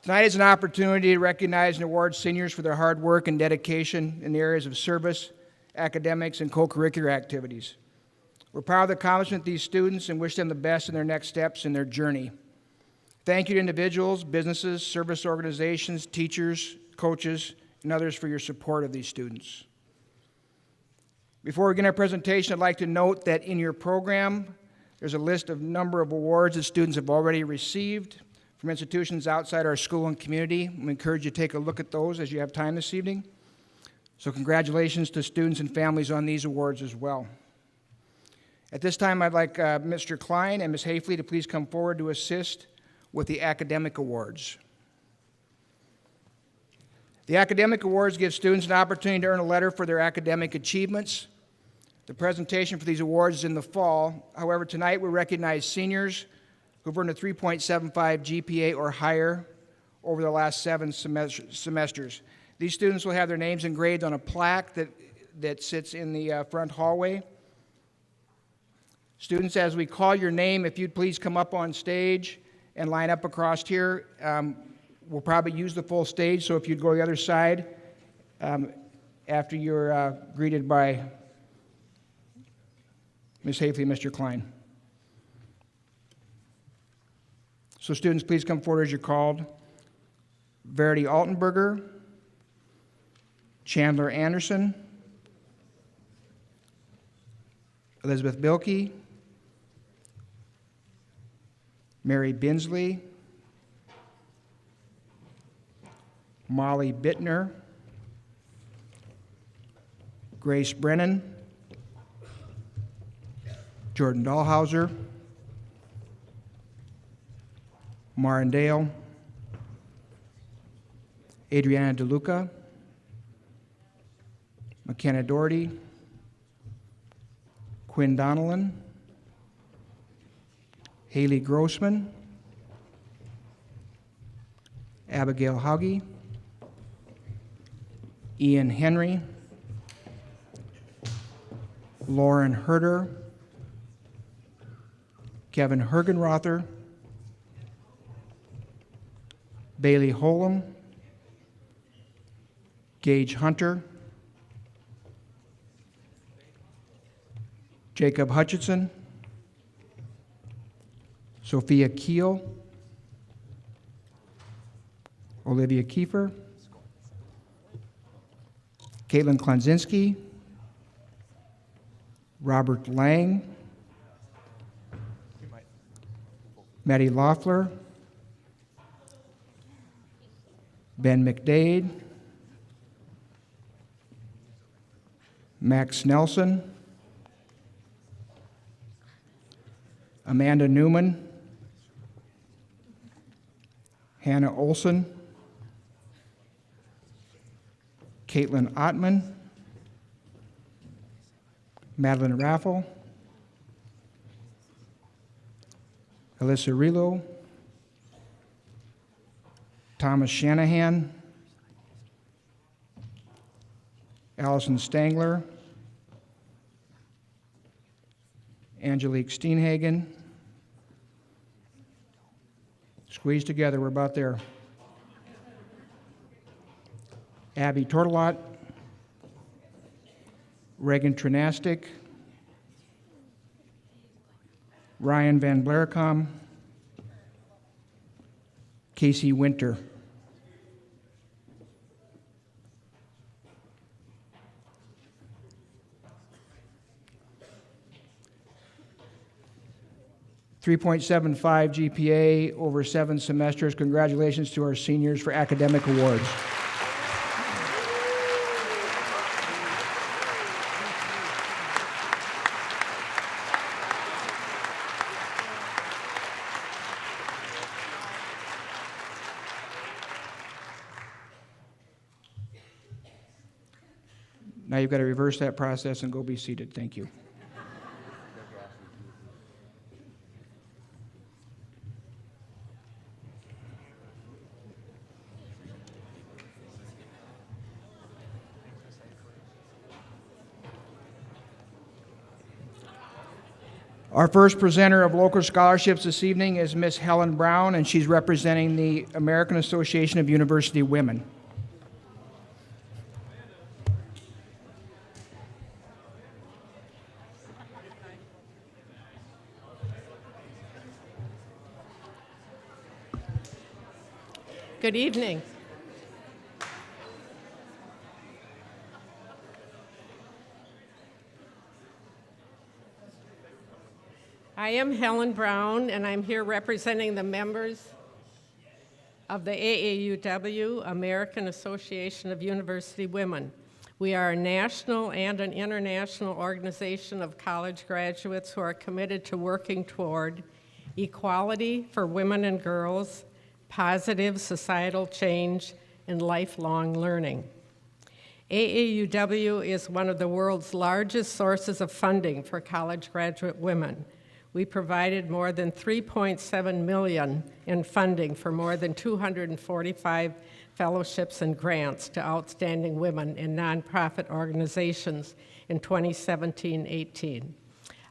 Tonight is an opportunity to recognize and award seniors for their hard work and dedication in the areas of service, academics, and co-curricular activities. We're proud of the accomplishment of these students and wish them the best in their next steps in their journey. Thank you to individuals, businesses, service organizations, teachers, coaches, and others for your support of these students. Before we begin our presentation, I'd like to note that in your program, there's a list of number of awards that students have already received from institutions outside our school and community. We encourage you to take a look at those as you have time this evening. So congratulations to students and families on these awards as well. At this time, I'd like Mr. Klein and Ms. Hafley to please come forward to assist with the academic awards. The academic awards give students an opportunity to earn a letter for their academic achievements. The presentation for these awards is in the fall. However, tonight we recognize seniors who've earned a 3.75 GPA or higher over the last 7 semesters. These students will have their names engraved on a plaque that sits in the front hallway. Students, as we call your name, if you'd please come up on stage and line up across here. We'll probably use the full stage, so if you'd go to the other side after you're greeted by Ms. Hafley and Mr. Klein. So students, please come forward as you're called. Verity Altenberger, Chandler Anderson, Elizabeth Bilkey, Mary Binsley, Molly Bittner, Grace Brennan, Jordan Dahlhauser, Maren Dale, Adriana DeLuca, McKenna Doherty, Quinn Donnellan, Haley Grossman, Abigail Hauge, Ian Henry, Lauren Herder, Kevin Hergenrother, Bailey Holm, Gage Hunter, Jacob Hutchinson, Sophia Keel, Olivia Kiefer, Caitlin Klonzinski, Robert Lang, Maddie Loeffler, Ben McDade, Max Nelson, Amanda Newman, Hannah Olson, Caitlin Ottman, Madeline Raffle, Alyssa Relo, Thomas Shanahan, Allison Stangler, Angelique Steenhagen. Squeeze together, we're about there. Abby Tortelot, Reagan Trinastic, Ryan Van Blericom, Casey Winter. .75 GPA over 7 semesters. Congratulations to our seniors for academic awards. Now you've got to reverse that process and go be seated. Thank you. Our first presenter of local scholarships this evening is Miss Helen Brown, and she's representing the American Association of University Women. Good evening. I am Helen Brown, and I'm here representing the members of the AAUW, American Association of University Women. We are a national and an international organization of college graduates who are committed to working toward equality for women and girls, positive societal change, and lifelong learning. AAUW is one of the world's largest sources of funding for college graduate women. We provided more than $3.7 million in funding for more than 245 fellowships and grants to outstanding women in nonprofit organizations in 2017-18.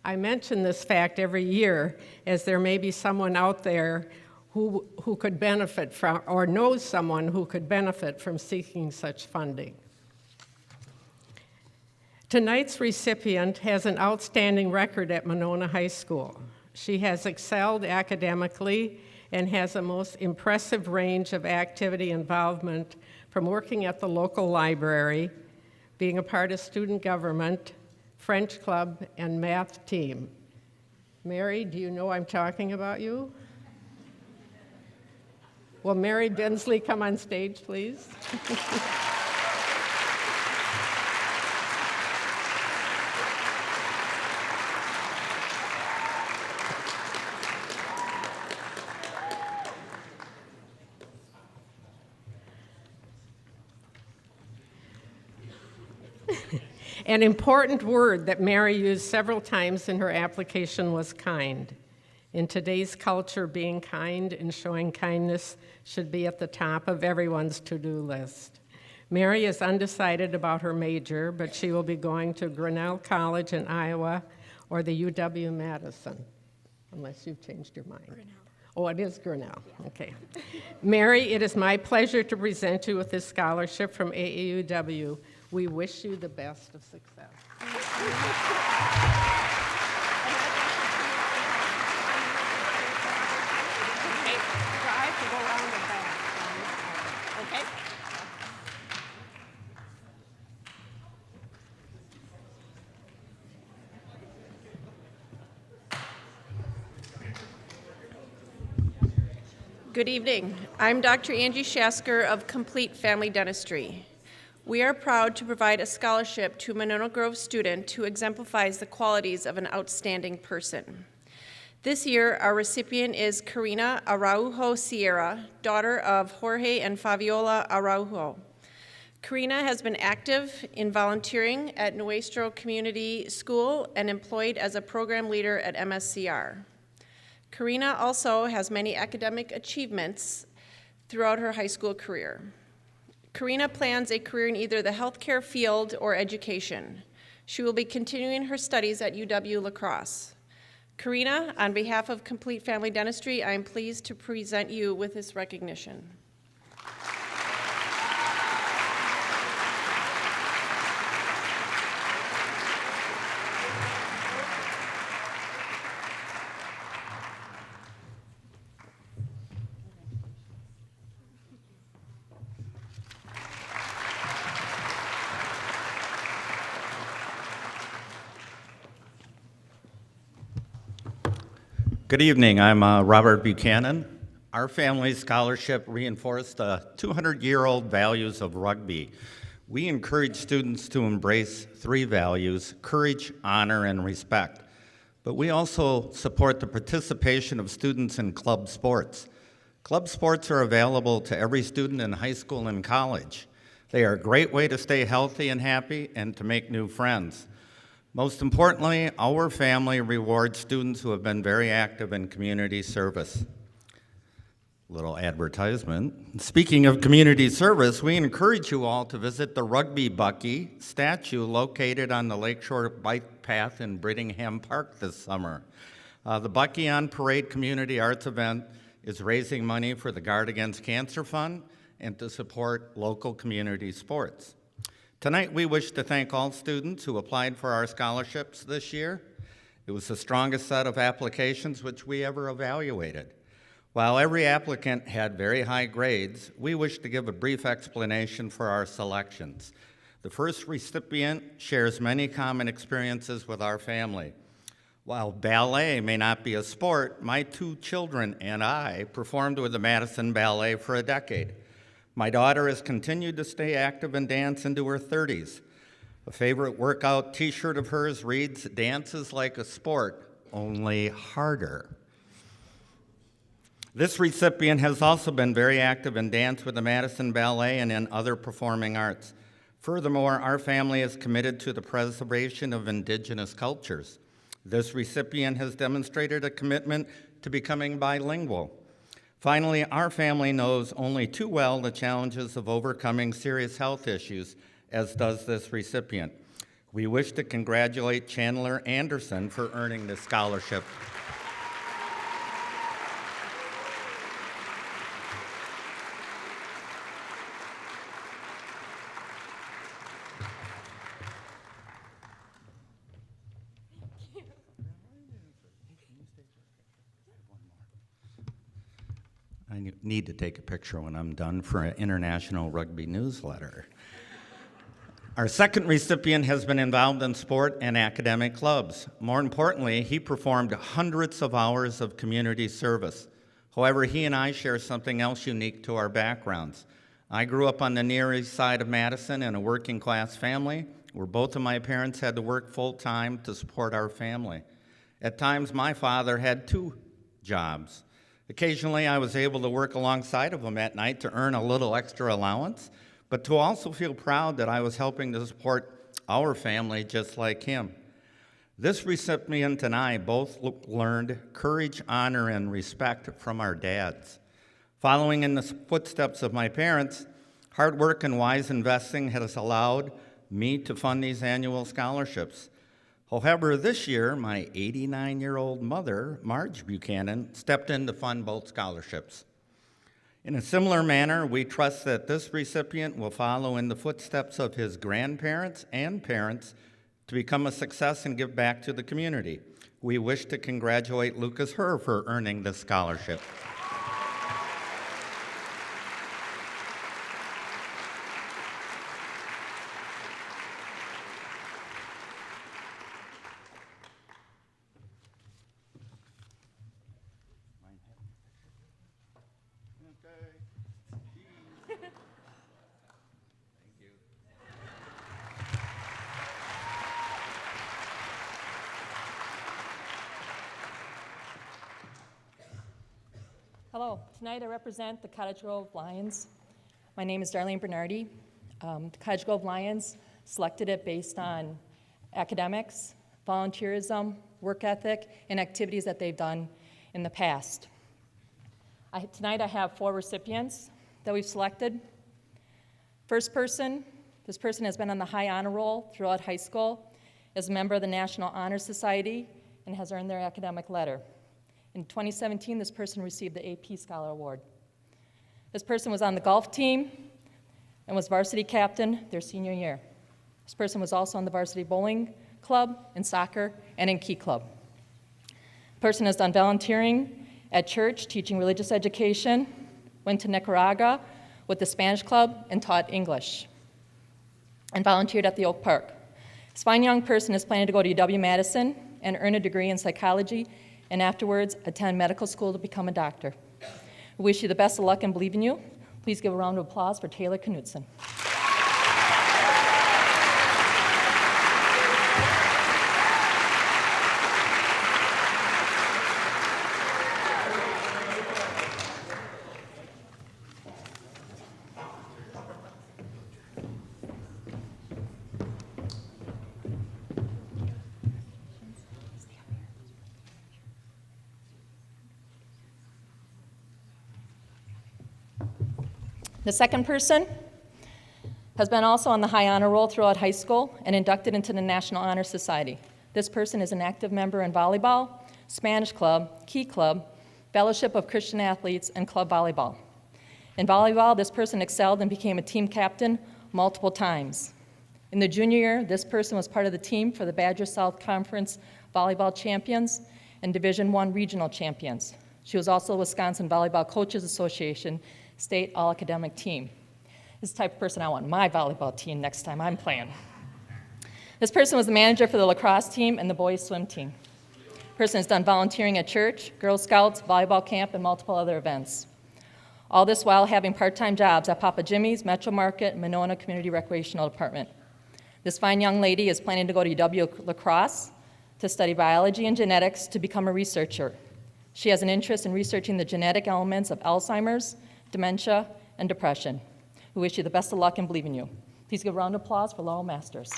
I mention this fact every year as there may be someone out there who could benefit from, or knows someone who could benefit from seeking such funding. Tonight's recipient has an outstanding record at Monona High School. She has excelled academically and has a most impressive range of activity involvement, from working at the local library, being a part of student government, French club, and math team. Mary, do you know I'm talking about you? Will Mary Bensley come on stage, please? An important word that Mary used several times in her application was kind. In today's culture, being kind and showing kindness should be at the top of everyone's to-do list. Mary is undecided about her major, but she will be going to Grinnell College in Iowa or the UW-Madison, unless you've changed your mind. Grinnell. Oh, it is Grinnell. Okay. Mary, it is my pleasure to present you with this scholarship from AAUW. We wish you the best of success. Okay, try to go around the back. Okay? Good evening. I'm Dr. Angie Shasker of Complete Family Dentistry. We are proud to provide a scholarship to a Monona Grove student who exemplifies the qualities of an outstanding person. This year, our recipient is Karina Araujo Sierra, daughter of Jorge and Fabiola Araujo. Karina has been active in volunteering at Nuestro Community School and employed as a program leader at MSCR. Karina also has many academic achievements throughout her high school career. Karina plans a career in either the healthcare field or education. She will be continuing her studies at UW-La Crosse. Karina, on behalf of Complete Family Dentistry, I am pleased to present you with this recognition. Good evening. I'm Robert Buchanan. Our family scholarship reinforced the 200-year-old values of rugby. We encourage students to embrace three values: courage, honor, and respect. But we also support the participation of students in club sports. Club sports are available to every student in high school and college. They are a great way to stay healthy and happy and to make new friends. Most importantly, our family rewards students who have been very active in community service. Little advertisement. Speaking of community service, we encourage you all to visit the Rugby Bucky statue located on the Lakeshore Bike Path in Brittingham Park this summer. The Bucky on Parade Community Arts event is raising money for the Guard Against Cancer Fund and to support local community sports. Tonight, we wish to thank all students who applied for our scholarships this year. It was the strongest set of applications which we ever evaluated. While every applicant had very high grades, we wish to give a brief explanation for our selections. The first recipient shares many common experiences with our family. While ballet may not be a sport, my 2 children and I performed with the Madison Ballet for a decade. My daughter has continued to stay active and dance into her 30s. A favorite workout t-shirt of hers reads, "Dance is like a sport, only harder." This recipient has also been very active in dance with the Madison Ballet and in other performing arts. Furthermore, our family is committed to the preservation of indigenous cultures. This recipient has demonstrated a commitment to becoming bilingual. Finally, our family knows only too well the challenges of overcoming serious health issues, as does this recipient. We wish to congratulate Chandler Anderson for earning this scholarship. I need to take a picture when I'm done for an international rugby newsletter. Our second recipient has been involved in sport and academic clubs. More importantly, he performed hundreds of hours of community service. However, he and I share something else unique to our backgrounds. I grew up on the Near East Side of Madison in a working class family where both of my parents had to work full time to support our family. At times, my father had 2 jobs. Occasionally, I was able to work alongside of him at night to earn a little extra allowance, but to also feel proud that I was helping to support our family just like him. This recipient and I both learned courage, honor, and respect from our dads. Following in the footsteps of my parents, hard work and wise investing has allowed me to fund these annual scholarships. However, this year, my 89-year-old mother, Marge Buchanan, stepped in to fund both scholarships. In a similar manner, we trust that this recipient will follow in the footsteps of his grandparents and parents to become a success and give back to the community. We wish to congratulate Lucas Herr for earning this scholarship. Hello, tonight I represent the Cottage Grove Lions. My name is Darlene Bernardi. The Cottage Grove Lions selected it based on academics, volunteerism, work ethic, and activities that they've done in the past. Tonight I have 4 recipients that we've selected. First person, this person has been on the high honor roll throughout high school, is a member of the National Honor Society, and has earned their academic letter. In 2017, this person received the AP Scholar Award. This person was on the golf team and was varsity captain their senior year. This person was also on the varsity bowling club, in soccer, and in Key Club. The person has done volunteering at church, teaching religious education, went to Nicaragua with the Spanish club, and taught English, and volunteered at the Oak Park. This fine young person is planning to go to UW-Madison and earn a degree in psychology, and afterwards attend medical school to become a doctor. We wish you the best of luck and believe in you. Please give a round of applause for Taylor Knutson. The second person has been also on the high honor roll throughout high school and inducted into the National Honor Society. This person is an active member in volleyball, Spanish Club, Key Club, Fellowship of Christian Athletes, and Club Volleyball. In volleyball, this person excelled and became a team captain multiple times. In the junior year, this person was part of the team for the Badger South Conference Volleyball Champions and Division I Regional Champions. She was also the Wisconsin Volleyball Coaches Association State All-Academic Team. This is the type of person I want on my volleyball team next time I'm playing. This person was the manager for the lacrosse team and the boys swim team. The person has done volunteering at church, Girl Scouts, volleyball camp, and multiple other events. All this while having part-time jobs at Papa Jimmy's, Metro Market, and Monona Community Recreational Department. This fine young lady is planning to go to UW La Crosse to study biology and genetics to become a researcher. She has an interest in researching the genetic elements of Alzheimer's, dementia, and depression. We wish you the best of luck and believe in you. Please give a round of applause for Laurel Masters.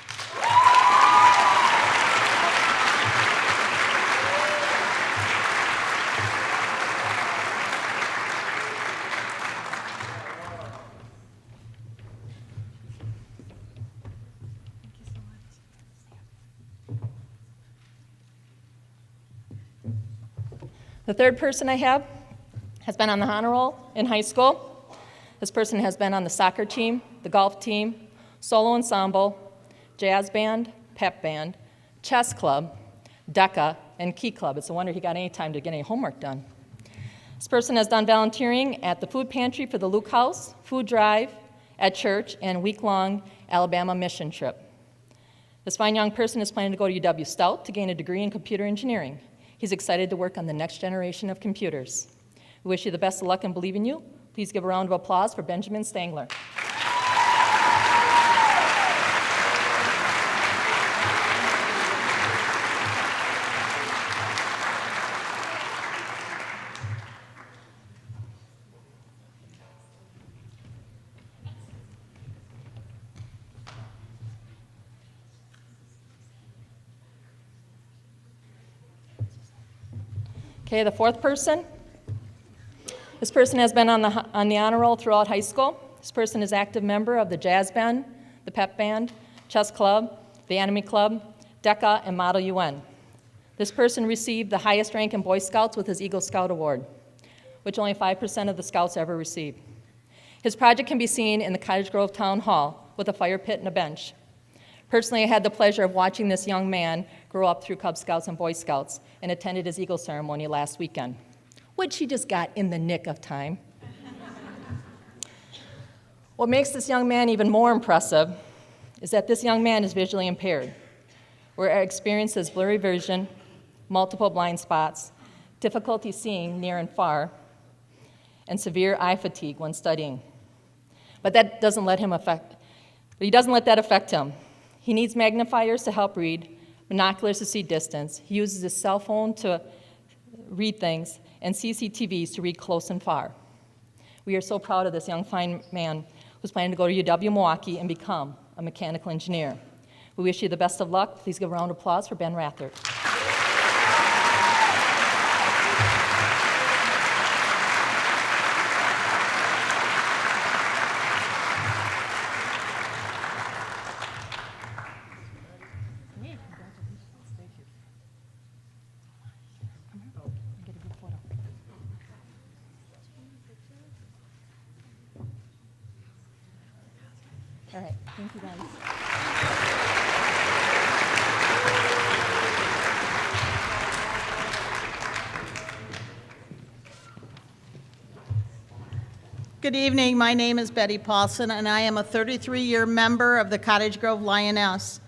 The third person I have has been on the honor roll in high school. This person has been on the soccer team, the golf team, solo ensemble, jazz band, pep band, chess club, DECA, and Key Club. It's a wonder he got any time to get any homework done. This person has done volunteering at the food pantry for the Luke House, food drive at church, and week-long Alabama mission trip. This fine young person is planning to go to UW Stout to gain a degree in computer engineering. He's excited to work on the next generation of computers. We wish you the best of luck and believe in you. Please give a round of applause for Benjamin Stangler. Okay, the fourth person. This person has been on the honor roll throughout high school. This person is active member of the jazz band, the pep band, chess club, the anime club, DECA, and Model UN. This person received the highest rank in Boy Scouts with his Eagle Scout Award, which only 5% of the Scouts ever receive. His project can be seen in the Cottage Grove Town Hall with a fire pit and a bench. Personally, I had the pleasure of watching this young man grow up through Cub Scouts and Boy Scouts and attended his Eagle ceremony last weekend, which he just got in the nick of time. What makes this young man even more impressive is that this young man is visually impaired, where experiences blurry vision, multiple blind spots, difficulty seeing near and far, and severe eye fatigue when studying. But he doesn't let that affect him. He needs magnifiers to help read, binoculars to see distance. He uses his cell phone to read things, and CCTVs to read close and far. We are so proud of this young fine man who's planning to go to UW Milwaukee and become a mechanical engineer. We wish you the best of luck. Please give a round of applause for Ben Rathert. All right, thank you guys. Good evening. My name is Betty Paulson, and I am a 33-year member of the Cottage Grove Lioness.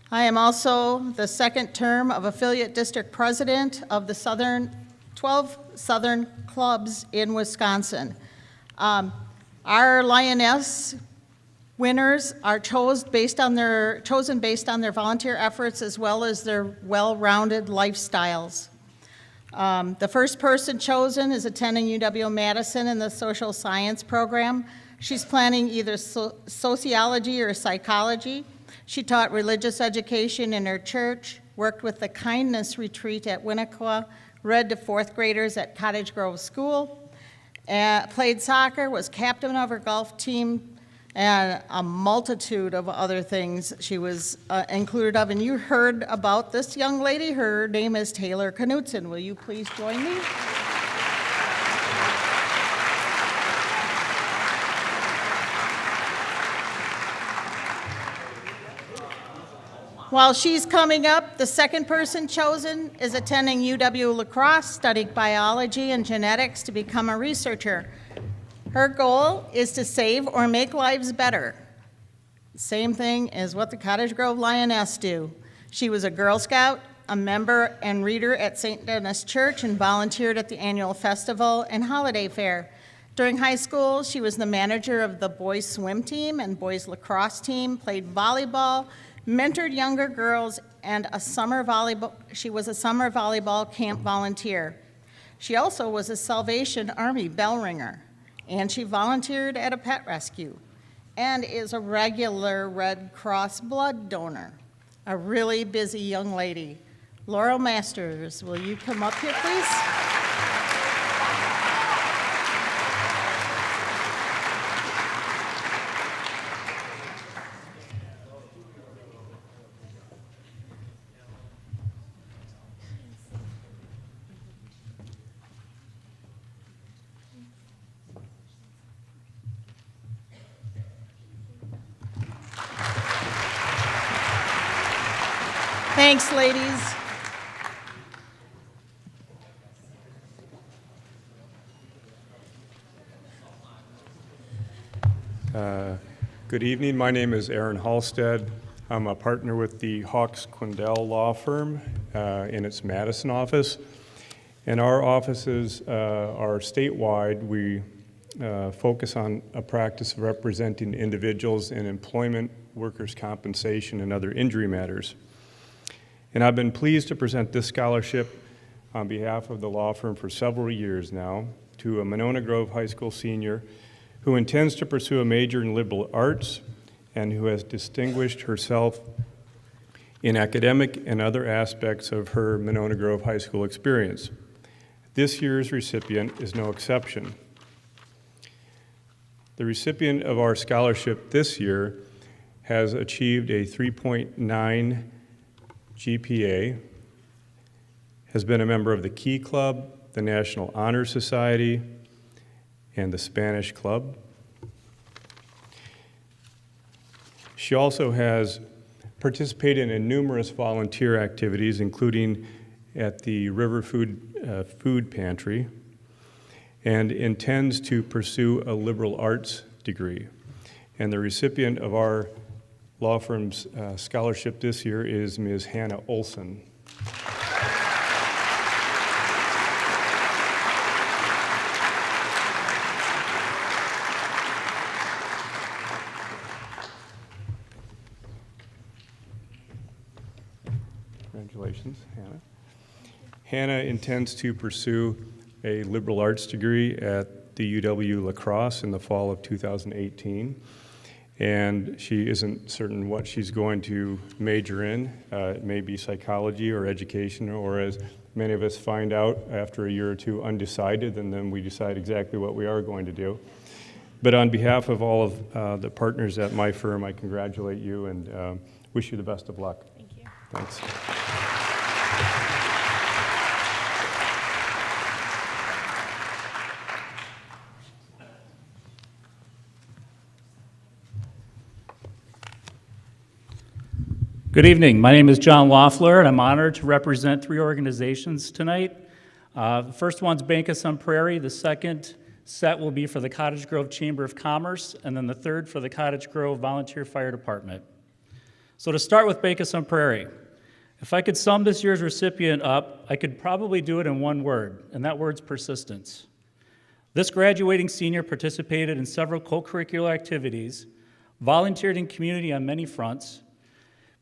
I am also the second term of affiliate district president of the 12 Southern clubs in Wisconsin. Our Lioness winners are chosen based on their volunteer efforts as well as their well-rounded lifestyles. The first person chosen is attending UW-Madison in the social science program. She's planning either sociology or psychology. She taught religious education in her church, worked with the kindness retreat at Winnequa, read to fourth graders at Cottage Grove School, played soccer, was captain of her golf team, and a multitude of other things she was included of. And you heard about this young lady. Her name is Taylor Knutson. Will you please join me? While she's coming up, the second person chosen is attending UW La Crosse, studying biology and genetics to become a researcher. Her goal is to save or make lives better. Same thing as what the Cottage Grove Lioness do. She was a Girl Scout, a member and reader at St. Dennis Church, and volunteered at the annual festival and holiday fair. During high school, she was the manager of the boys swim team and boys lacrosse team, played volleyball, mentored younger girls, and she was a summer volleyball camp volunteer. She also was a Salvation Army bell ringer, and she volunteered at a pet rescue, and is a regular Red Cross blood donor. A really busy young lady. Laurel Masters, will you come up here, please? Thanks, ladies. Good evening. My name is Aaron Halstead. I'm a partner with the Hawks Quindell Law Firm in its Madison office. And our offices are statewide. We focus on a practice of representing individuals in employment, workers' compensation, and other injury matters. And I've been pleased to present this scholarship on behalf of the law firm for several years now to a Monona Grove High School senior who intends to pursue a major in liberal arts and who has distinguished herself in academic and other aspects of her Monona Grove High School experience. This year's recipient is no exception. The recipient of our scholarship this year has achieved a 3.9 GPA, has been a member of the Key Club, the National Honor Society, and the Spanish Club. She also has participated in numerous volunteer activities, including at the River Food Pantry, and intends to pursue a liberal arts degree. And the recipient of our law firm's scholarship this year is Ms. Hannah Olson. Congratulations, Hannah. Hannah intends to pursue a liberal arts degree at the UW La Crosse in the fall of 2018. And she isn't certain what she's going to major in. It may be psychology or education, or as many of us find out after a year or two, undecided, and then we decide exactly what we are going to do. But on behalf of all of the partners at my firm, I congratulate you and wish you the best of luck. Thank you. Thanks. Good evening. My name is John Loeffler, and I'm honored to represent three organizations tonight. The first one's Bank of Sun Prairie. The second set will be for the Cottage Grove Chamber of Commerce, and then the third for the Cottage Grove Volunteer Fire Department. So to start with Bank of Sun Prairie, if I could sum this year's recipient up, I could probably do it in one word, and that word's persistence. This graduating senior participated in several co-curricular activities, volunteered in community on many fronts,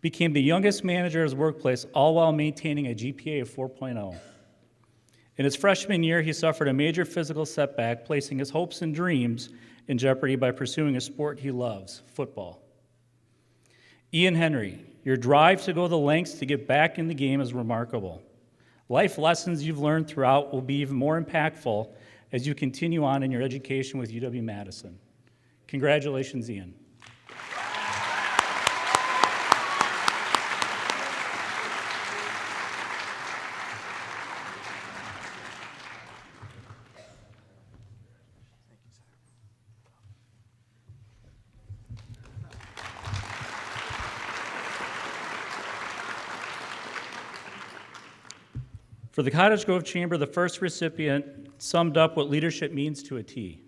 became the youngest manager at his workplace, all while maintaining a GPA of 4.0. In his freshman year, he suffered a major physical setback, placing his hopes and dreams in jeopardy by pursuing a sport he loves, football. Ian Henry, your drive to go the lengths to get back in the game is remarkable. Life lessons you've learned throughout will be even more impactful as you continue on in your education with UW-Madison. Congratulations, Ian. For the Cottage Grove Chamber, the first recipient summed up what leadership means to a T.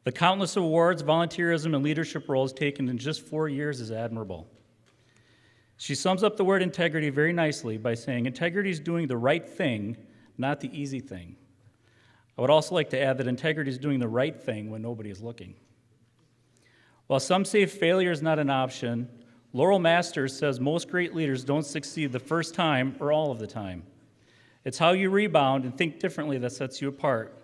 The countless awards, volunteerism, and leadership roles taken in just 4 years is admirable. She sums up the word integrity very nicely by saying, integrity is doing the right thing, not the easy thing. I would also like to add that integrity is doing the right thing when nobody is looking. While some say failure is not an option, Laurel Masters says most great leaders don't succeed the first time or all of the time. It's how you rebound and think differently that sets you apart.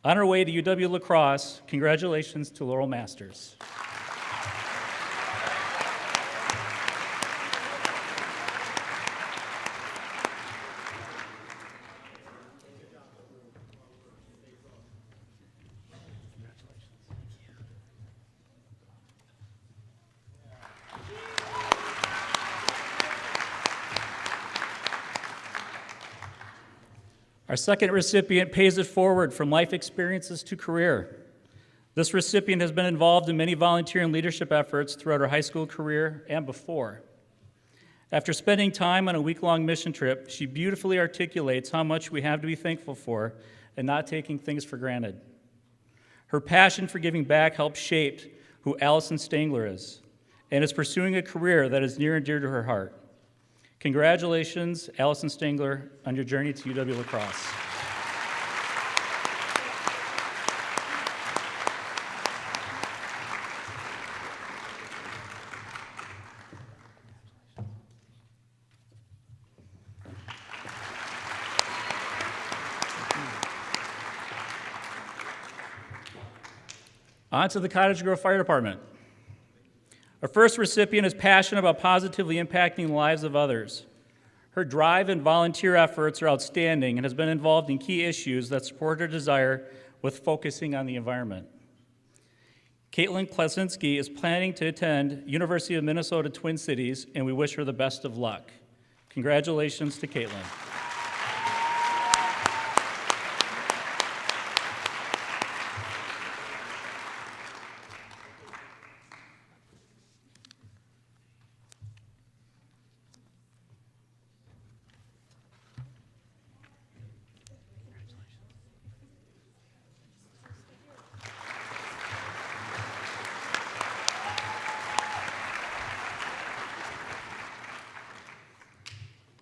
On our way to UW La Crosse, congratulations to Laurel Masters. Our second recipient pays it forward from life experiences to career. This recipient has been involved in many volunteer and leadership efforts throughout her high school career and before. After spending time on a week-long mission trip, she beautifully articulates how much we have to be thankful for and not taking things for granted. Her passion for giving back helped shape who Allison Stangler is and is pursuing a career that is near and dear to her heart. Congratulations, Allison Stangler, on your journey to UW La Crosse. On to the Cottage Grove Fire Department. Our first recipient is passionate about positively impacting the lives of others. Her drive and volunteer efforts are outstanding and has been involved in key issues that support her desire with focusing on the environment. Caitlin Klesinski is planning to attend University of Minnesota Twin Cities, and we wish her the best of luck. Congratulations to Caitlin.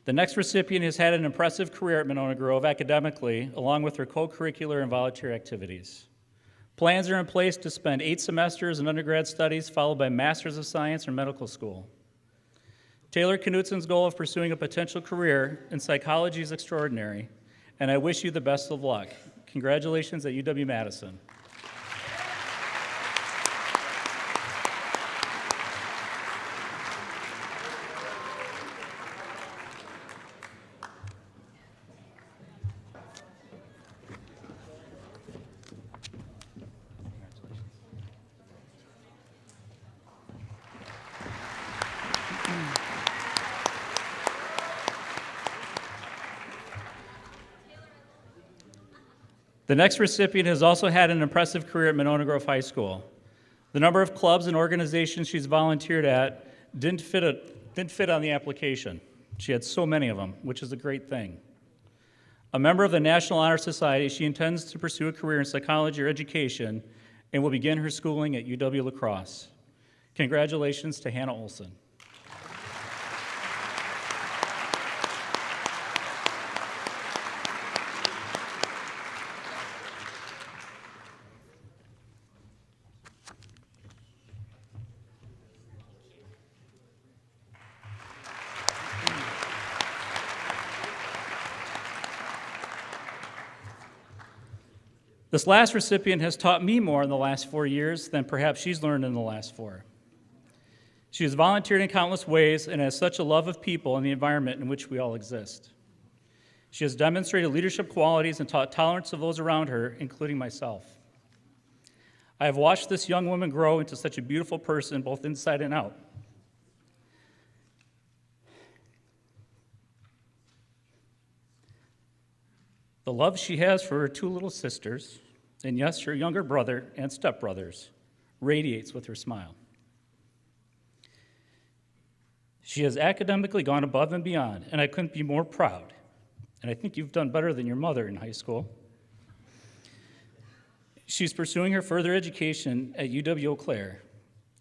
The next recipient has had an impressive career at Monona Grove academically, along with her co-curricular and volunteer activities. Plans are in place to spend 8 semesters in undergrad studies, followed by Masters of Science or medical school. Taylor Knutsen's goal of pursuing a potential career in psychology is extraordinary, and I wish you the best of luck. Congratulations at UW-Madison. The next recipient has also had an impressive career at Monona Grove High School. The number of clubs and organizations she's volunteered at didn't fit on the application. She had so many of them, which is a great thing. A member of the National Honor Society, she intends to pursue a career in psychology or education and will begin her schooling at UW La Crosse. Congratulations to Hannah Olson. This last recipient has taught me more in the last 4 years than perhaps she's learned in the last 4. She has volunteered in countless ways and has such a love of people and the environment in which we all exist. She has demonstrated leadership qualities and taught tolerance of those around her, including myself. I have watched this young woman grow into such a beautiful person, both inside and out. The love she has for her two little sisters, and yes, her younger brother and stepbrothers, radiates with her smile. She has academically gone above and beyond, and I couldn't be more proud. And I think you've done better than your mother in high school. She's pursuing her further education at UW-Eau Claire.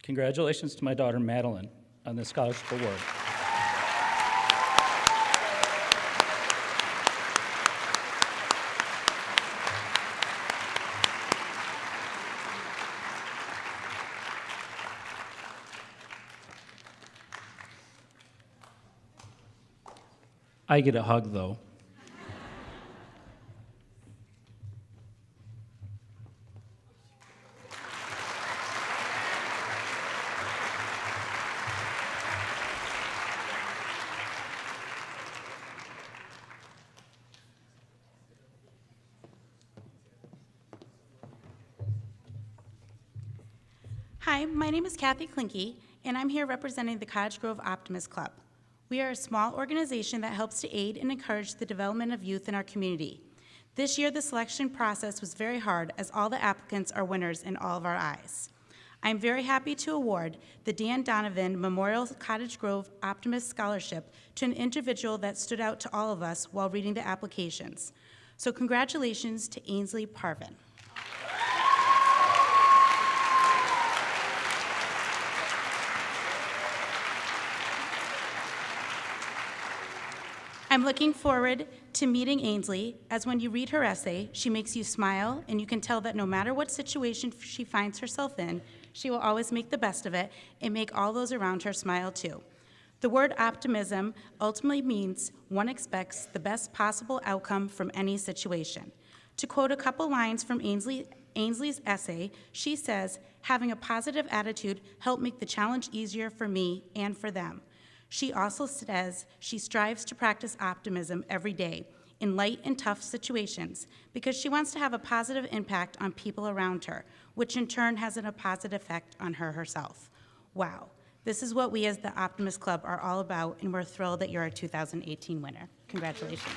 Congratulations to my daughter, Madeline, on this scholarship award. I get a hug, though. Hi, my name is Kathy Klinke, and I'm here representing the Cottage Grove Optimist Club. We are a small organization that helps to aid and encourage the development of youth in our community. This year, the selection process was very hard, as all the applicants are winners in all of our eyes. I'm very happy to award the Dan Donovan Memorial Cottage Grove Optimist Scholarship to an individual that stood out to all of us while reading the applications. So congratulations to Ainsley Parvin. I'm looking forward to meeting Ainsley, as when you read her essay, she makes you smile, and you can tell that no matter what situation she finds herself in, she will always make the best of it and make all those around her smile too. The word optimism ultimately means one expects the best possible outcome from any situation. To quote a couple lines from Ainsley's essay, she says, "Having a positive attitude helped make the challenge easier for me and for them." She also says she strives to practice optimism every day in light and tough situations because she wants to have a positive impact on people around her, which in turn has a positive effect on her herself. Wow, this is what we as the Optimist Club are all about, and we're thrilled that you're our 2018 winner. Congratulations.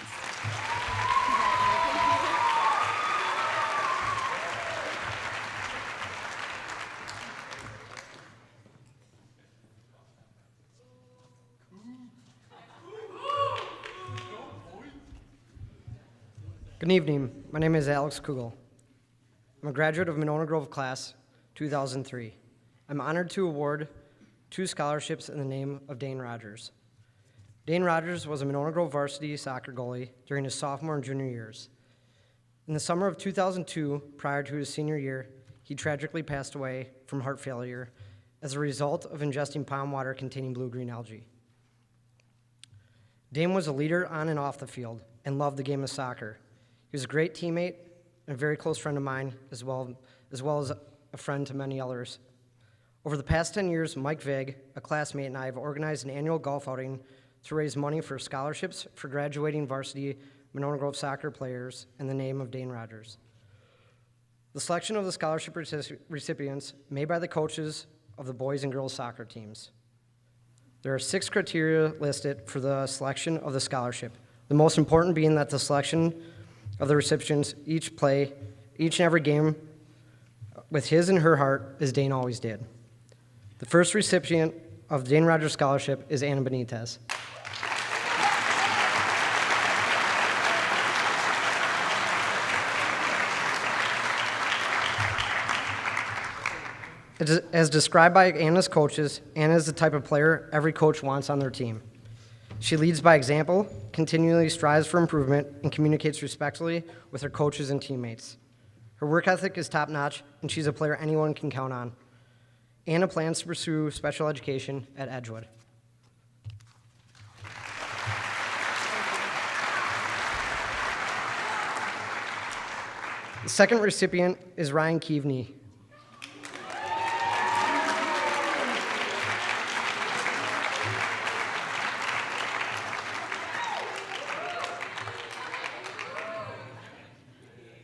Good evening. My name is Alex Kugel. I'm a graduate of Monona Grove Class 2003. I'm honored to award 2 scholarships in the name of Dane Rogers. Dane Rogers was a Monona Grove varsity soccer goalie during his sophomore and junior years. In the summer of 2002, prior to his senior year, he tragically passed away from heart failure as a result of ingesting pond water containing blue-green algae. Dane was a leader on and off the field and loved the game of soccer. He was a great teammate and a very close friend of mine, as well as a friend to many others. Over the past 10 years, Mike Vig, a classmate, and I have organized an annual golf outing to raise money for scholarships for graduating varsity Monona Grove soccer players in the name of Dane Rogers. The selection of the scholarship recipients made by the coaches of the boys and girls soccer teams. There are 6 criteria listed for the selection of the scholarship, the most important being that the selection of the recipients each and every game with his and her heart, as Dane always did. The first recipient of the Dane Rogers Scholarship is Anna Benitez. As described by Anna's coaches, Anna is the type of player every coach wants on their team. She leads by example, continually strives for improvement, and communicates respectfully with her coaches and teammates. Her work ethic is top-notch, and she's a player anyone can count on. Anna plans to pursue special education at Edgewood. The second recipient is Ryan Keaveney.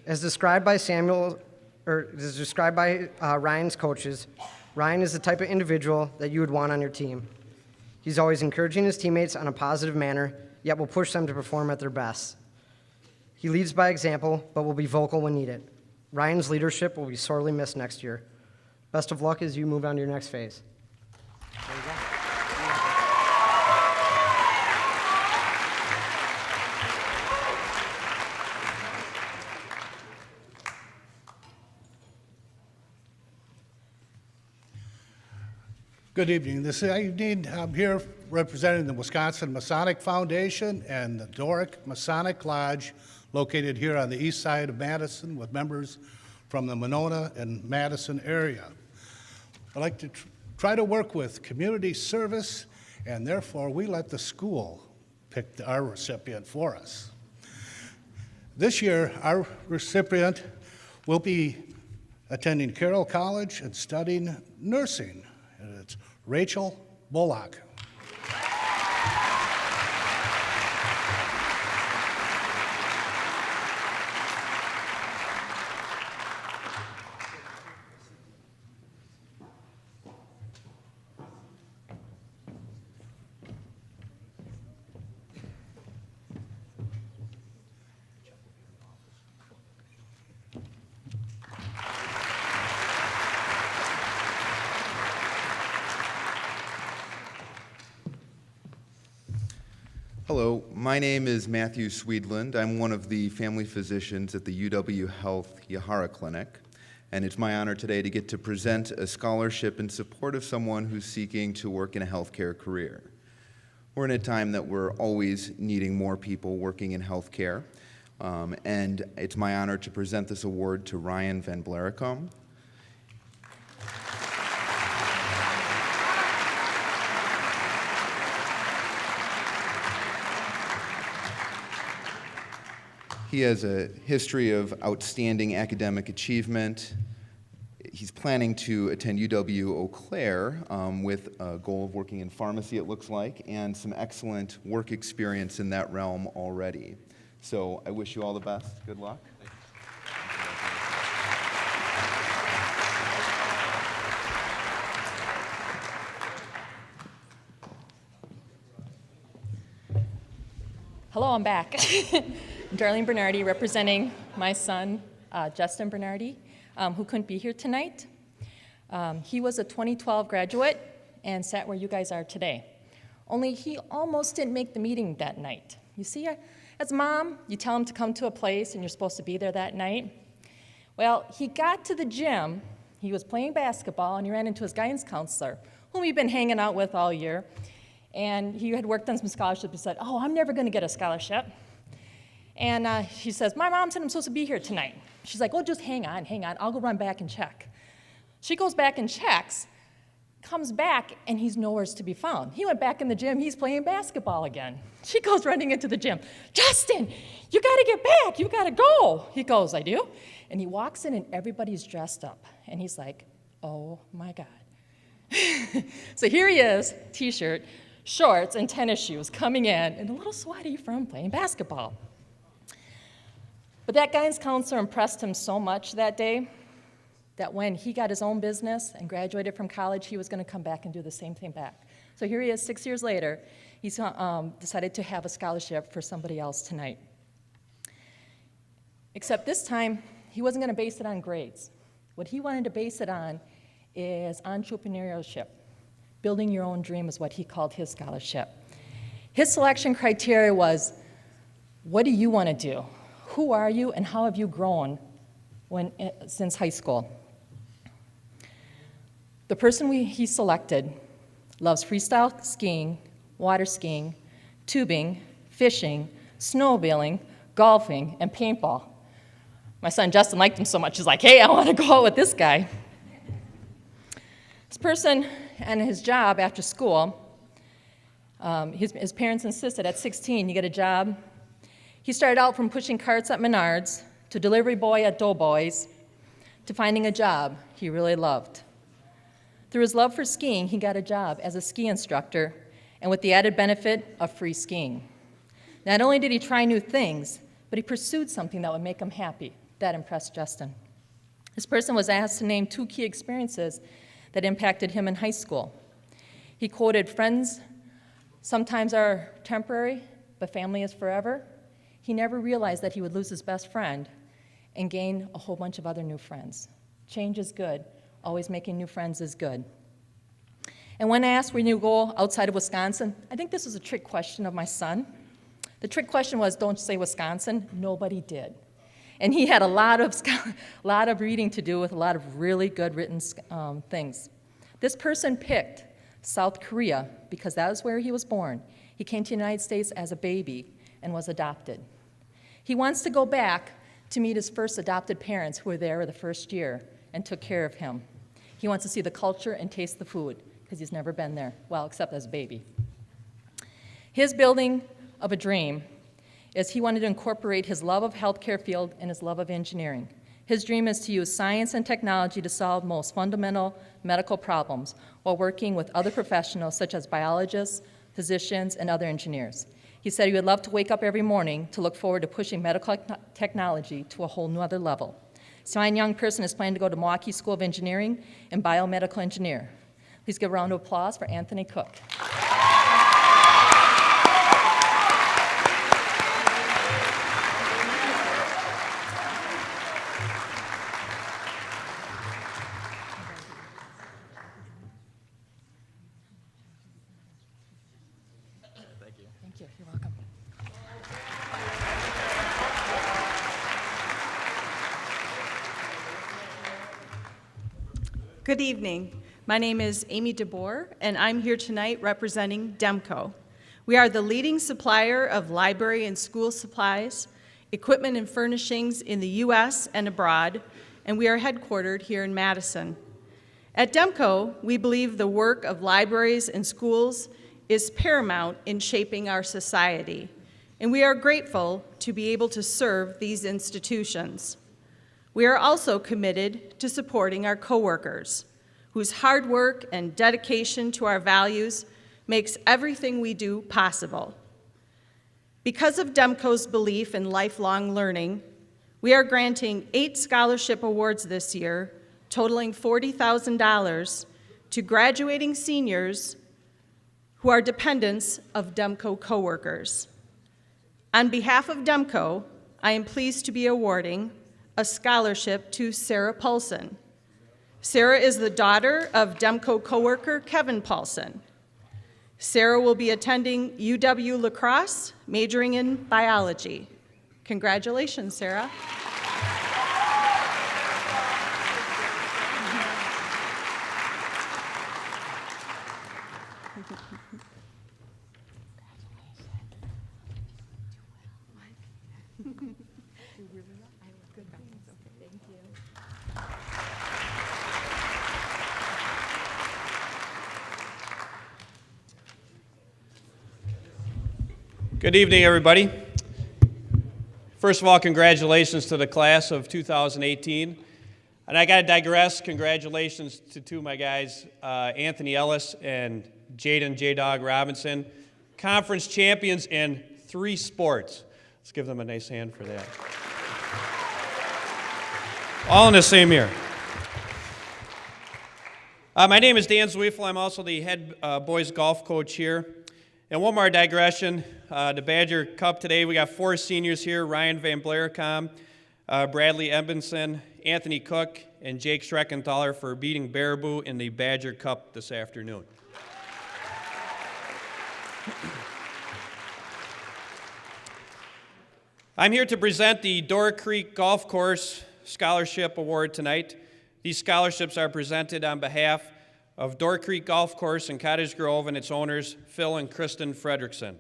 As described by Samuel or is described by Ryan's coaches. Ryan is the type of individual that you would want on your team. He's always encouraging his teammates on a positive manner, yet will push them to perform at their best. He leads by example, but will be vocal when needed. Ryan's leadership will be sorely missed next year. Best of luck as you move on to your next phase. There you go. Good evening. This evening, I'm here representing the Wisconsin Masonic Foundation and the Doric Masonic Lodge, located here on the east side of Madison, with members from the Monona and Madison area. I like to try to work with community service, and therefore we let the school pick our recipient for us. This year, our recipient will be attending Carroll College and studying nursing. And it's Rachel Bullock. Hello, my name is Matthew Swedland. I'm one of the family physicians at the UW Health Yahara Clinic, and it's my honor today to get to present a scholarship in support of someone who's seeking to work in a healthcare career. We're in a time that we're always needing more people working in healthcare, and it's my honor to present this award to Ryan Van Blaricum. He has a history of outstanding academic achievement. He's planning to attend UW Eau Claire with a goal of working in pharmacy, it looks like, and some excellent work experience in that realm already. So I wish you all the best. Good luck. Hello, I'm back. I'm Darlene Bernardi, representing my son, Justin Bernardi, who couldn't be here tonight. He was a 2012 graduate and sat where you guys are today. Only he almost didn't make the meeting that night. You see, as a mom, you tell him to come to a place and you're supposed to be there that night. Well, he got to the gym, he was playing basketball, and he ran into his guidance counselor, whom he'd been hanging out with all year. And he had worked on some scholarships. He said, "Oh, I'm never going to get a scholarship." And he says, "My mom said I'm supposed to be here tonight." She's like, "Oh, just hang on. I'll go run back and check." She goes back and checks, comes back, and he's nowhere to be found. He went back in the gym. He's playing basketball again. She goes running into the gym. "Justin, you got to get back. You got to go." He goes, "I do?" And he walks in, and everybody's dressed up. And he's like, "Oh, my God." So here he is, T-shirt, shorts, and tennis shoes, coming in, and a little sweaty from playing basketball. But that guidance counselor impressed him so much that day that when he got his own business and graduated from college, he was going to come back and do the same thing back. So here he is 6 years later. He's decided to have a scholarship for somebody else tonight. Except this time, he wasn't going to base it on grades. What he wanted to base it on is entrepreneurship. Building your own dream is what he called his scholarship. His selection criteria was, what do you want to do? Who are you, and how have you grown since high school? The person he selected loves freestyle skiing, water skiing, tubing, fishing, snowmobiling, golfing, and paintball. My son Justin liked him so much, he's like, "Hey, I want to go out with this guy." This person and his job after school, his parents insisted at 16 you get a job. He started out from pushing carts at Menards to delivery boy at Doughboys to finding a job he really loved. Through his love for skiing, he got a job as a ski instructor, and with the added benefit of free skiing. Not only did he try new things, but he pursued something that would make him happy. That impressed Justin. This person was asked to name 2 key experiences that impacted him in high school. He quoted, "Friends sometimes are temporary, but family is forever." He never realized that he would lose his best friend and gain a whole bunch of other new friends. Change is good. Always making new friends is good. And when asked when you go outside of Wisconsin, I think this was a trick question of my son. The trick question was, don't say Wisconsin. Nobody did. And he had a lot of reading to do with a lot of really good written things. This person picked South Korea because that is where he was born. He came to the United States as a baby and was adopted. He wants to go back to meet his first adopted parents who were there the first year and took care of him. He wants to see the culture and taste the food because he's never been there, well, except as a baby. His building of a dream is he wanted to incorporate his love of healthcare field and his love of engineering. His dream is to use science and technology to solve most fundamental medical problems while working with other professionals such as biologists, physicians, and other engineers. He said he would love to wake up every morning to look forward to pushing medical technology to a whole new other level. So my young person is planning to go to Milwaukee School of Engineering and biomedical engineer. Please give a round of applause for Anthony Cook. Thank you. You're welcome. Good evening. My name is Amy DeBoer, and I'm here tonight representing DEMCO. We are the leading supplier of library and school supplies, equipment and furnishings in the U.S. and abroad, and we are headquartered here in Madison. At DEMCO, we believe the work of libraries and schools is paramount in shaping our society, and we are grateful to be able to serve these institutions. We are also committed to supporting our coworkers, whose hard work and dedication to our values makes everything we do possible. Because of DEMCO's belief in lifelong learning, we are granting 8 scholarship awards this year, totaling $40,000 to graduating seniors who are dependents of DEMCO coworkers. On behalf of DEMCO, I am pleased to be awarding a scholarship to Sarah Paulson. Sarah is the daughter of DEMCO coworker Kevin Paulson. Sarah will be attending UW La Crosse, majoring in biology. Congratulations, Sarah. Good evening, everybody. First of all, congratulations to the class of 2018. And I got to digress. Congratulations to 2 of my guys, Anthony Ellis and Jaden J-Dog Robinson, conference champions in 3 sports. Let's give them a nice hand for that. All in the same year. My name is Dan Zweifel. I'm also the head boys golf coach here. And one more digression, the Badger Cup today, we got 4 seniors here, Ryan Van Blaricom, Bradley Ebenson, Anthony Cook, and Jake Schreckenthaler for beating Baraboo in the Badger Cup this afternoon. I'm here to present the Door Creek Golf Course Scholarship Award tonight. These scholarships are presented on behalf of Door Creek Golf Course in Cottage Grove and its owners, Phil and Kristen Fredrickson.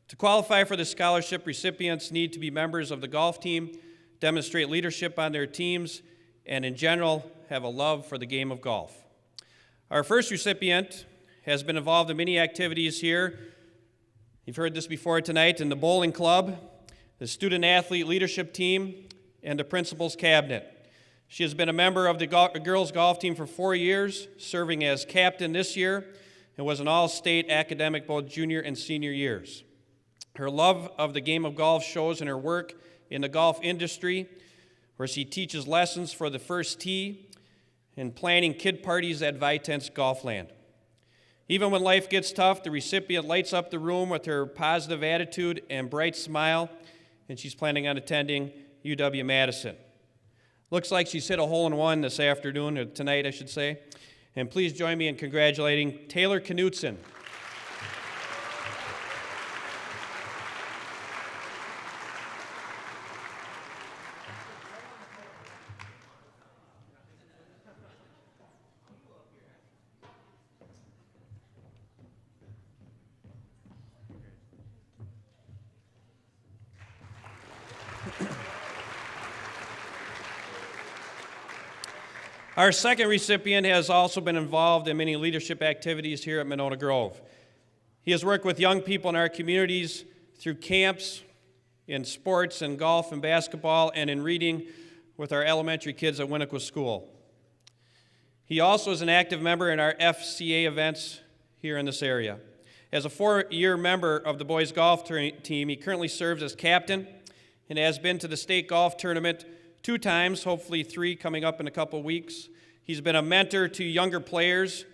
To qualify for the scholarship, recipients need to be members of the golf team, demonstrate leadership on their teams, and in general, have a love for the game of golf. Our first recipient has been involved in many activities here. You've heard this before tonight, in the bowling club, the student athlete leadership team, and the principal's cabinet. She has been a member of the girls' golf team for 4 years, serving as captain this year, and was an all-state academic both junior and senior years. Her love of the game of golf shows in her work in the golf industry, where she teaches lessons for the first tee and planning kid parties at Vitense Golfland. Even when life gets tough, the recipient lights up the room with her positive attitude and bright smile, and she's planning on attending UW-Madison. Looks like she's hit a hole-in-one this afternoon, or tonight, I should say. And please join me in congratulating Taylor Knutson. Our second recipient has also been involved in many leadership activities here at Monona Grove. He has worked with young people in our communities through camps, in sports and golf and basketball, and in reading with our elementary kids at Winnequa School. He also is an active member in our FCA events here in this area. As a 4-year member of the boys golf team, he currently serves as captain and has been to the state golf tournament 2 times, hopefully 3 coming up in a couple weeks. He's been a mentor to younger players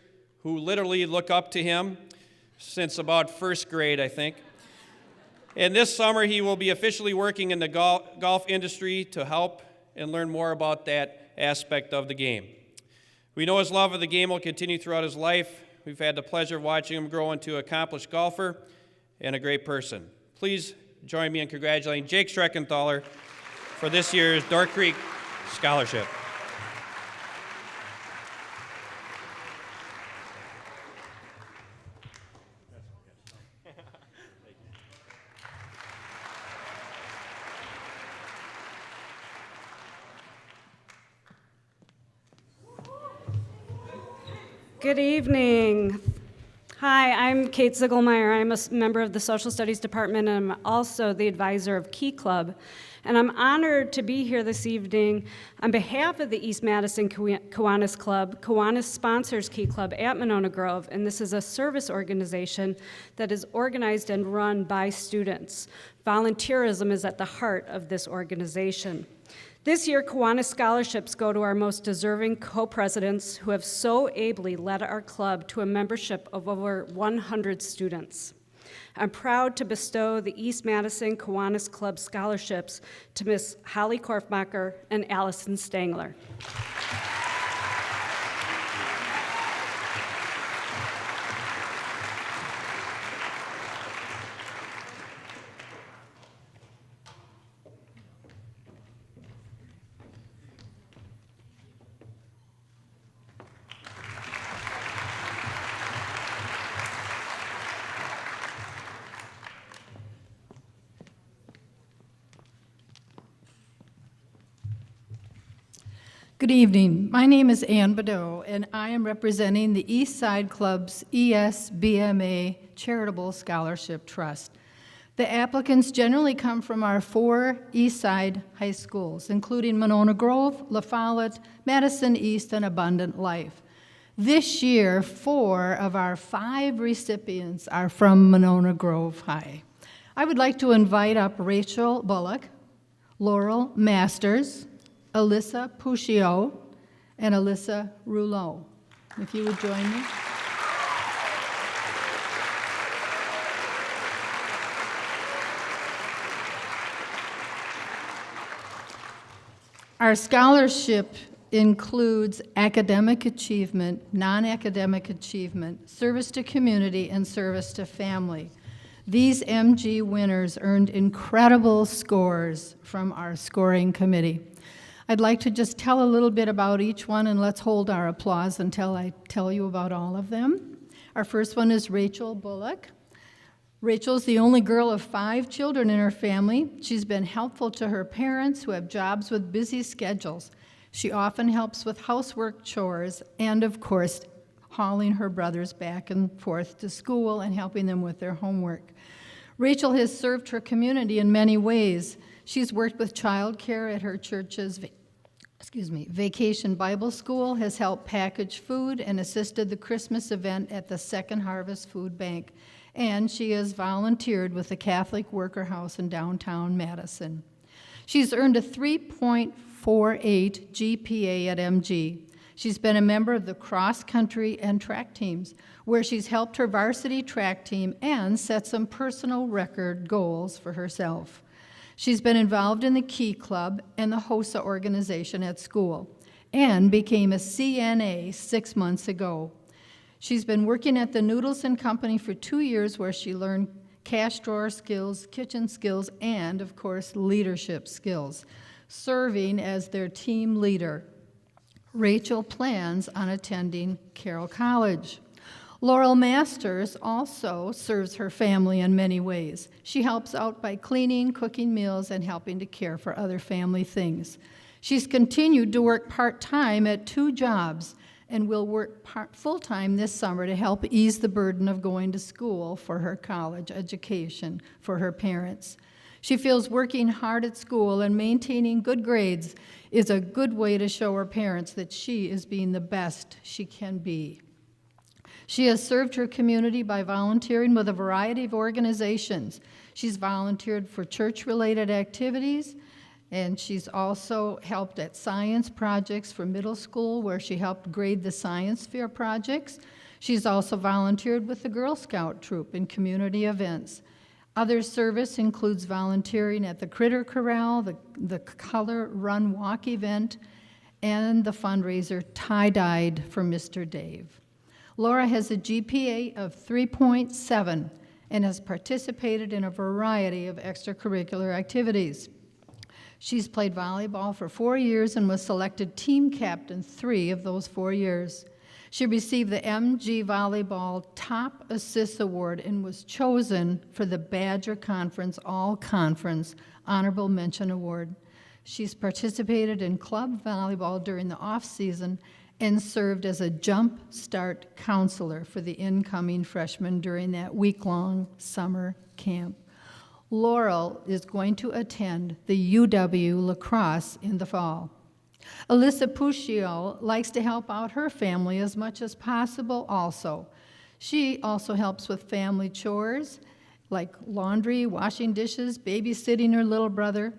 who literally look up to him since about first grade, I think. And this summer, he will be officially working in the golf industry to help and learn more about that aspect of the game. We know his love of the game will continue throughout his life. We've had the pleasure of watching him grow into an accomplished golfer and a great person. Please join me in congratulating Jake Schreckenthaler for this year's Door Creek Scholarship. Good evening. Hi, I'm Kate Ziegelmeyer. I'm a member of the Social Studies Department, and I'm also the advisor of Key Club. And I'm honored to be here this evening on behalf of the East Madison Kiwanis Club. Kiwanis sponsors Key Club at Monona Grove, and this is a service organization that is organized and run by students. Volunteerism is at the heart of this organization. This year, Kiwanis scholarships go to our most deserving co-presidents who have so ably led our club to a membership of over 100 students. I'm proud to bestow the East Madison Kiwanis Club scholarships to Miss Holly Korfmacher and Allison Stangler. Good evening. My name is Ann Badeau, and I am representing the East Side Club's ESBMA Charitable Scholarship Trust. The applicants generally come from our 4 East Side high schools, including Monona Grove, La Follette, Madison East, and Abundant Life. This year, 4 of our 5 recipients are from Monona Grove High. I would like to invite up Rachel Bullock, Laurel Masters, Alyssa Puccio, and Alyssa Rouleau. If you would join me. Our scholarship includes academic achievement, non-academic achievement, service to community, and service to family. These MG winners earned incredible scores from our scoring committee. I'd like to just tell a little bit about each one, and let's hold our applause until I tell you about all of them. Our first one is Rachel Bullock. Rachel's the only girl of 5 children in her family. She's been helpful to her parents who have jobs with busy schedules. She often helps with housework, chores, and of course, hauling her brothers back and forth to school and helping them with their homework. Rachel has served her community in many ways. She's worked with childcare at her church's Vacation Bible School, has helped package food, and assisted the Christmas event at the Second Harvest Food Bank. And she has volunteered with the Catholic Worker House in downtown Madison. She's earned a 3.4 .48 GPA at MG. She's been a member of the cross-country and track teams, where she's helped her varsity track team and set some personal record goals for herself. She's been involved in the Key Club and the HOSA organization at school, and became a CNA 6 months ago. She's been working at the Noodles and Company for 2 years, where she learned cash drawer skills, kitchen skills, and, of course, leadership skills, serving as their team leader. Rachel plans on attending Carroll College. Laurel Masters also serves her family in many ways. She helps out by cleaning, cooking meals, and helping to care for other family things. She's continued to work part-time at 2 jobs and will work full-time this summer to help ease the burden of going to school for her college education for her parents. She feels working hard at school and maintaining good grades is a good way to show her parents that she is being the best she can be. She has served her community by volunteering with a variety of organizations. She's volunteered for church-related activities, and she's also helped at science projects for middle school, where she helped grade the science fair projects. She's also volunteered with the Girl Scout troop in community events. Other service includes volunteering at the Critter Corral, the Color Run Walk event, and the fundraiser Tie-Dyed for Mr. Dave. Laura has a GPA of 3.7 and has participated in a variety of extracurricular activities. She's played volleyball for 4 years and was selected team captain 3 of those 4 years. She received the MG Volleyball Top Assists Award and was chosen for the Badger Conference All-Conference Honorable Mention Award. She's participated in club volleyball during the off-season and served as a jump start counselor for the incoming freshmen during that week-long summer camp. Laurel is going to attend the UW lacrosse in the fall. Alyssa Puccio likes to help out her family as much as possible also. She also helps with family chores like laundry, washing dishes, babysitting her little brother,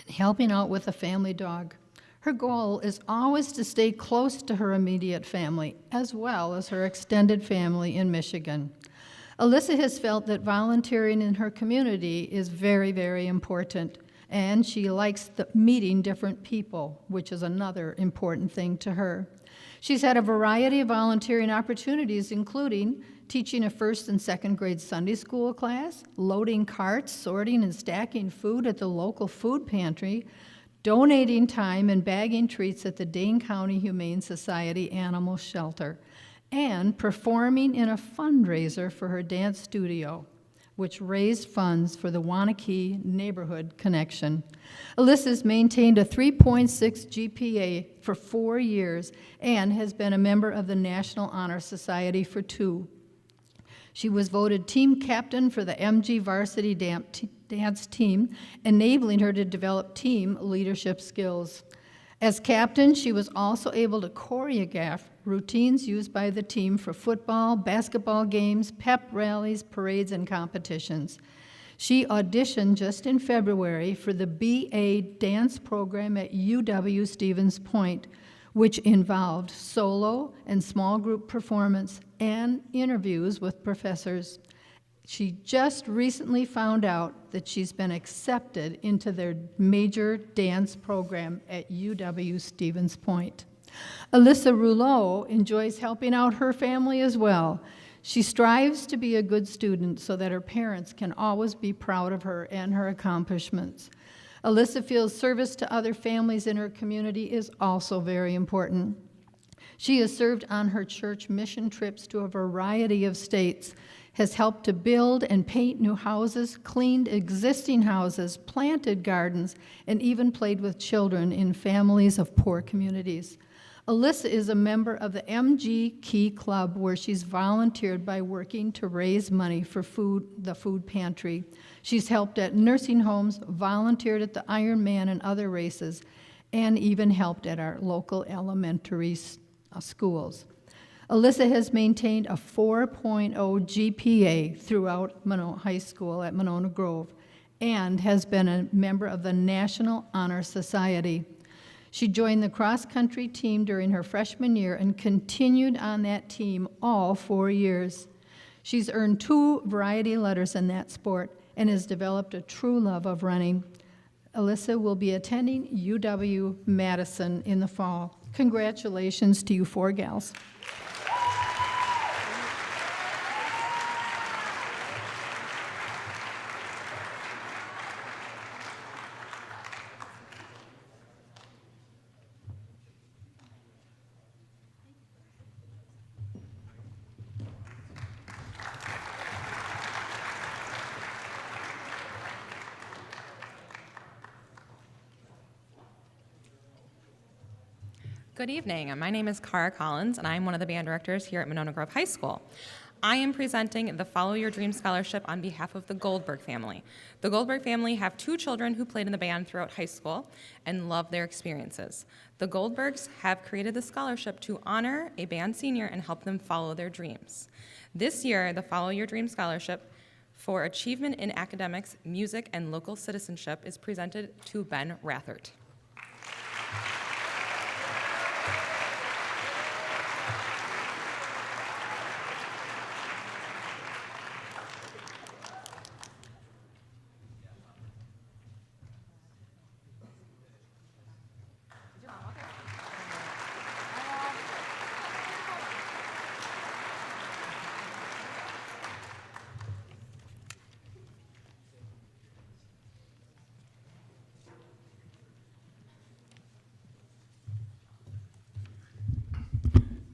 and helping out with the family dog. Her goal is always to stay close to her immediate family, as well as her extended family in Michigan. Alyssa has felt that volunteering in her community is very, very important, and she likes meeting different people, which is another important thing to her. She's had a variety of volunteering opportunities, including teaching a 1st and 2nd grade Sunday school class, loading carts, sorting and stacking food at the local food pantry, donating time and bagging treats at the Dane County Humane Society Animal Shelter, and performing in a fundraiser for her dance studio, which raised funds for the Wanakee Neighborhood Connection. Alyssa's maintained a 3.6 GPA for 4 years and has been a member of the National Honor Society for 2. She was voted team captain for the MG varsity dance team, enabling her to develop team leadership skills. As captain, she was also able to choreograph routines used by the team for football, basketball games, pep rallies, parades, and competitions. She auditioned just in February for the BA dance program at UW Stevens Point, which involved solo and small group performance and interviews with professors. She just recently found out that she's been accepted into their major dance program at UW Stevens Point. Alyssa Rouleau enjoys helping out her family as well. She strives to be a good student so that her parents can always be proud of her and her accomplishments. Alyssa feels service to other families in her community is also very important. She has served on her church mission trips to a variety of states, has helped to build and paint new houses, cleaned existing houses, planted gardens, and even played with children in families of poor communities. Alyssa is a member of the MG Key Club, where she's volunteered by working to raise money for the food pantry. She's helped at nursing homes, volunteered at the Ironman and other races, and even helped at our local elementary schools. Alyssa has maintained a 4.0 GPA throughout high school at Monona Grove and has been a member of the National Honor Society. She joined the cross-country team during her freshman year and continued on that team all 4 years. She's earned 2 variety letters in that sport and has developed a true love of running. Alyssa will be attending UW-Madison in the fall. Congratulations to you 4 gals. Good evening. My name is Cara Collins, and I'm one of the band directors here at Monona Grove High School. I am presenting the Follow Your Dream Scholarship on behalf of the Goldberg family. The Goldberg family have 2 children who played in the band throughout high school and love their experiences. The Goldbergs have created the scholarship to honor a band senior and help them follow their dreams. This year, the Follow Your Dream Scholarship for Achievement in Academics, Music, and Local Citizenship is presented to Ben Rathert.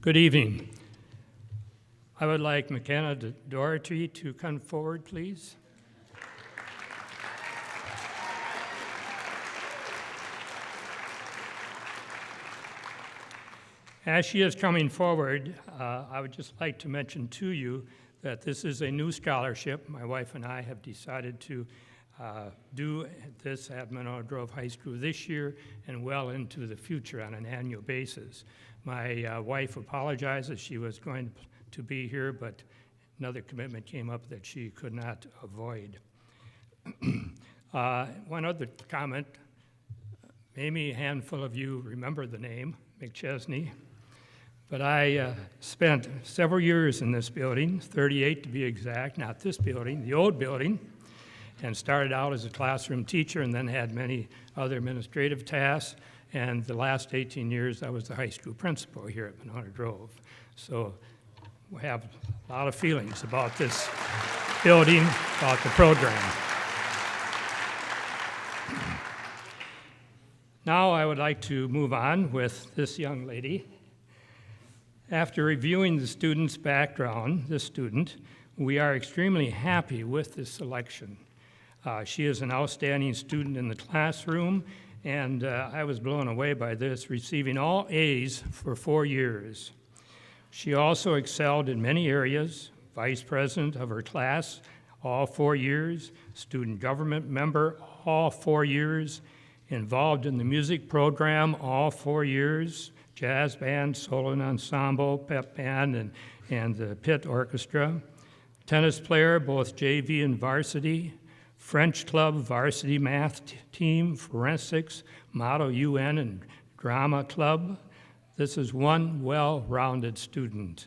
Good evening. I would like McKenna Doherty to come forward, please. As she is coming forward, I would just like to mention to you that this is a new scholarship. My wife and I have decided to do this at Monona Grove High School this year and well into the future on an annual basis. My wife apologizes. She was going to be here, but another commitment came up that she could not avoid. One other comment. Maybe a handful of you remember the name, McChesney, but I spent several years in this building, 38 to be exact, not this building, the old building, and started out as a classroom teacher and then had many other administrative tasks. And the last 18 years, I was the high school principal here at Monona Grove. So we have a lot of feelings about this building, about the program. Now I would like to move on with this young lady. After reviewing the student's background, this student, we are extremely happy with this selection. She is an outstanding student in the classroom, and I was blown away by this, receiving all A's for 4 years. She also excelled in many areas, vice president of her class all 4 years, student government member all 4 years, involved in the music program all 4 years, jazz band, solo and ensemble, pep band, and the pit orchestra, tennis player, both JV and varsity, French club, varsity math team, forensics, Motto UN, and drama club. This is one well-rounded student.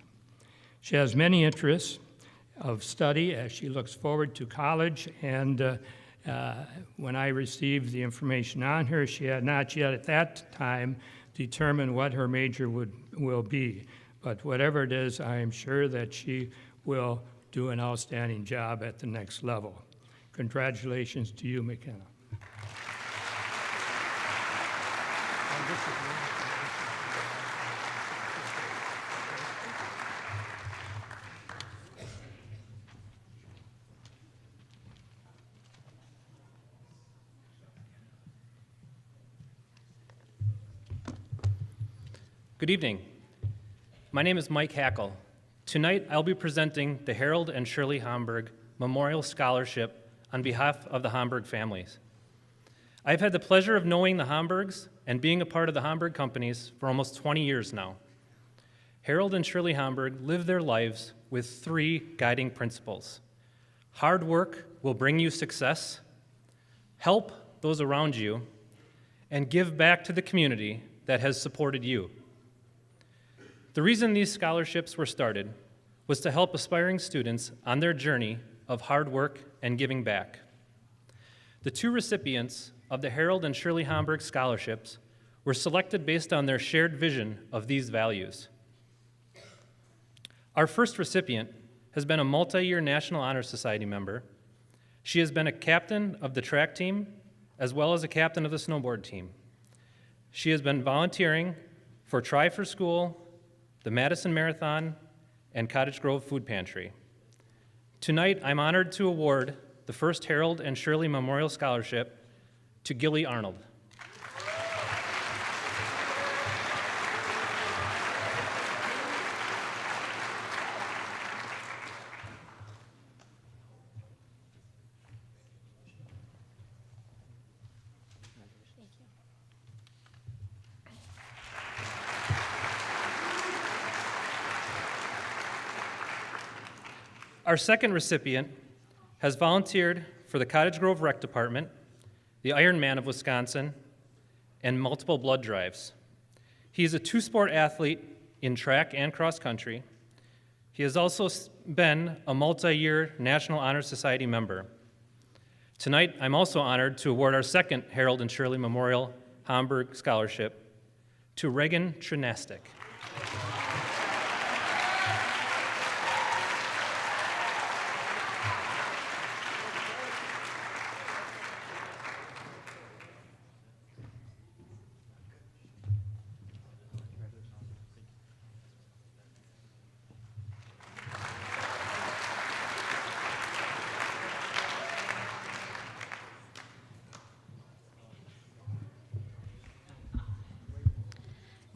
She has many interests of study as she looks forward to college, and when I received the information on her, she had not yet at that time determined what her major will be. But whatever it is, I am sure that she will do an outstanding job at the next level. Congratulations to you, McKenna. Good evening. My name is Mike Hackle. Tonight, I'll be presenting the Harold and Shirley Homburg Memorial Scholarship on behalf of the Homburg families. I've had the pleasure of knowing the Homburgs and being a part of the Homburg companies for almost 20 years now. Harold and Shirley Homburg live their lives with 3 guiding principles. Hard work will bring you success, help those around you, and give back to the community that has supported you. The reason these scholarships were started was to help aspiring students on their journey of hard work and giving back. The two recipients of the Harold and Shirley Homburg scholarships were selected based on their shared vision of these values. Our first recipient has been a multi-year National Honor Society member. She has been a captain of the track team as well as a captain of the snowboard team. She has been volunteering for Try for School, the Madison Marathon, and Cottage Grove Food Pantry. Tonight, I'm honored to award the first Harold and Shirley Memorial Scholarship to Gilly Arnold. Our second recipient has volunteered for the Cottage Grove Rec Department, the Ironman of Wisconsin, and multiple blood drives. He is a two-sport athlete in track and cross country. He has also been a multi-year National Honor Society member. Tonight, I'm also honored to award our second Harold and Shirley Memorial Homburg Scholarship to Reagan Trinastic.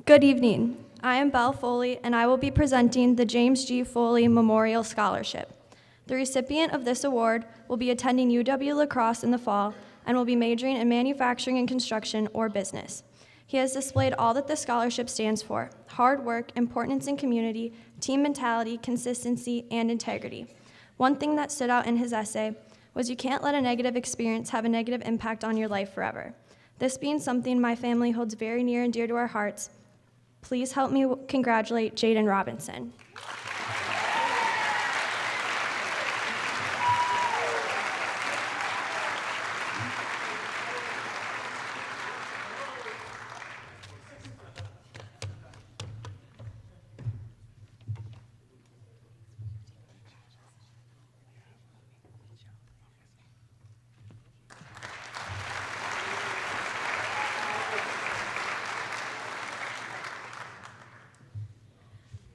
Good evening. I am Belle Foley, and I will be presenting the James G. Foley Memorial Scholarship. The recipient of this award will be attending UW-La Crosse in the fall and will be majoring in manufacturing and construction or business. He has displayed all that the scholarship stands for: hard work, importance in community, team mentality, consistency, and integrity. One thing that stood out in his essay was you can't let a negative experience have a negative impact on your life forever. This being something my family holds very near and dear to our hearts, please help me congratulate Jaden Robinson.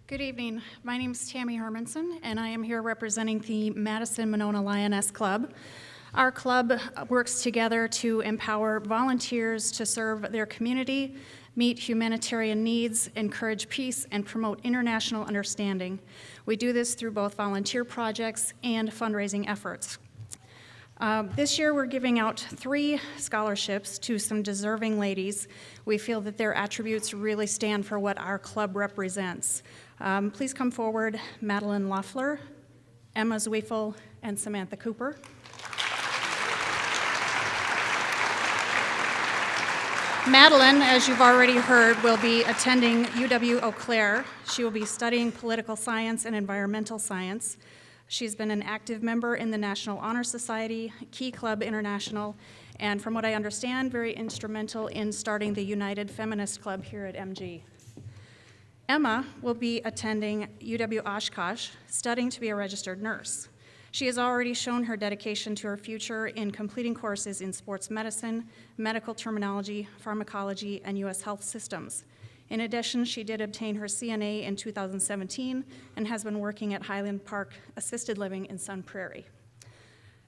Good evening. My name is Tammy Hermanson, and I am here representing the Madison Monona Lioness Club. Our club works together to empower volunteers to serve their community, meet humanitarian needs, encourage peace, and promote international understanding. We do this through both volunteer projects and fundraising efforts. This year, we're giving out 3 scholarships to some deserving ladies. We feel that their attributes really stand for what our club represents. Please come forward, Madeline Loeffler, Emma Zwiefel, and Samantha Cooper. Madeline, as you've already heard, will be attending UW-Eau Claire. She will be studying political science and environmental science. She's been an active member in the National Honor Society, Key Club International, and from what I understand, very instrumental in starting the United Feminist Club here at MG. Emma will be attending UW-Oshkosh, studying to be a registered nurse. She has already shown her dedication to her future in completing courses in sports medicine, medical terminology, pharmacology, and U.S. health systems. In addition, she did obtain her CNA in 2017 and has been working at Highland Park Assisted Living in Sun Prairie.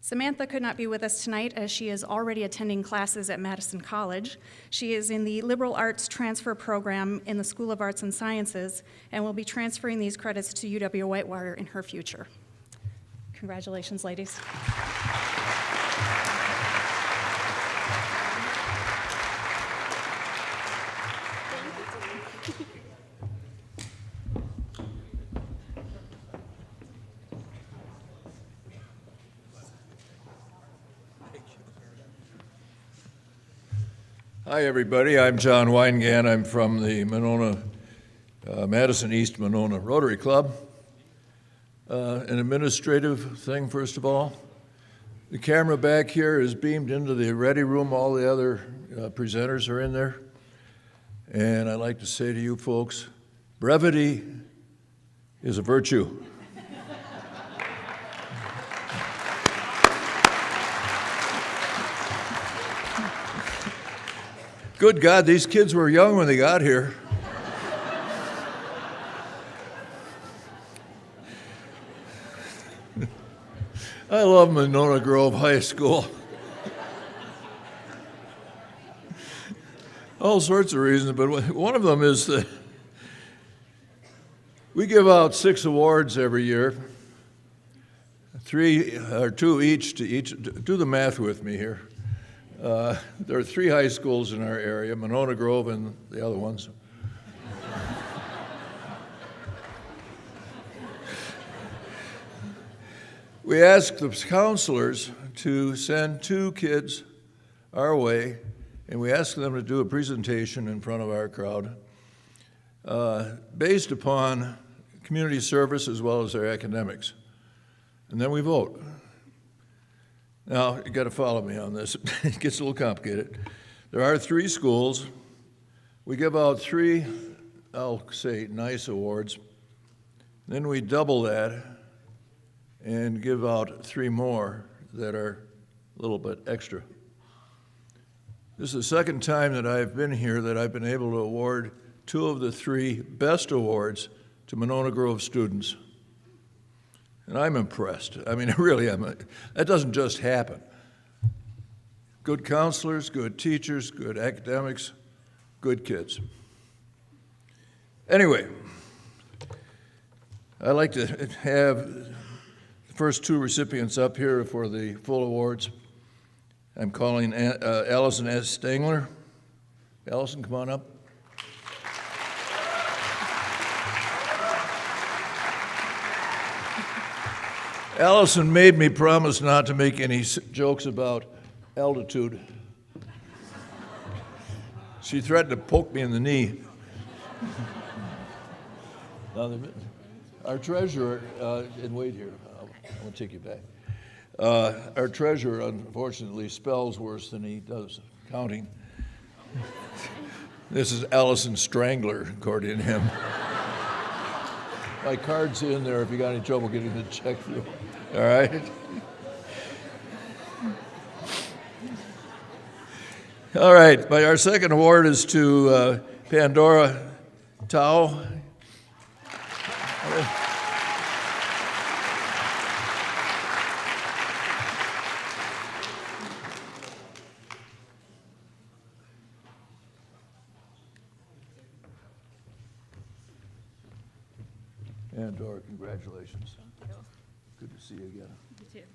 Samantha could not be with us tonight as she is already attending classes at Madison College. She is in the Liberal Arts Transfer Program in the School of Arts and Sciences and will be transferring these credits to UW-Whitewater in her future. Congratulations, ladies. Hi, everybody. I'm John Weingan. I'm from the Monona, Madison East Monona Rotary Club. An administrative thing, first of all. The camera back here is beamed into the ready room. All the other presenters are in there. And I'd like to say to you folks, brevity is a virtue. Good God, these kids were young when they got here. I love Monona Grove High School. All sorts of reasons, but one of them is that we give out 6 awards every year, 3 or 2 each to each. Do the math with me here. There are 3 high schools in our area, Monona Grove and the other ones. We asked the counselors to send 2 kids our way, and we asked them to do a presentation in front of our crowd based upon community service as well as their academics. And then we vote. Now, you got to follow me on this. It gets a little complicated. There are 3 schools. We give out 3, I'll say, nice awards. Then we double that and give out 3 more that are a little bit extra. This is the second time that I've been here that I've been able to award 2 of the 3 best awards to Monona Grove students. And I'm impressed. I mean, I really am. That doesn't just happen. Good counselors, good teachers, good academics, good kids. Anyway, I'd like to have the first 2 recipients up here for the full awards. I'm calling Allison S. Stengler. Allison, come on up. Allison made me promise not to make any jokes about altitude. She threatened to poke me in the knee. Now, our treasurer, and wait here, I'm going to take you back. Our treasurer, unfortunately, spells worse than he does counting. This is Allison Strangler, according to him. My card's in there if you got any trouble getting the check through. All right? All right, our second award is to Pandora Tao. Pandora, congratulations. Good to see you again. You too.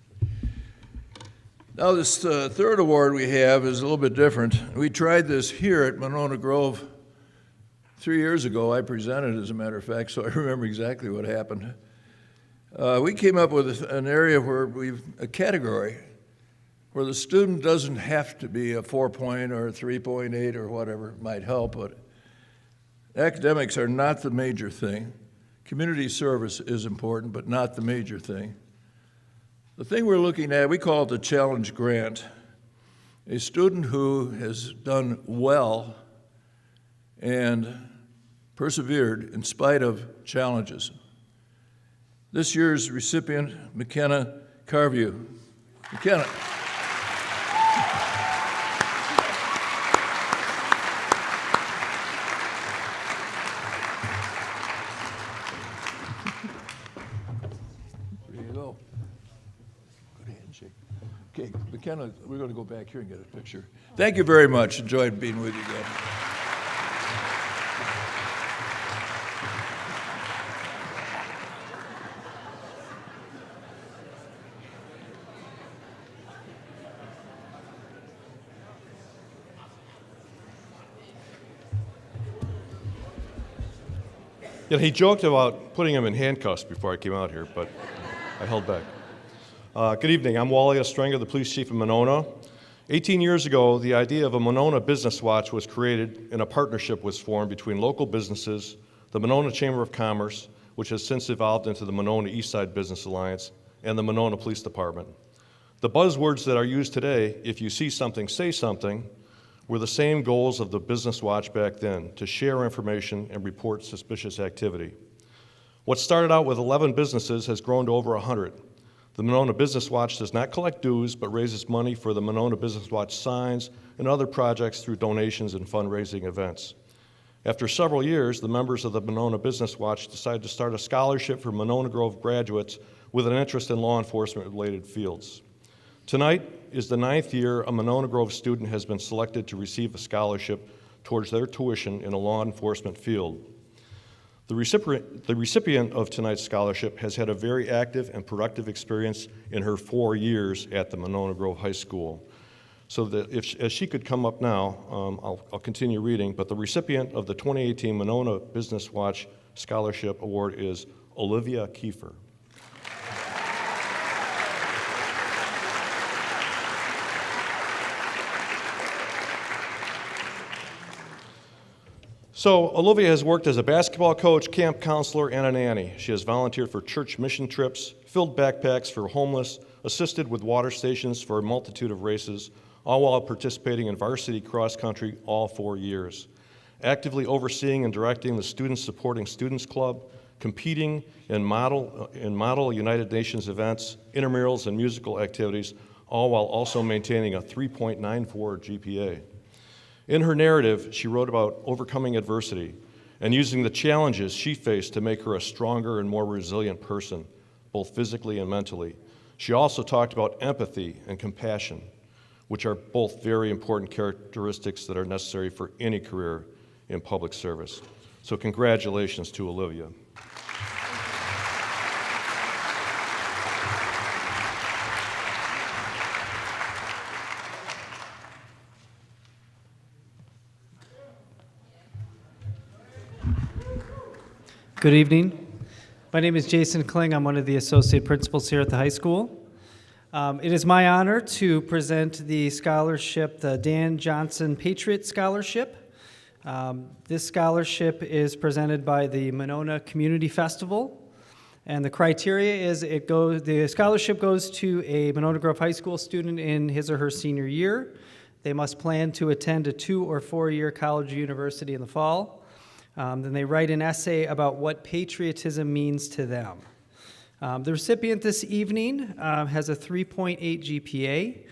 Now, this third award we have is a little bit different. We tried this here at Monona Grove 3 years ago. I presented, as a matter of fact, so I remember exactly what happened. We came up with an area where a category where the student doesn't have to be a 4.0 or a 3.8 or whatever might help, but academics are not the major thing. Community service is important, but not the major thing. The thing we're looking at, we call it the challenge grant. A student who has done well and persevered in spite of challenges. This year's recipient, McKenna Carview. McKenna. Okay, McKenna, we're going to go back here and get a picture. Thank you very much. Enjoyed being with you again. Yeah, he joked about putting him in handcuffs before I came out here, but I held back. Good evening. I'm Wally Ostrenga, the police chief of Monona. 18 years ago, the idea of a Monona Business Watch was created and a partnership was formed between local businesses, the Monona Chamber of Commerce, which has since evolved into the Monona Eastside Business Alliance, and the Monona Police Department. The buzzwords that are used today, if you see something, say something, were the same goals of the Business Watch back then, to share information and report suspicious activity. What started out with 11 businesses has grown to over 100. The Monona Business Watch does not collect dues, but raises money for the Monona Business Watch signs and other projects through donations and fundraising events. After several years, the members of the Monona Business Watch decided to start a scholarship for Monona Grove graduates with an interest in law enforcement-related fields. Tonight is the 9th year a Monona Grove student has been selected to receive a scholarship towards their tuition in a law enforcement field. The recipient of tonight's scholarship has had a very active and productive experience in her 4 years at the Monona Grove High School. So that if she could come up now, I'll continue reading, but the recipient of the 2018 Monona Business Watch Scholarship Award is Olivia Kiefer. So Olivia has worked as a basketball coach, camp counselor, and a nanny. She has volunteered for church mission trips, filled backpacks for homeless, assisted with water stations for a multitude of races, all while participating in varsity cross country all 4 years. Actively overseeing and directing the Students Supporting Students Club, competing in model United Nations events, intramurals, and musical activities, all while also maintaining a 3.94 GPA. In her narrative, she wrote about overcoming adversity and using the challenges she faced to make her a stronger and more resilient person, both physically and mentally. She also talked about empathy and compassion, which are both very important characteristics that are necessary for any career in public service. So congratulations to Olivia. Good evening. My name is Jason Kling. I'm one of the associate principals here at the high school. It is my honor to present the scholarship, the Dan Johnson Patriot Scholarship. This scholarship is presented by the Monona Community Festival, and the criteria is the scholarship goes to a Monona Grove High School student in his or her senior year. They must plan to attend a 2 or 4 year college or university in the fall. Then they write an essay about what patriotism means to them. The recipient this evening has a 3.8 GPA.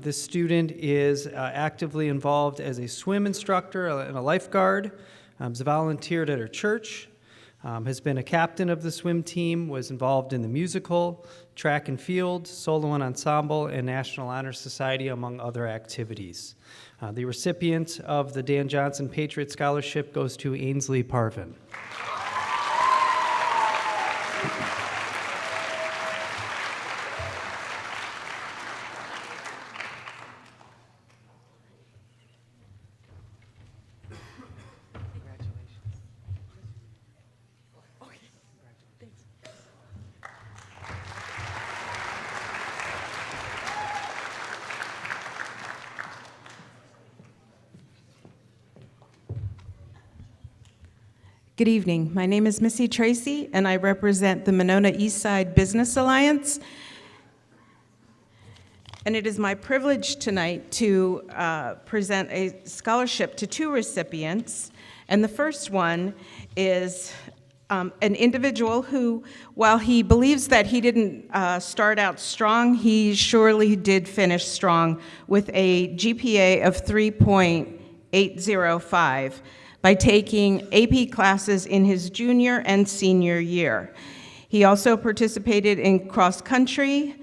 This student is actively involved as a swim instructor and a lifeguard, has volunteered at her church, has been a captain of the swim team, was involved in the musical, track and field, solo and ensemble, and National Honor Society, among other activities. The recipient of the Dan Johnson Patriot Scholarship goes to Ainsley Parvin. Good evening. My name is Missy Tracy, and I represent the Monona Eastside Business Alliance. And it is my privilege tonight to present a scholarship to 2 recipients. And the first one is an individual who, while he believes that he didn't start out strong, he surely did finish strong with a GPA of 3.805. by taking AP classes in his junior and senior year. He also participated in cross country,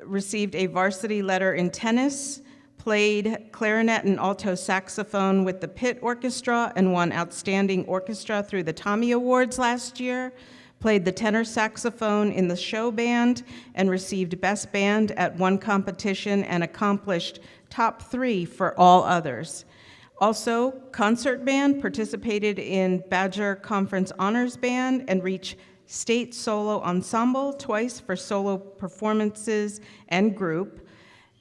received a varsity letter in tennis, played clarinet and alto saxophone with the Pitt Orchestra and won Outstanding Orchestra through the Tommy Awards last year, played the tenor saxophone in the show band and received Best Band at one competition and accomplished top 3 for all others. Also, concert band, participated in Badger Conference Honors Band and reached State Solo Ensemble twice for solo performances and group.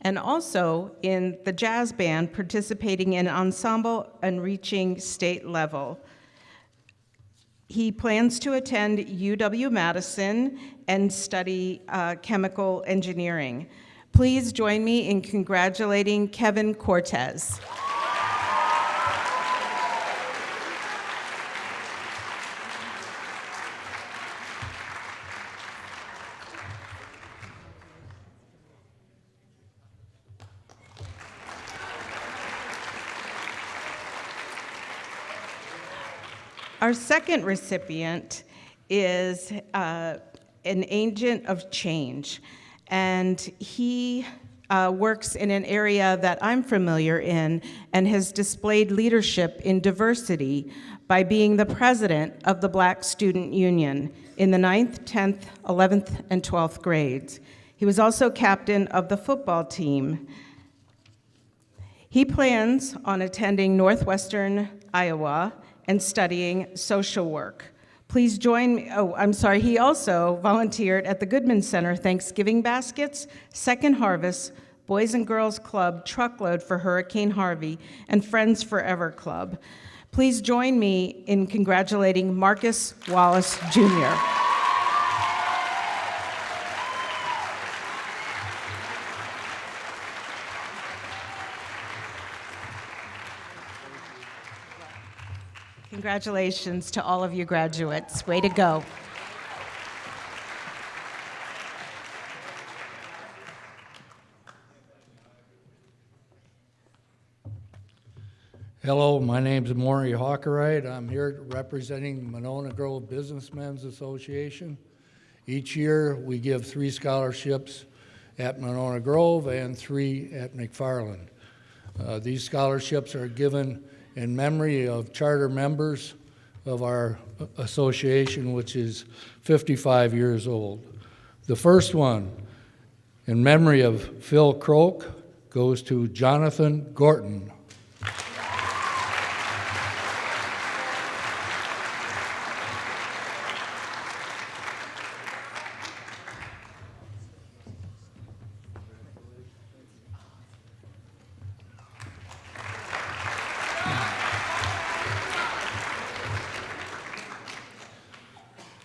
and also in the jazz band, participating in ensemble and reaching state level. He plans to attend UW-Madison and study chemical engineering. Please join me in congratulating Kevin Cortez. Our second recipient is an agent of change, and he works in an area that I'm familiar in and has displayed leadership in diversity by being the president of the Black Student Union in the 9th, 10th, 11th, and 12th grades. He was also captain of the football team. He plans on attending Northwestern Iowa and studying social work. Please join me. Oh, I'm sorry. He also volunteered at the Goodman Center Thanksgiving Baskets, Second Harvest, Boys and Girls Club, Truckload for Hurricane Harvey, and Friends Forever Club. Please join me in congratulating Marcus Wallace, Jr. Congratulations to all of you graduates. Way to go. Hello, my name's Maury Hawkerite. I'm here representing Monona Grove Businessmen's Association. Each year, we give 3 scholarships at Monona Grove and 3 at McFarland. These scholarships are given in memory of charter members of our association, which is 55 years old. The first one, in memory of Phil Croak, goes to Jonathan Gorton.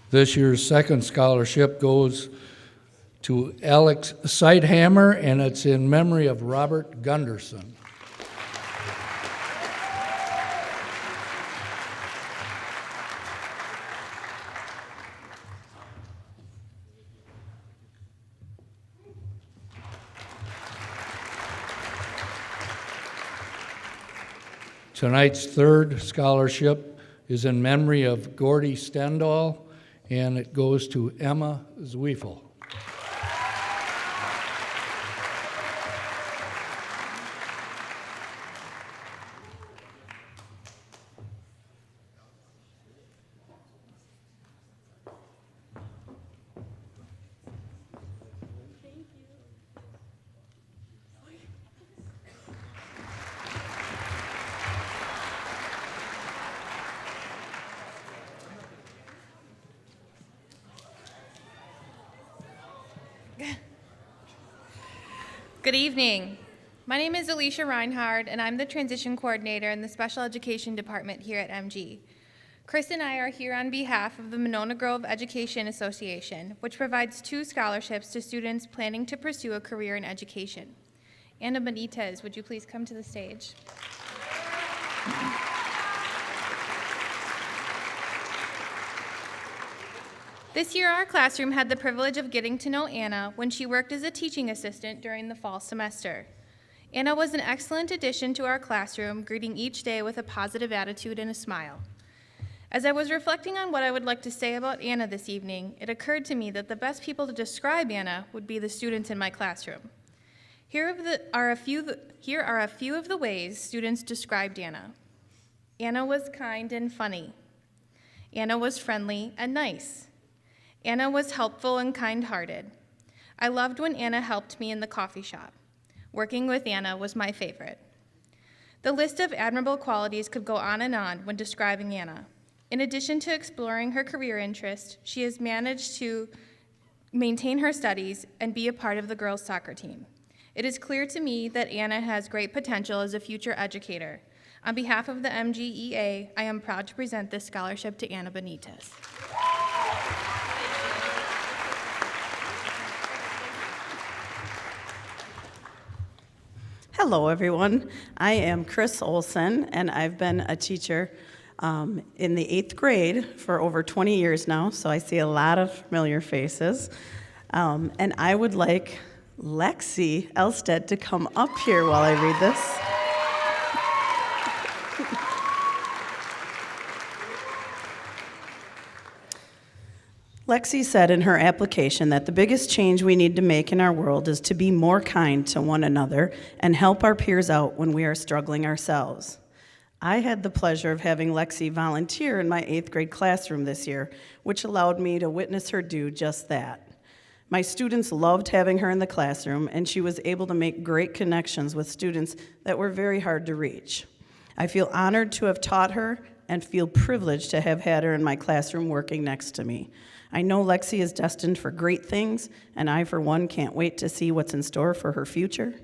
This year's second scholarship goes to Alex Seidhammer, and it's in memory of Robert Gunderson. Tonight's third scholarship is in memory of Gordy Stendal, and it goes to Emma Zwiefel. Good evening. My name is Alicia Reinhard, and I'm the Transition Coordinator in the Special Education Department here at MG. Chris and I are here on behalf of the Monona Grove Education Association, which provides 2 scholarships to students planning to pursue a career in education. Anna Benitez, would you please come to the stage? This year, our classroom had the privilege of getting to know Anna when she worked as a teaching assistant during the fall semester. Anna was an excellent addition to our classroom, greeting each day with a positive attitude and a smile. As I was reflecting on what I would like to say about Anna this evening, it occurred to me that the best people to describe Anna would be the students in my classroom. Here are a few of the ways students described Anna. Anna was kind and funny. Anna was friendly and nice. Anna was helpful and kind-hearted. I loved when Anna helped me in the coffee shop. Working with Anna was my favorite. The list of admirable qualities could go on and on when describing Anna. In addition to exploring her career interests, she has managed to maintain her studies and be a part of the girls' soccer team. It is clear to me that Anna has great potential as a future educator. On behalf of the MGEA, I am proud to present this scholarship to Anna Benitez. Hello, everyone. I am Chris Olson, and I've been a teacher in the 8th grade for over 20 years now, so I see a lot of familiar faces. And I would like Lexi Elstead to come up here while I read this. Lexi said in her application that the biggest change we need to make in our world is to be more kind to one another and help our peers out when we are struggling ourselves. I had the pleasure of having Lexi volunteer in my 8th grade classroom this year, which allowed me to witness her do just that. My students loved having her in the classroom, and she was able to make great connections with students that were very hard to reach. I feel honored to have taught her and feel privileged to have had her in my classroom working next to me. I know Lexi is destined for great things, and I, for one, can't wait to see what's in store for her future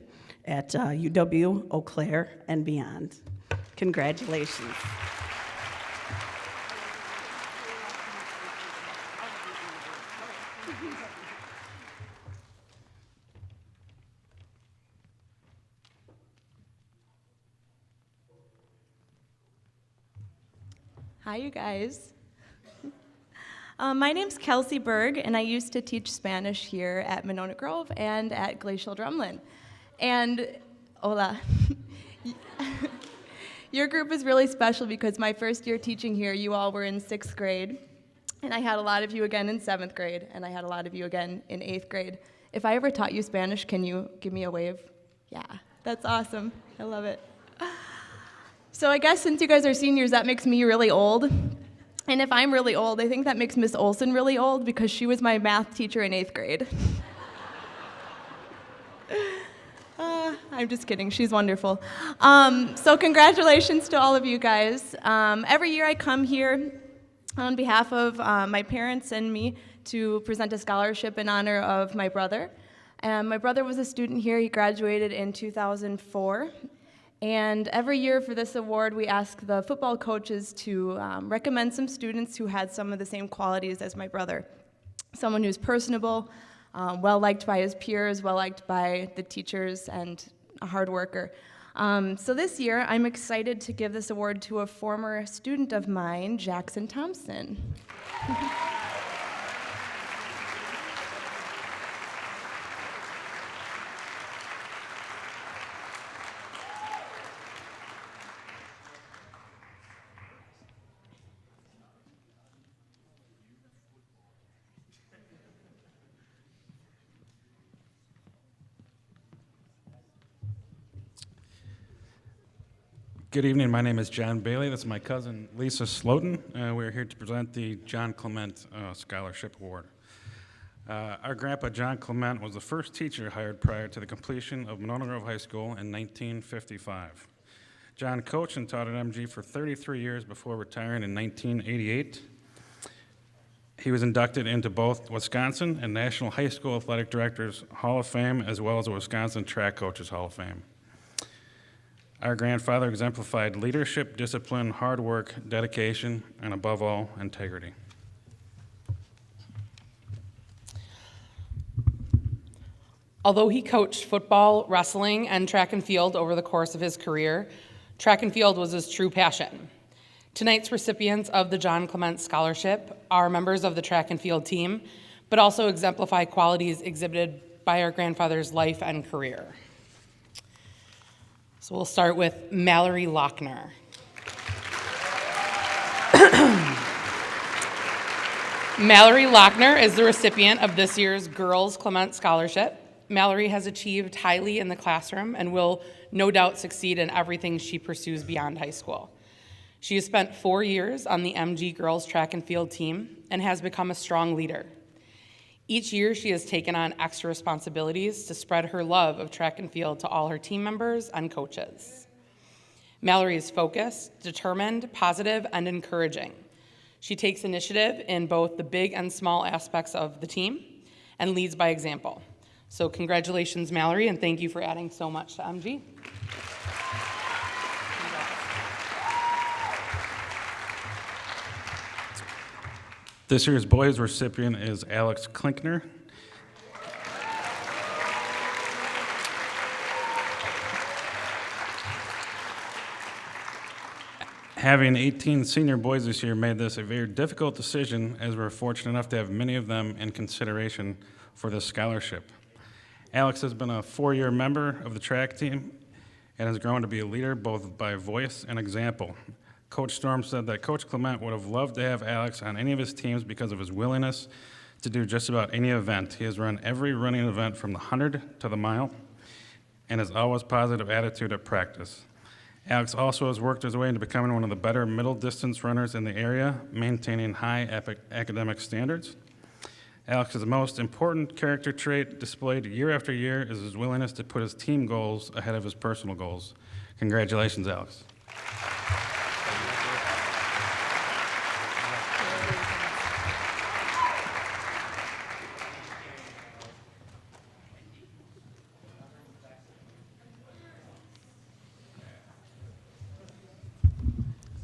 at UW, Eau Claire, and beyond. Congratulations. Hi, you guys. My name's Kelsey Berg, and I used to teach Spanish here at Monona Grove and at Glacial Drumlin. And, hola. Your group is really special because my first year teaching here, you all were in 6th grade, and I had a lot of you again in 7th grade, and I had a lot of you again in 8th grade. If I ever taught you Spanish, can you give me a wave? Yeah, that's awesome. I love it. So I guess since you guys are seniors, that makes me really old. And if I'm really old, I think that makes Miss Olson really old because she was my math teacher in 8th grade. I'm just kidding, she's wonderful. So congratulations to all of you guys. Every year I come here on behalf of my parents and me to present a scholarship in honor of my brother. And my brother was a student here, he graduated in 2004. And every year for this award, we ask the football coaches to recommend some students who had some of the same qualities as my brother. Someone who's personable, well-liked by his peers, well-liked by the teachers, and a hard worker. So this year, I'm excited to give this award to a former student of mine, Jackson Thompson. Good evening. My name is John Bailey. This is my cousin Lisa Slotin. We're here to present the John Clement Scholarship Award. Our grandpa John Clement was the first teacher hired prior to the completion of Monona Grove High School in 1955. John coached and taught at MG for 33 years before retiring in 1988. He was inducted into both Wisconsin and National High School Athletic Directors Hall of Fame, as well as the Wisconsin Track Coaches Hall of Fame. Our grandfather exemplified leadership, discipline, hard work, dedication, and above all, integrity. Although he coached football, wrestling, and track and field over the course of his career, track and field was his true passion. Tonight's recipients of the John Clement Scholarship are members of the track and field team, but also exemplify qualities exhibited by our grandfather's life and career. So we'll start with Mallory Lochner. Mallory Lochner is the recipient of this year's Girls Clement Scholarship. Mallory has achieved highly in the classroom and will no doubt succeed in everything she pursues beyond high school. She has spent 4 years on the MG Girls Track and Field team and has become a strong leader. Each year, she has taken on extra responsibilities to spread her love of track and field to all her team members and coaches. Mallory is focused, determined, positive, and encouraging. She takes initiative in both the big and small aspects of the team and leads by example. So congratulations, Mallory, and thank you for adding so much to MG. This year's boys recipient is Alex Klinkner. Having 18 senior boys this year made this a very difficult decision, as we're fortunate enough to have many of them in consideration for this scholarship. Alex has been a 4-year member of the track team and has grown to be a leader both by voice and example. Coach Storm said that Coach Clement would have loved to have Alex on any of his teams because of his willingness to do just about any event. He has run every running event from the 100 to the mile and has always positive attitude at practice. Alex also has worked his way into becoming one of the better middle distance runners in the area, maintaining high academic standards. Alex's most important character trait displayed year after year is his willingness to put his team goals ahead of his personal goals. Congratulations, Alex.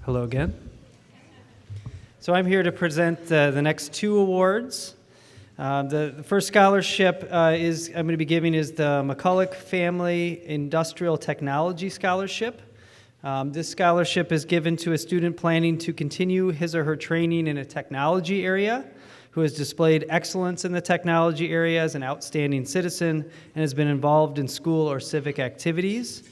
Hello again. So I'm here to present the next 2 awards. The first scholarship I'm going to be giving is the McCulloch Family Industrial Technology Scholarship. This scholarship is given to a student planning to continue his or her training in a technology area, who has displayed excellence in the technology area as an outstanding citizen and has been involved in school or civic activities.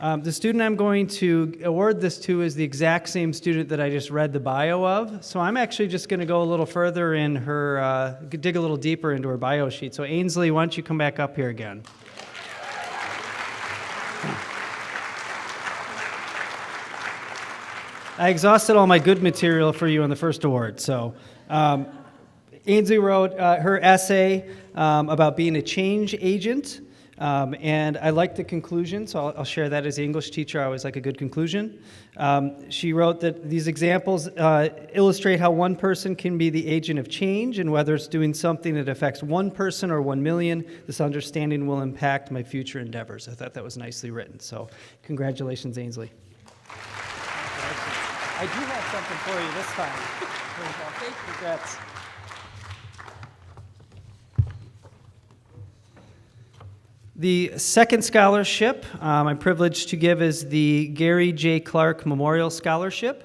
The student I'm going to award this to is the exact same student that I just read the bio of. So I'm actually just going to go a little further in her, dig a little deeper into her bio sheet. So Ainsley, why don't you come back up here again? I exhausted all my good material for you on the first award. So Ainsley wrote her essay about being a change agent. And I like the conclusion, so I'll share that as the English teacher. I always like a good conclusion. She wrote that these examples illustrate how one person can be the agent of change, and whether it's doing something that affects one person or 1 million, this understanding will impact my future endeavors. I thought that was nicely written. So congratulations, Ainsley. I do have something for you this time. Congrats. The second scholarship I'm privileged to give is the Gary J. Clark Memorial Scholarship.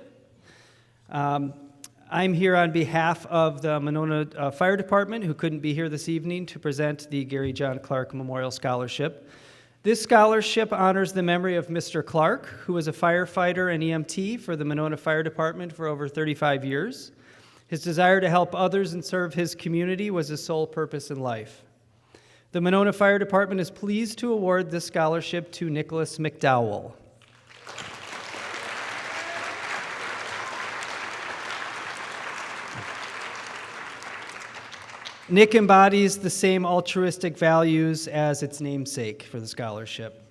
I'm here on behalf of the Monona Fire Department, who couldn't be here this evening, to present the Gary John Clark Memorial Scholarship. This scholarship honors the memory of Mr. Clark, who was a firefighter and EMT for the Monona Fire Department for over 35 years. His desire to help others and serve his community was his sole purpose in life. The Monona Fire Department is pleased to award this scholarship to Nicholas McDowell. Nick embodies the same altruistic values as its namesake for the scholarship.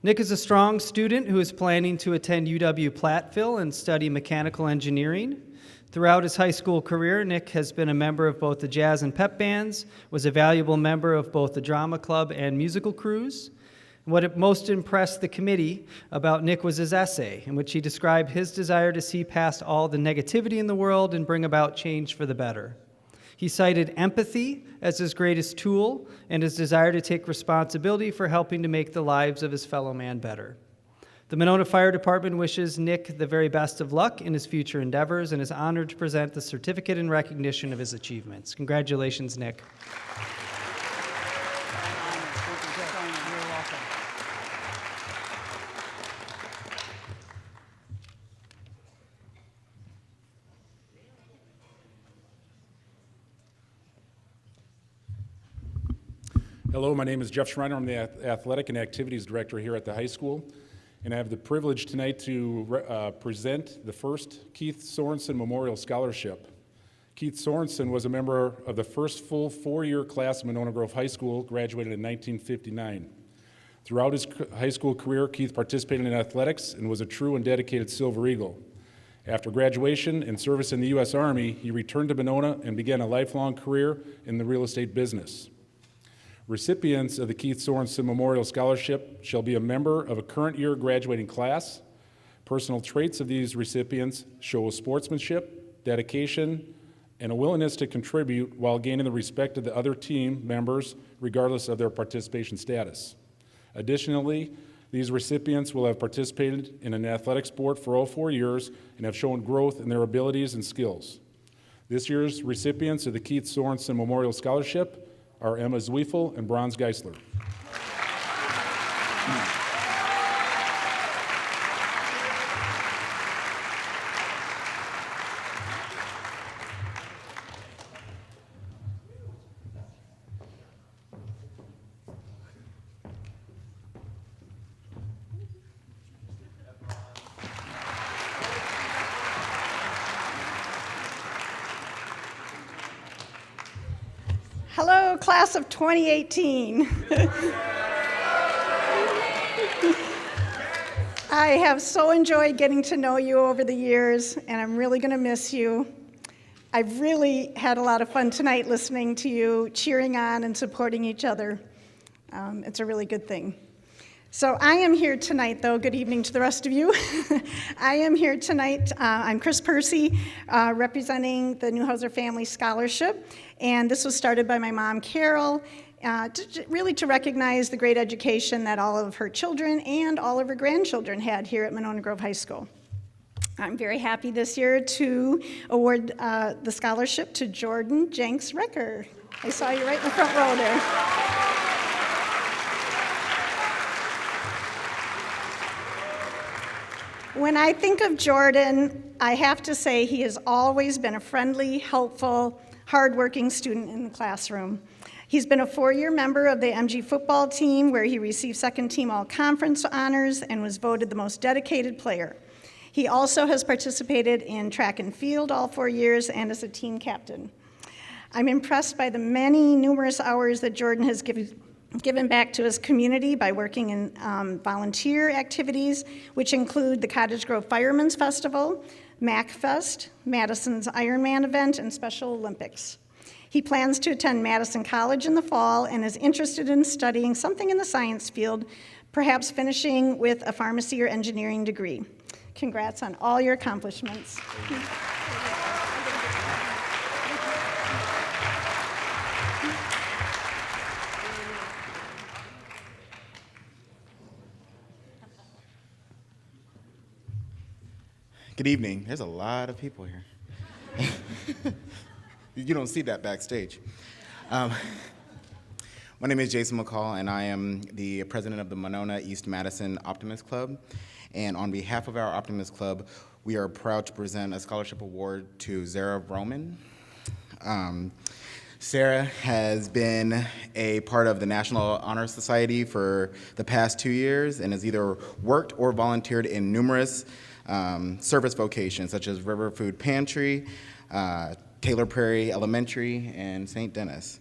Nick is a strong student who is planning to attend UW-Platteville and study mechanical engineering. Throughout his high school career, Nick has been a member of both the jazz and pep bands, was a valuable member of both the drama club and musical crews. What most impressed the committee about Nick was his essay, in which he described his desire to see past all the negativity in the world and bring about change for the better. He cited empathy as his greatest tool and his desire to take responsibility for helping to make the lives of his fellow man better. The Monona Fire Department wishes Nick the very best of luck in his future endeavors and is honored to present the certificate in recognition of his achievements. Congratulations, Nick. Hello, my name is Jeff Schreiner. I'm the Athletic and Activities Director here at the high school. And I have the privilege tonight to present the first Keith Sorensen Memorial Scholarship. Keith Sorensen was a member of the first full 4-year class of Monona Grove High School, graduated in 1959. Throughout his high school career, Keith participated in athletics and was a true and dedicated Silver Eagle. After graduation and service in the U.S. Army, he returned to Monona and began a lifelong career in the real estate business. Recipients of the Keith Sorensen Memorial Scholarship shall be a member of a current year graduating class. Personal traits of these recipients show sportsmanship, dedication, and a willingness to contribute while gaining the respect of the other team members regardless of their participation status. Additionally, these recipients will have participated in an athletic sport for all 4 years and have shown growth in their abilities and skills. This year's recipients of the Keith Sorensen Memorial Scholarship are Emma Zwiefel and Bronze Geisler. Hello, class of 2018. I have so enjoyed getting to know you over the years, and I'm really going to miss you. I've really had a lot of fun tonight listening to you, cheering on and supporting each other. It's a really good thing. So I am here tonight, though. Good evening to the rest of you. I am here tonight. I'm Chris Percy, representing the Newhouser Family Scholarship, and this was started by my mom, Carol, really to recognize the great education that all of her children and all of her grandchildren had here at Monona Grove High School. I'm very happy this year to award the scholarship to Jordan Jenks Recker. I saw you right in the front row there. When I think of Jordan, I have to say he has always been a friendly, helpful, hardworking student in the classroom. He's been a 4-year member of the MG football team where he received second team all-conference honors and was voted the most dedicated player. He also has participated in track and field all 4 years and as a team captain. I'm impressed by the many numerous hours that Jordan has given back to his community by working in volunteer activities, which include the Cottage Grove Firemen's Festival, Mac Fest, Madison's Ironman event, and Special Olympics. He plans to attend Madison College in the fall and is interested in studying something in the science field, perhaps finishing with a pharmacy or engineering degree. Congrats on all your accomplishments. Good evening. There's a lot of people here. You don't see that backstage. My name is Jason McCall, and I am the president of the Monona East Madison Optimist Club. And on behalf of our Optimist Club, we are proud to present a scholarship award to Zara Roman. Sarah has been a part of the National Honor Society for the past 2 years and has either worked or volunteered in numerous service vocations such as River Food Pantry, Taylor Prairie Elementary, and St. Denis.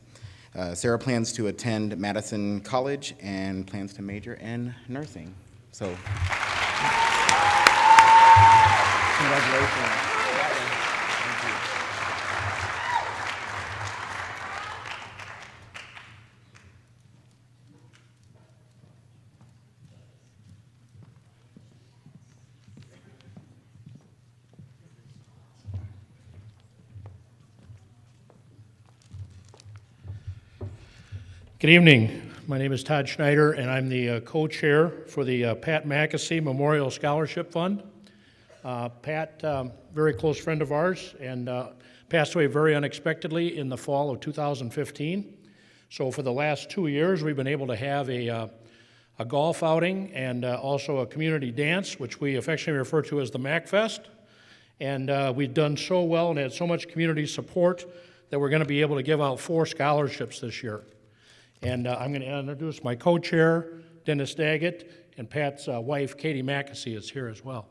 Sarah plans to attend Madison College and plans to major in nursing. So, congratulations. Good evening. My name is Todd Schneider, and I'm the co-chair for the Pat Mackesy Memorial Scholarship Fund. Pat, very close friend of ours, and passed away very unexpectedly in the fall of 2015. So for the last 2 years, we've been able to have a golf outing and also a community dance, which we affectionately refer to as the Mac Fest. And we've done so well and had so much community support that we're going to be able to give out 4 scholarships this year. And I'm going to introduce my co-chair, Dennis Daggett, and Pat's wife, Katie Mackesy, is here as well.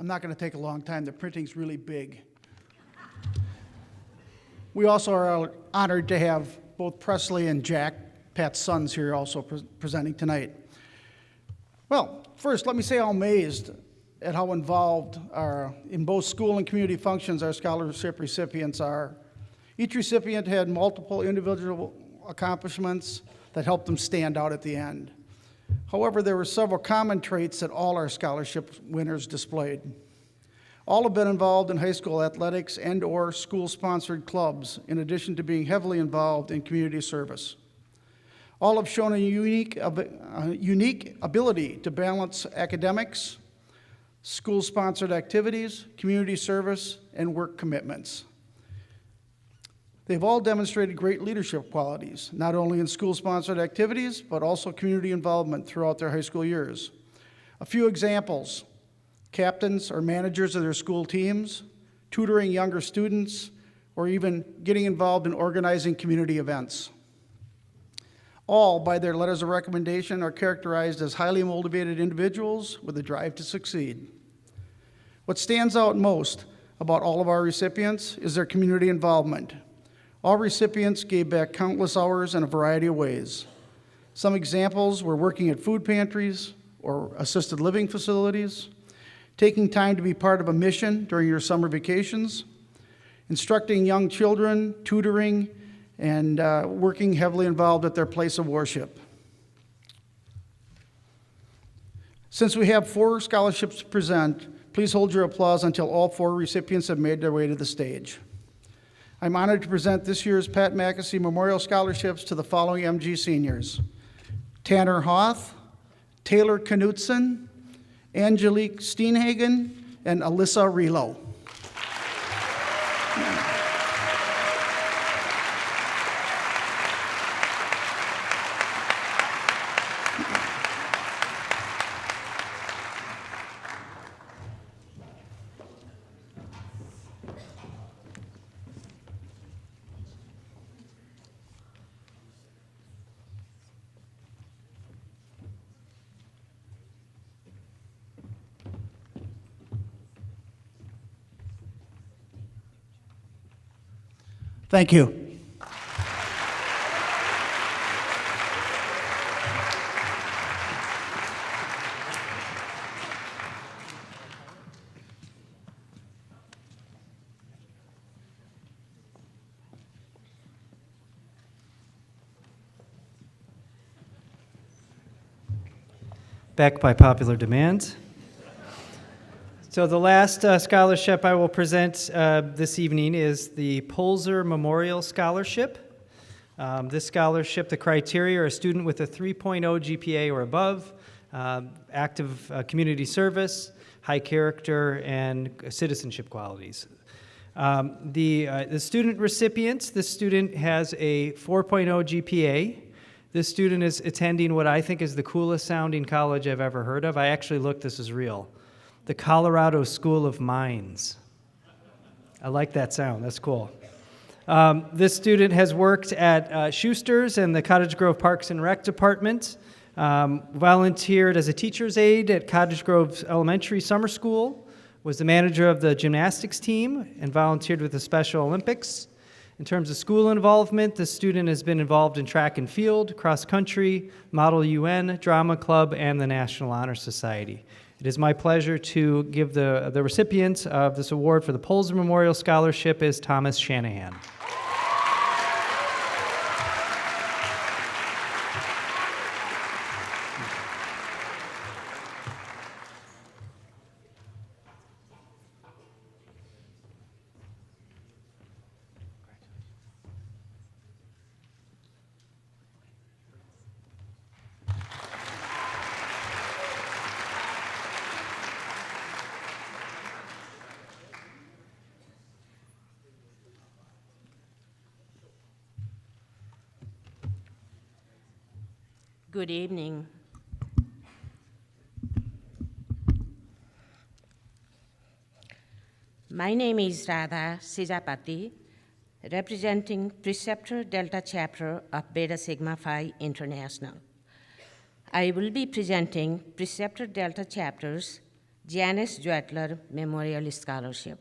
I'm not going to take a long time. The printing's really big. We also are honored to have both Presley and Jack, Pat's sons, here also presenting tonight. Well, first, let me say how amazed at how involved in both school and community functions our scholarship recipients are. Each recipient had multiple individual accomplishments that helped them stand out at the end. However, there were several common traits that all our scholarship winners displayed. All have been involved in high school athletics and/or school-sponsored clubs, in addition to being heavily involved in community service. All have shown a unique ability to balance academics, school-sponsored activities, community service, and work commitments. They've all demonstrated great leadership qualities, not only in school-sponsored activities, but also community involvement throughout their high school years. A few examples: captains or managers of their school teams, tutoring younger students, or even getting involved in organizing community events. All, by their letters of recommendation, are characterized as highly motivated individuals with a drive to succeed. What stands out most about all of our recipients is their community involvement. All recipients gave back countless hours in a variety of ways. Some examples were working at food pantries or assisted living facilities, taking time to be part of a mission during your summer vacations, instructing young children, tutoring, and working heavily involved at their place of worship. Since we have 4 scholarships to present, please hold your applause until all 4 recipients have made their way to the stage. I'm honored to present this year's Pat Mackesy Memorial Scholarships to the following MG seniors: Tanner Hoth, Taylor Knutson, Angelique Steenhagen, and Alyssa Relo. Thank you. Back by popular demand. So the last scholarship I will present this evening is the Polzer Memorial Scholarship. This scholarship, the criteria are a student with a 3.0 GPA or above, active community service, high character, and citizenship qualities. The student recipient, this student has a 4.0 GPA. This student is attending what I think is the coolest sounding college I've ever heard of. I actually looked, this is real. The Colorado School of Mines. I like that sound, that's cool. This student has worked at Schuster's and the Cottage Grove Parks and Rec Department, volunteered as a teacher's aide at Cottage Grove Elementary Summer School, was the manager of the gymnastics team, and volunteered with the Special Olympics. In terms of school involvement, the student has been involved in track and field, cross country, Model UN, Drama Club, and the National Honor Society. It is my pleasure to give the recipient of this award for the Polzer Memorial Scholarship is Thomas Shanahan. Good evening. My name is Radha Sijapati, representing Preceptor Delta Chapter of Beta Sigma Phi International. I will be presenting Preceptor Delta Chapter's Janice Joetler Memorial Scholarship.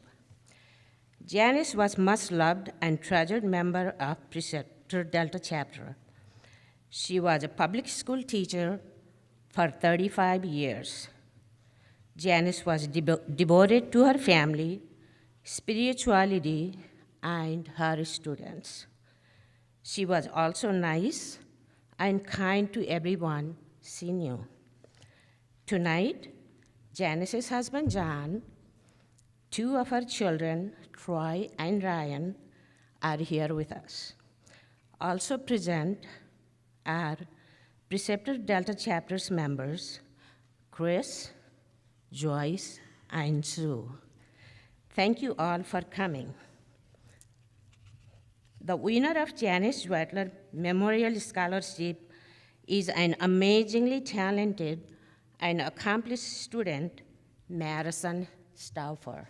Janice was much loved and treasured member of Preceptor Delta Chapter. She was a public school teacher for 35 years. Janice was devoted to her family, spirituality, and her students. She was also nice and kind to everyone she knew. Tonight, Janice's husband, John, 2 of her children, Troy and Ryan, are here with us. Also present are Preceptor Delta Chapter's members, Chris, Joyce, and Sue. Thank you all for coming. The winner of Janice Dwettler Memorial Scholarship is an amazingly talented and accomplished student, Madison Stauffer.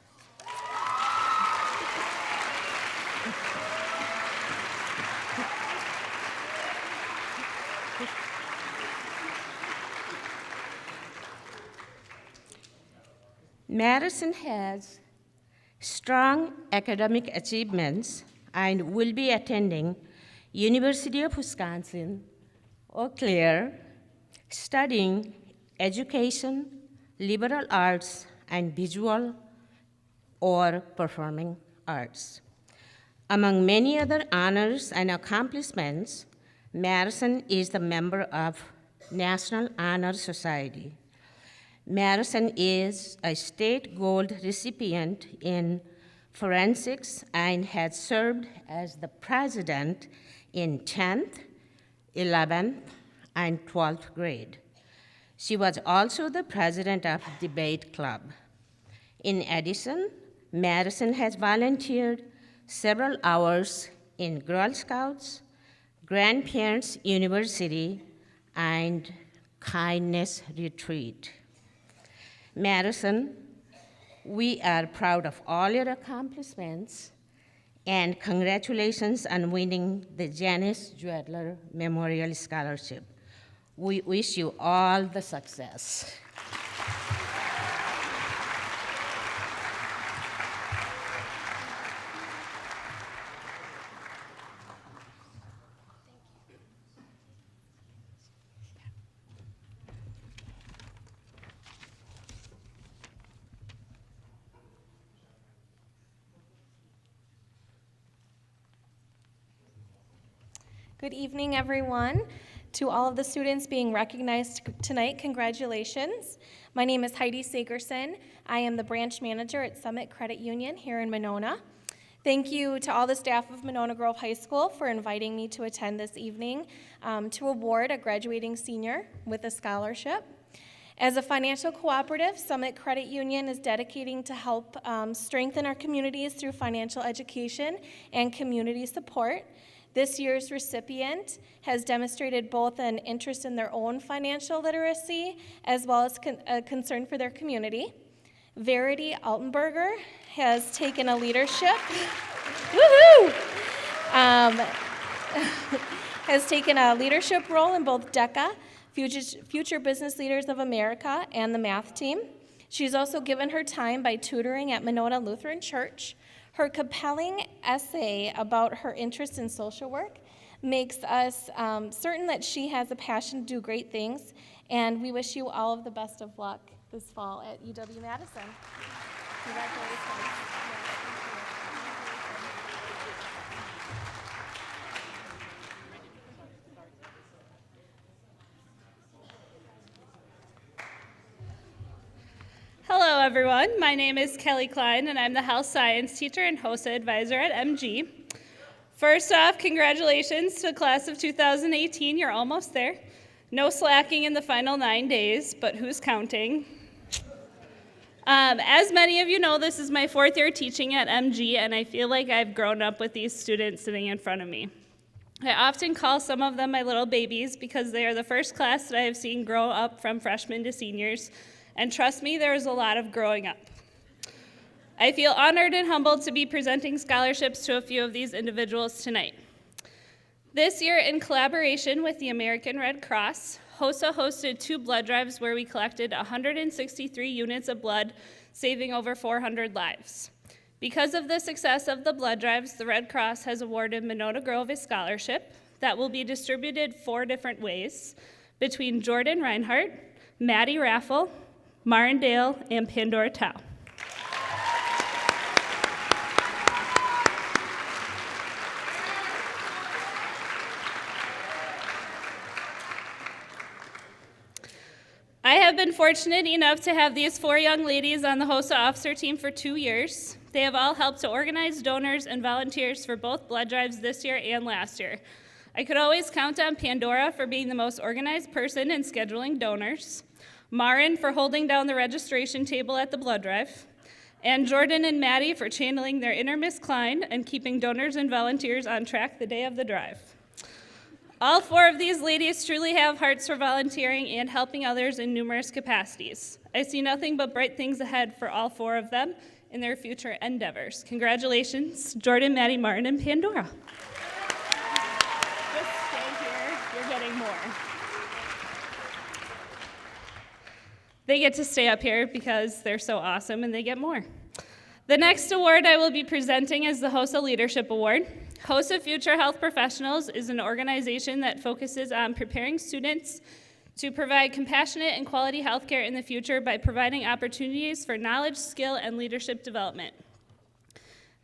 Madison has strong academic achievements and will be attending University of Wisconsin, Eau Claire, studying education, liberal arts, and visual or performing arts. Among many other honors and accomplishments, Madison is the member of National Honor Society. Madison is a state gold recipient in forensics and has served as the president in 10th, 11th, and 12th grade. She was also the president of Debate Club. In addition, Madison has volunteered several hours in Girl Scouts, Grandparents University, and Kindness Retreat. Madison, we are proud of all your accomplishments, and congratulations on winning the Janice Dwettler Memorial Scholarship. We wish you all the success. Good evening, everyone. To all of the students being recognized tonight, congratulations. My name is Heidi Sagerson. I am the branch manager at Summit Credit Union here in Monona. Thank you to all the staff of Monona Grove High School for inviting me to attend this evening to award a graduating senior with a scholarship. As a financial cooperative, Summit Credit Union is dedicating to help strengthen our communities through financial education and community support. This year's recipient has demonstrated both an interest in their own financial literacy as well as a concern for their community. Verity Altenberger has taken a leadership, has taken a leadership role in both DECA, Future Business Leaders of America, and the math team. She's also given her time by tutoring at Monona Lutheran Church. Her compelling essay about her interest in social work makes us certain that she has a passion to do great things, and we wish you all of the best of luck this fall at UW-Madison. Congratulations. Hello, everyone. My name is Kelly Klein, and I'm the health science teacher and HOSA advisor at MG. First off, congratulations to the class of 2018. You're almost there. No slacking in the final 9 days, but who's counting? As many of you know, this is my 4th year teaching at MG, and I feel like I've grown up with these students sitting in front of me. I often call some of them my little babies because they are the first class that I have seen grow up from freshmen to seniors. And trust me, there is a lot of growing up. I feel honored and humbled to be presenting scholarships to a few of these individuals tonight. This year, in collaboration with the American Red Cross, HOSA hosted 2 blood drives where we collected 163 units of blood, saving over 400 lives. Because of the success of the blood drives, the Red Cross has awarded Monona Grove a scholarship that will be distributed 4 different ways between Jordan Reinhardt, Maddie Raffle, Marindale, and Pandora Tao. I have been fortunate enough to have these 4 young ladies on the HOSA officer team for 2 years. They have all helped to organize donors and volunteers for both blood drives this year and last year. I could always count on Pandora for being the most organized person in scheduling donors, Marin for holding down the registration table at the blood drive, and Jordan and Maddie for channeling their inner Miss Klein and keeping donors and volunteers on track the day of the drive. All 4 of these ladies truly have hearts for volunteering and helping others in numerous capacities. I see nothing but bright things ahead for all 4 of them in their future endeavors. Congratulations, Jordan, Maddie, Martin, and Pandora. Just stay here, you're getting more. They get to stay up here because they're so awesome and they get more. The next award I will be presenting is the HOSA Leadership Award. HOSA Future Health Professionals is an organization that focuses on preparing students to provide compassionate and quality health care in the future by providing opportunities for knowledge, skill, and leadership development.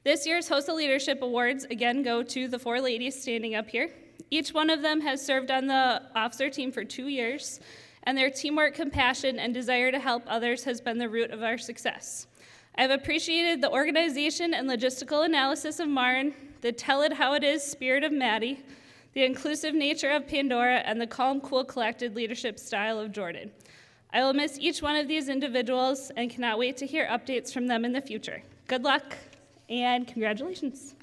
This year's HOSA Leadership Awards again go to the 4 ladies standing up here. Each one of them has served on the officer team for 2 years, and their teamwork, compassion, and desire to help others has been the root of our success. I've appreciated the organization and logistical analysis of Marin, the tell it how it is spirit of Maddie, the inclusive nature of Pandora, and the calm, cool, collected leadership style of Jordan. I will miss each one of these individuals and cannot wait to hear updates from them in the future. Good luck and congratulations.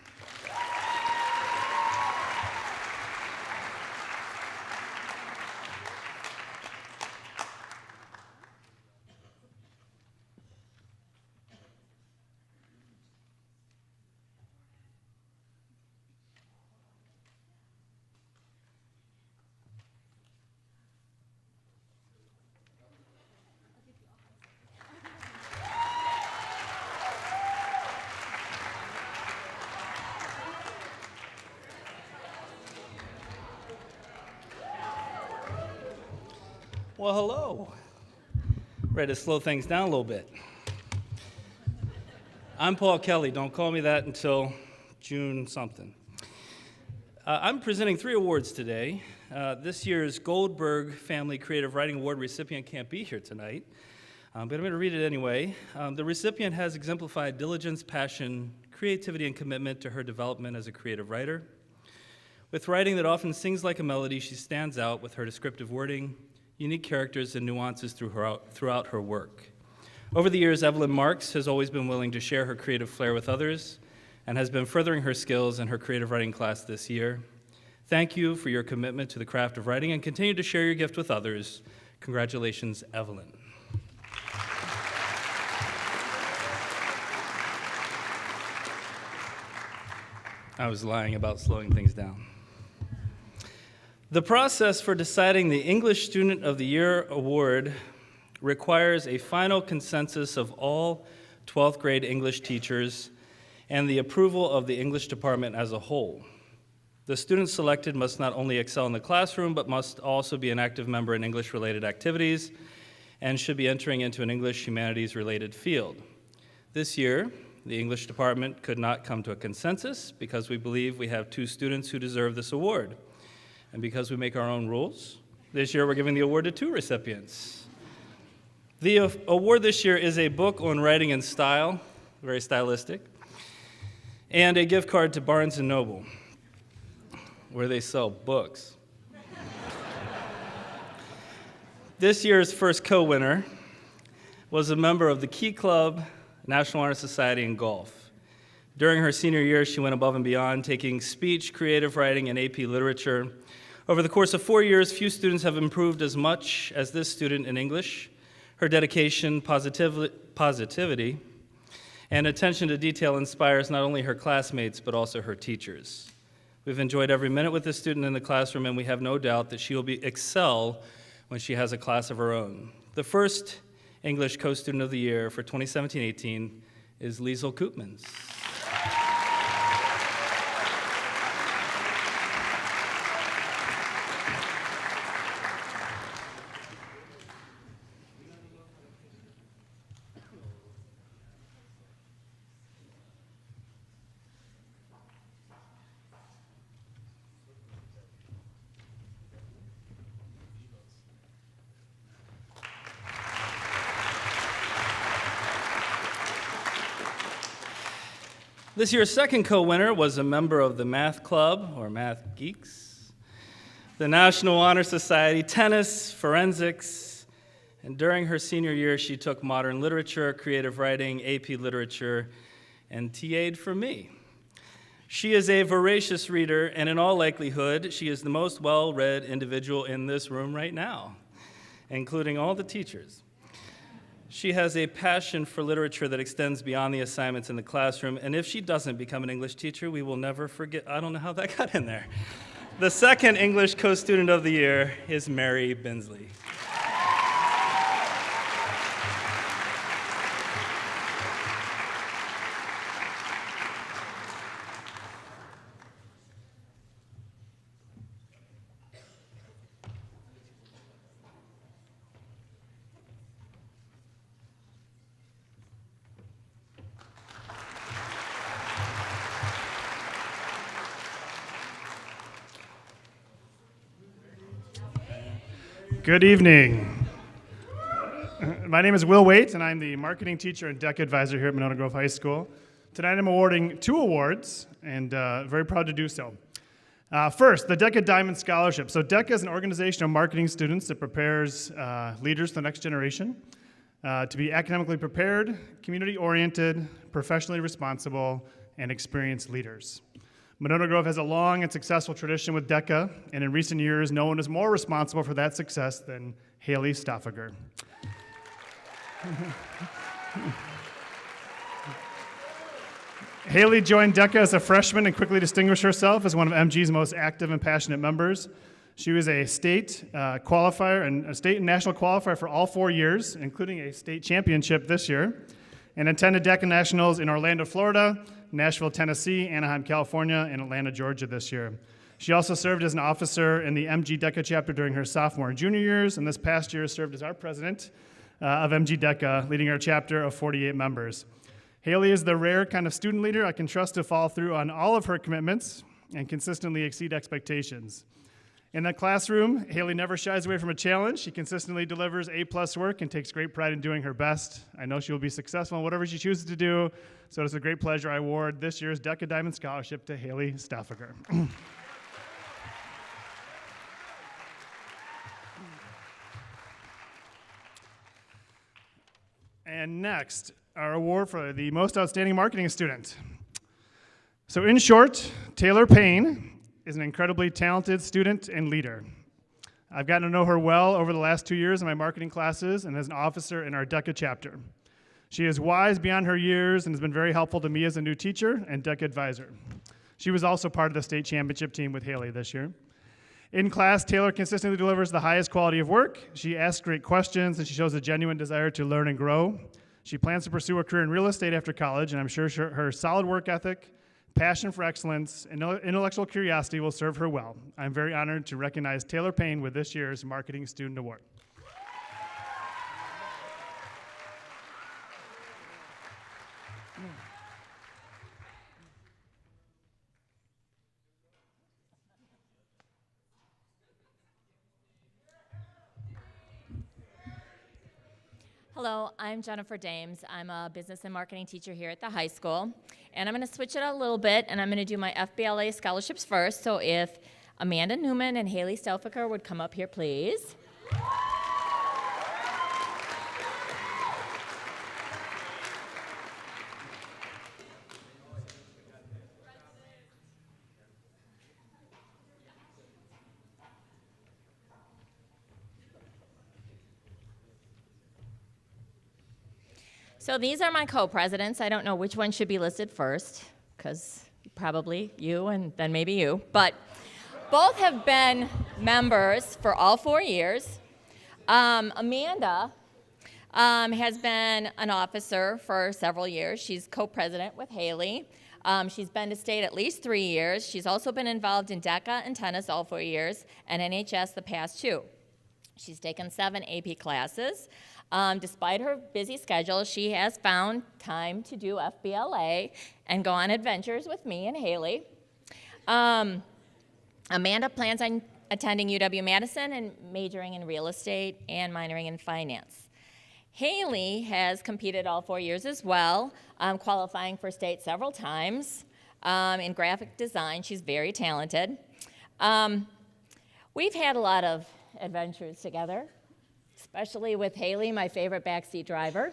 Well, hello. Ready to slow things down a little bit. I'm Paul Kelly. Don't call me that until June something. I'm presenting 3 awards today. This year's Goldberg Family Creative Writing Award recipient can't be here tonight, but I'm going to read it anyway. The recipient has exemplified diligence, passion, creativity, and commitment to her development as a creative writer. With writing that often sings like a melody, she stands out with her descriptive wording, unique characters, and nuances throughout her work. Over the years, Evelyn Marks has always been willing to share her creative flair with others and has been furthering her skills in her creative writing class this year. Thank you for your commitment to the craft of writing and continue to share your gift with others. Congratulations, Evelyn. I was lying about slowing things down. The process for deciding the English Student of the Year award requires a final consensus of all 12th grade English teachers and the approval of the English department as a whole. The students selected must not only excel in the classroom, but must also be an active member in English-related activities and should be entering into an English humanities-related field. This year, the English department could not come to a consensus because we believe we have 2 students who deserve this award. And because we make our own rules, this year we're giving the award to 2 recipients. The award this year is a book on writing and style, very stylistic, and a gift card to Barnes & Noble, where they sell books. This year's first co-winner was a member of the Key Club, National Honor Society, and golf. During her senior year, she went above and beyond, taking speech, creative writing, and AP literature. Over the course of 4 years, few students have improved as much as this student in English. Her dedication, positivity, and attention to detail inspires not only her classmates, but also her teachers. We've enjoyed every minute with this student in the classroom, and we have no doubt that she will excel when she has a class of her own. The first English Co-Student of the Year for 2017-18 is Liesel Koopmans. This year's second co-winner was a member of the Math Club, or Math Geeks, the National Honor Society, tennis, forensics, and during her senior year, she took modern literature, creative writing, AP literature, and TA'd for me. She is a voracious reader, and in all likelihood, she is the most well-read individual in this room right now, including all the teachers. She has a passion for literature that extends beyond the assignments in the classroom, and if she doesn't become an English teacher, we will never forget. I don't know how that got in there. The second English co-student of the year is Mary Binsley. Good evening. My name is Will Waite, and I'm the marketing teacher and deck advisor here at Monona Grove High School. Tonight I'm awarding 2 awards, and very proud to do so. First, the DECA Diamond Scholarship. So DECA is an organization of marketing students that prepares leaders for the next generation to be academically prepared, community-oriented, professionally responsible, and experienced leaders. Monona Grove has a long and successful tradition with DECA, and in recent years, no one is more responsible for that success than Haley Stoffager. Haley joined DECA as a freshman and quickly distinguished herself as one of MG's most active and passionate members. She was a state qualifier and a state and national qualifier for all 4 years, including a state championship this year, and attended DECA Nationals in Orlando, Florida, Nashville, Tennessee, Anaheim, California, and Atlanta, Georgia this year. She also served as an officer in the MG DECA chapter during her sophomore and junior years, and this past year served as our president of MG DECA, leading our chapter of 48 members. Haley is the rare kind of student leader I can trust to follow through on all of her commitments and consistently exceed expectations. In the classroom, Haley never shies away from a challenge. She consistently delivers A+ work and takes great pride in doing her best. I know she will be successful in whatever she chooses to do, so it's a great pleasure I award this year's DECA Diamond Scholarship to Haley Stoffager. And next, our award for the most outstanding marketing student. So in short, Taylor Payne is an incredibly talented student and leader. I've gotten to know her well over the last 2 years in my marketing classes and as an officer in our DECA chapter. She is wise beyond her years and has been very helpful to me as a new teacher and DECA advisor. She was also part of the state championship team with Haley this year. In class, Taylor consistently delivers the highest quality of work. She asks great questions and she shows a genuine desire to learn and grow. She plans to pursue a career in real estate after college, and I'm sure her solid work ethic, passion for excellence, and intellectual curiosity will serve her well. I'm very honored to recognize Taylor Payne with this year's Marketing Student Award. Hello, I'm Jennifer Dames. I'm a business and marketing teacher here at the high school. And I'm going to switch it a little bit, and I'm going to do my FBLA scholarships first. So if Amanda Newman and Haley Stoffager would come up here, please. So these are my co-presidents. I don't know which one should be listed first, because probably you and then maybe you. But both have been members for all 4 years. Amanda has been an officer for several years. She's co-president with Haley. She's been to state at least 3 years. She's also been involved in DECA and tennis all 4 years, and NHS the past 2. She's taken 7 AP classes. Despite her busy schedule, she has found time to do FBLA and go on adventures with me and Haley. Amanda plans on attending UW-Madison and majoring in real estate and minoring in finance. Haley has competed all 4 years as well, qualifying for state several times in graphic design. She's very talented. We've had a lot of adventures together, especially with Haley, my favorite backseat driver,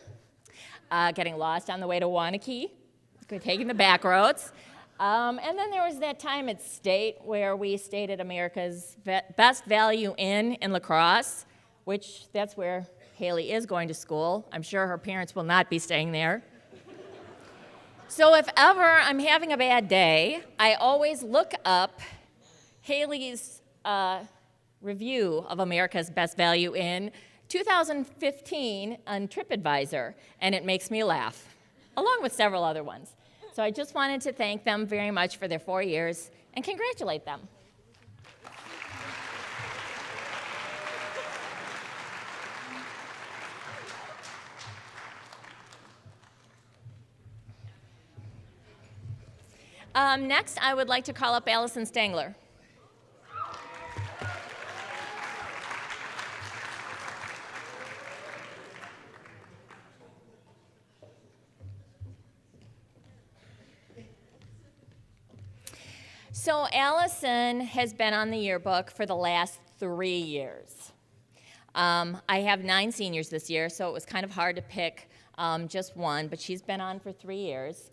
getting lost on the way to Wanakee, taking the back roads. And then there was that time at state where we stayed at America's Best Value Inn in La Crosse, which that's where Haley is going to school. I'm sure her parents will not be staying there. So if ever I'm having a bad day, I always look up Haley's review of America's Best Value Inn 2015 on TripAdvisor, and it makes me laugh, along with several other ones. So I just wanted to thank them very much for their 4 years and congratulate them. Next, I would like to call up Allison Stangler. So Allison has been on the yearbook for the last 3 years. I have 9 seniors this year, so it was kind of hard to pick just one, but she's been on for 3 years.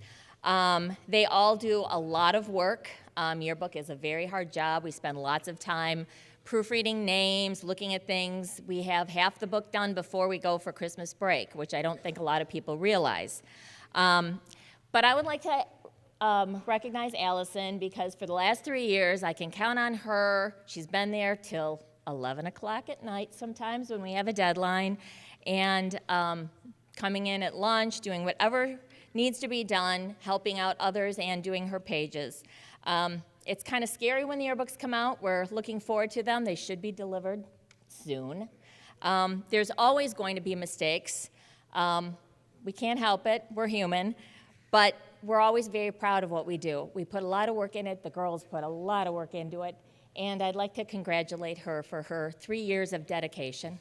They all do a lot of work. Yearbook is a very hard job. We spend lots of time proofreading names, looking at things. We have half the book done before we go for Christmas break, which I don't think a lot of people realize. But I would like to recognize Allison because for the last 3 years I can count on her. She's been there till 11 o'clock at night sometimes when we have a deadline, and coming in at lunch, doing whatever needs to be done, helping out others and doing her pages. It's kind of scary when the yearbooks come out. We're looking forward to them. They should be delivered soon. There's always going to be mistakes. We can't help it. We're human. But we're always very proud of what we do. We put a lot of work in it. The girls put a lot of work into it. And I'd like to congratulate her for her 3 years of dedication.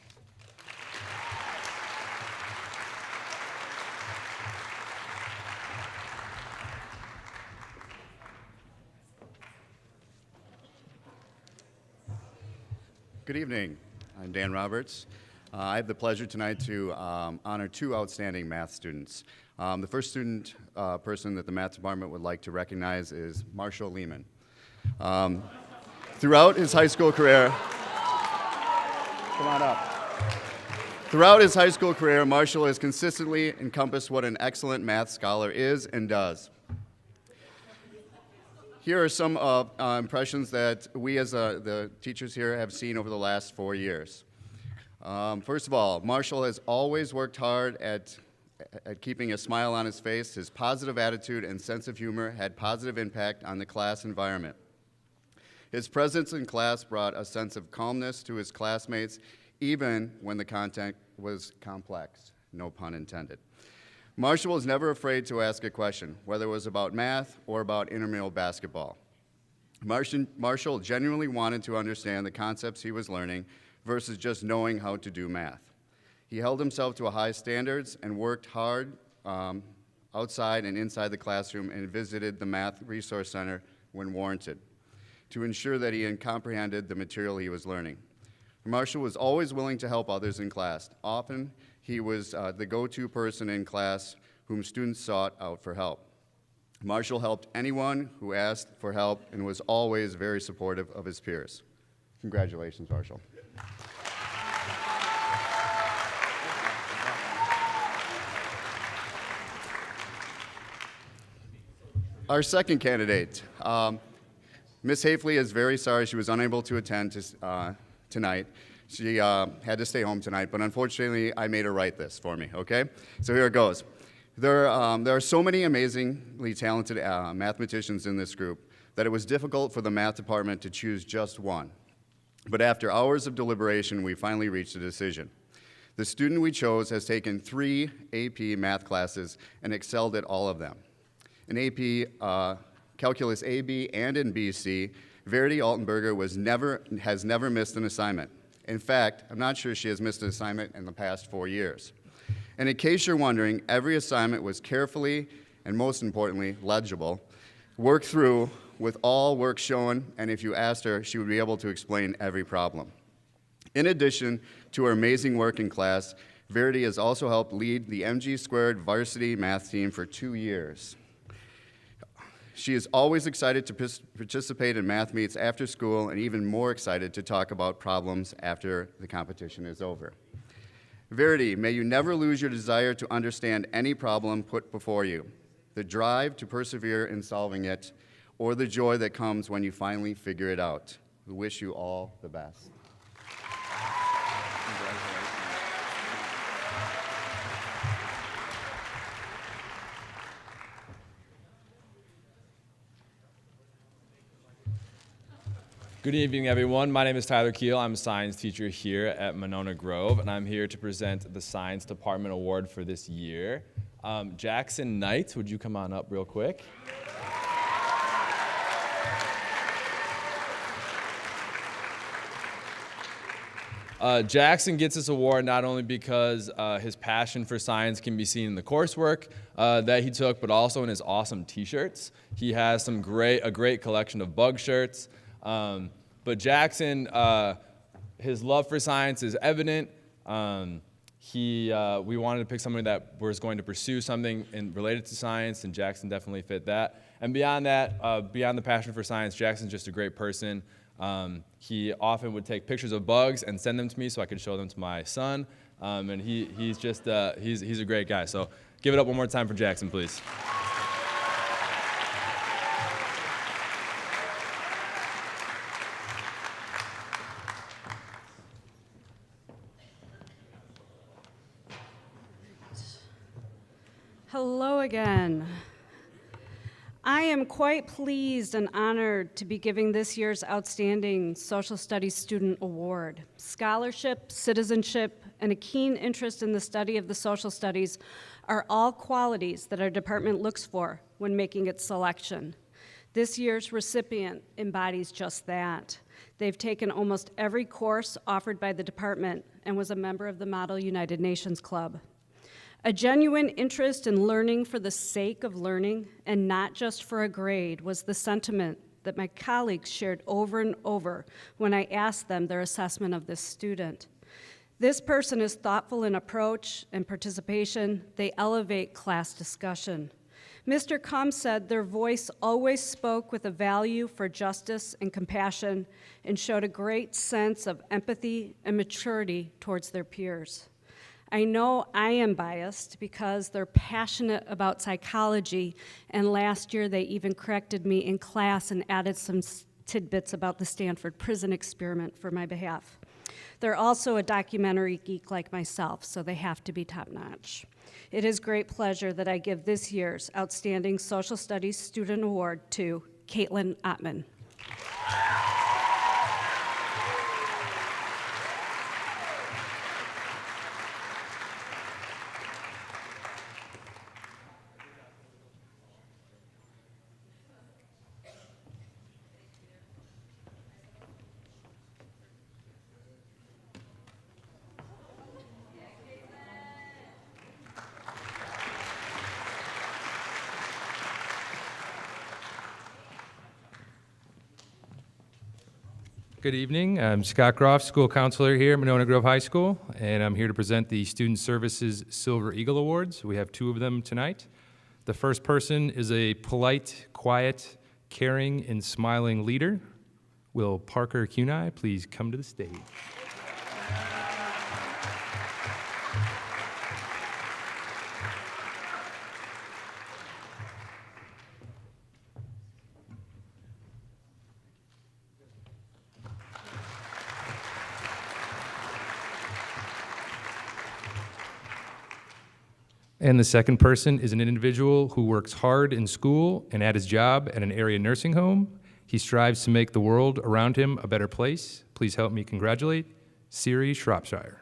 Good evening. I'm Dan Roberts. I have the pleasure tonight to honor 2 outstanding math students. The first student person that the math department would like to recognize is Marshall Lehman. Throughout his high school career, come on up. Throughout his high school career, Marshall has consistently encompassed what an excellent math scholar is and does. Here are some impressions that we as the teachers here have seen over the last 4 years. First of all, Marshall has always worked hard at keeping a smile on his face. His positive attitude and sense of humor had positive impact on the class environment. His presence in class brought a sense of calmness to his classmates, even when the content was complex, no pun intended. Marshall was never afraid to ask a question, whether it was about math or about intramural basketball. Marshall genuinely wanted to understand the concepts he was learning versus just knowing how to do math. He held himself to a high standards and worked hard outside and inside the classroom and visited the Math Resource Center when warranted to ensure that he comprehended the material he was learning. Marshall was always willing to help others in class. Often, he was the go-to person in class whom students sought out for help. Marshall helped anyone who asked for help and was always very supportive of his peers. Congratulations, Marshall. Our second candidate, Ms. Hafley is very sorry she was unable to attend tonight. She had to stay home tonight, but unfortunately, I made her write this for me, okay? So here it goes. There are so many amazingly talented mathematicians in this group that it was difficult for the math department to choose just one. But after hours of deliberation, we finally reached a decision. The student we chose has taken 3 AP math classes and excelled at all of them. In AP Calculus AB and in BC, Verity Altenberger has never missed an assignment. In fact, I'm not sure she has missed an assignment in the past 4 years. And in case you're wondering, every assignment was carefully and most importantly, legible, worked through with all work shown, and if you asked her, she would be able to explain every problem. In addition to her amazing work in class, Verity has also helped lead the MG Squared varsity math team for 2 years. She is always excited to participate in math meets after school and even more excited to talk about problems after the competition is over. Verity, may you never lose your desire to understand any problem put before you, the drive to persevere in solving it, or the joy that comes when you finally figure it out. We wish you all the best. Good evening, everyone. My name is Tyler Keel. I'm a science teacher here at Monona Grove, and I'm here to present the Science Department Award for this year. Jackson Knight, would you come on up real quick? Jackson gets this award not only because his passion for science can be seen in the coursework that he took, but also in his awesome t-shirts. He has a great collection of bug shirts. But Jackson, his love for science is evident. We wanted to pick somebody that was going to pursue something related to science, and Jackson definitely fit that. And beyond that, beyond the passion for science, Jackson's just a great person. He often would take pictures of bugs and send them to me so I could show them to my son. And he's a great guy. So give it up one more time for Jackson, please. Hello again. I am quite pleased and honored to be giving this year's Outstanding Social Studies Student Award. Scholarship, citizenship, and a keen interest in the study of the social studies are all qualities that our department looks for when making its selection. This year's recipient embodies just that. They've taken almost every course offered by the department and was a member of the Model United Nations Club. A genuine interest in learning for the sake of learning and not just for a grade was the sentiment that my colleagues shared over and over when I asked them their assessment of this student. This person is thoughtful in approach and participation. They elevate class discussion. Mr. Combs said their voice always spoke with a value for justice and compassion and showed a great sense of empathy and maturity towards their peers. I know I am biased because they're passionate about psychology, and last year they even corrected me in class and added some tidbits about the Stanford prison experiment for my behalf. They're also a documentary geek like myself, so they have to be top-notch. It is great pleasure that I give this year's Outstanding Social Studies Student Award to Caitlin Ottman. Good evening. I'm Scott Groff, school counselor here at Monona Grove High School, and I'm here to present the Student Services Silver Eagle Awards. We have 2 of them tonight. The first person is a polite, quiet, caring, and smiling leader. Will Parker Cunai please come to the stage? And the second person is an individual who works hard in school and at his job at an area nursing home. He strives to make the world around him a better place. Please help me congratulate Siri Shropshire.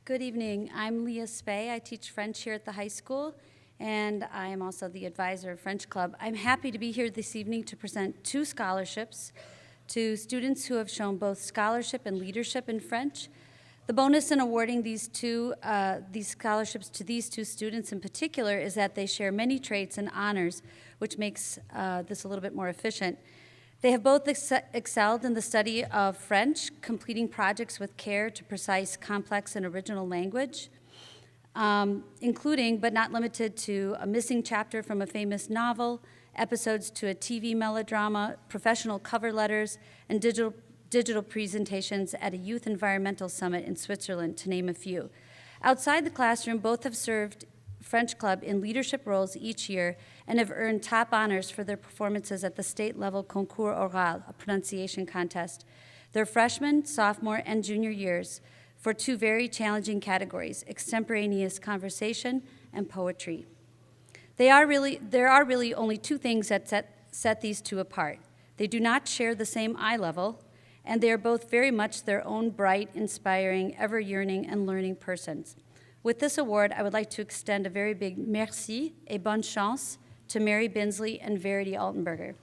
Good evening. I'm Leah Spey. I teach French here at the high school, and I am also the advisor of French Club. I'm happy to be here this evening to present 2 scholarships to students who have shown both scholarship and leadership in French. The bonus in awarding these scholarships to these 2 students in particular is that they share many traits and honors, which makes this a little bit more efficient. They have both excelled in the study of French, completing projects with care to precise, complex, and original language, including, but not limited to, a missing chapter from a famous novel, episodes to a TV melodrama, professional cover letters, and digital presentations at a youth environmental summit in Switzerland, to name a few. Outside the classroom, both have served French Club in leadership roles each year and have earned top honors for their performances at the state-level Concours Oral, a pronunciation contest, their freshman, sophomore, and junior years for 2 very challenging categories, extemporaneous conversation and poetry. There are really only 2 things that set these 2 apart. They do not share the same eye level, and they are both very much their own bright, inspiring, ever-yearning, and learning persons. With this award, I would like to extend a very big merci et bonne chance to Mary Binsley and Verity Altenberger.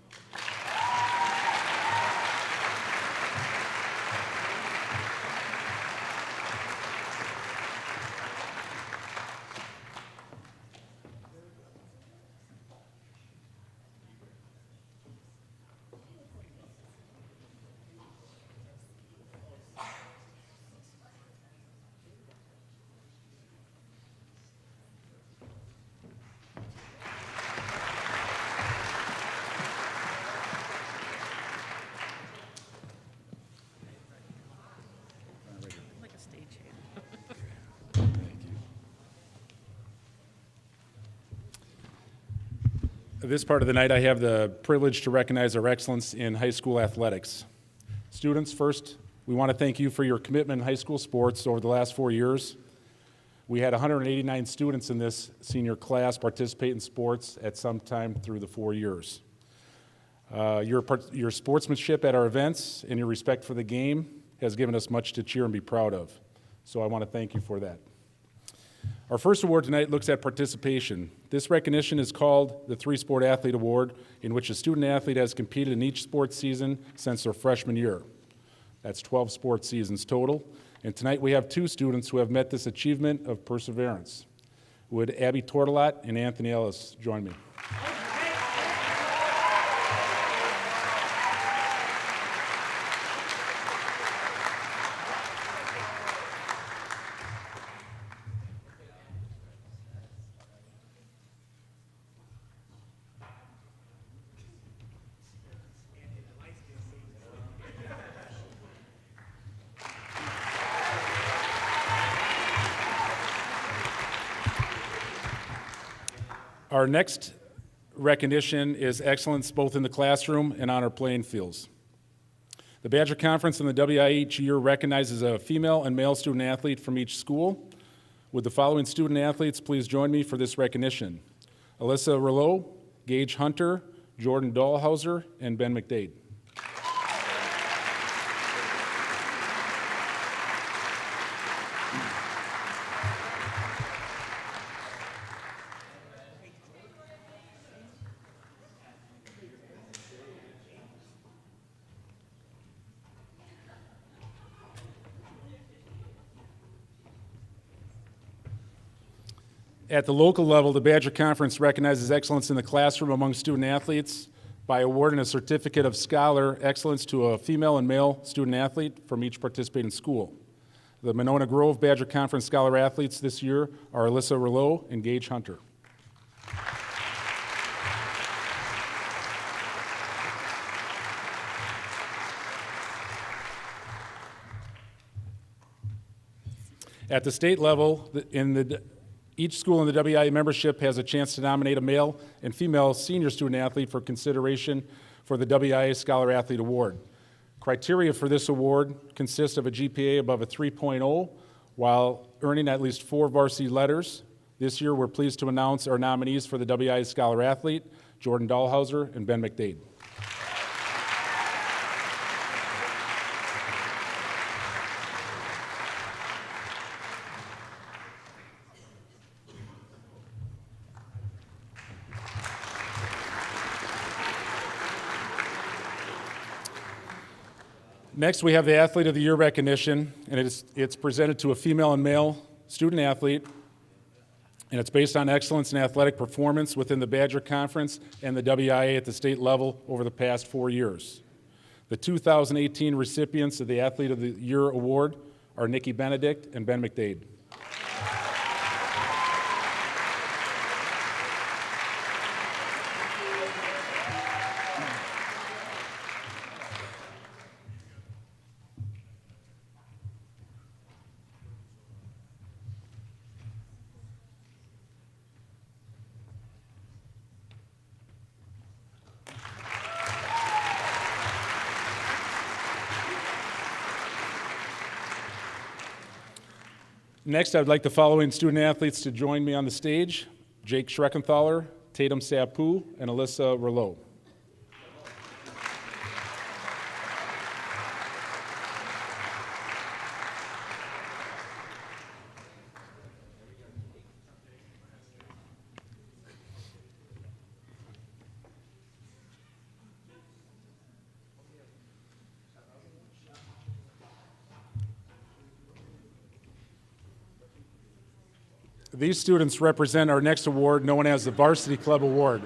This part of the night, I have the privilege to recognize our excellence in high school athletics. Students, first, we want to thank you for your commitment in high school sports over the last 4 years. We had 189 students in this senior class participate in sports at some time through the 4 years. Your sportsmanship at our events and your respect for the game has given us much to cheer and be proud of. So I want to thank you for that. Our first award tonight looks at participation. This recognition is called the 3-Sport Athlete Award, in which a student athlete has competed in each sports season since their freshman year. That's 12 sports seasons total. And tonight we have 2 students who have met this achievement of perseverance. Would Abby Tortelot and Anthony Ellis join me? Our next recognition is excellence both in the classroom and on our playing fields. The Badger Conference and the WI each year recognizes a female and male student athlete from each school. Would the following student athletes please join me for this recognition? Alyssa Rouleau, Gage Hunter, Jordan Dahlhauser, and Ben McDade. At the local level, the Badger Conference recognizes excellence in the classroom among student athletes by awarding a certificate of scholar excellence to a female and male student athlete from each participating school. The Monona Grove Badger Conference scholar athletes this year are Alyssa Rouleau and Gage Hunter. At the state level, each school in the WIA membership has a chance to nominate a male and female senior student athlete for consideration for the WIA Scholar Athlete Award. Criteria for this award consist of a GPA above a 3.0 while earning at least 4 varsity letters. This year, we're pleased to announce our nominees for the WIA Scholar Athlete, Jordan Dahlhauser and Ben McDade. Next, we have the Athlete of the Year recognition, and it's presented to a female and male student athlete, and it's based on excellence in athletic performance within the Badger Conference and the WIA at the state level over the past 4 years. The 2018 recipients of the Athlete of the Year award are Nikki Benedict and Ben McDade. Next, I'd like the following student athletes to join me on the stage: Jake Schreckenthaler, Tatum Sapu, and Alyssa Rouleau. These students represent our next award, known as the Varsity Club Award.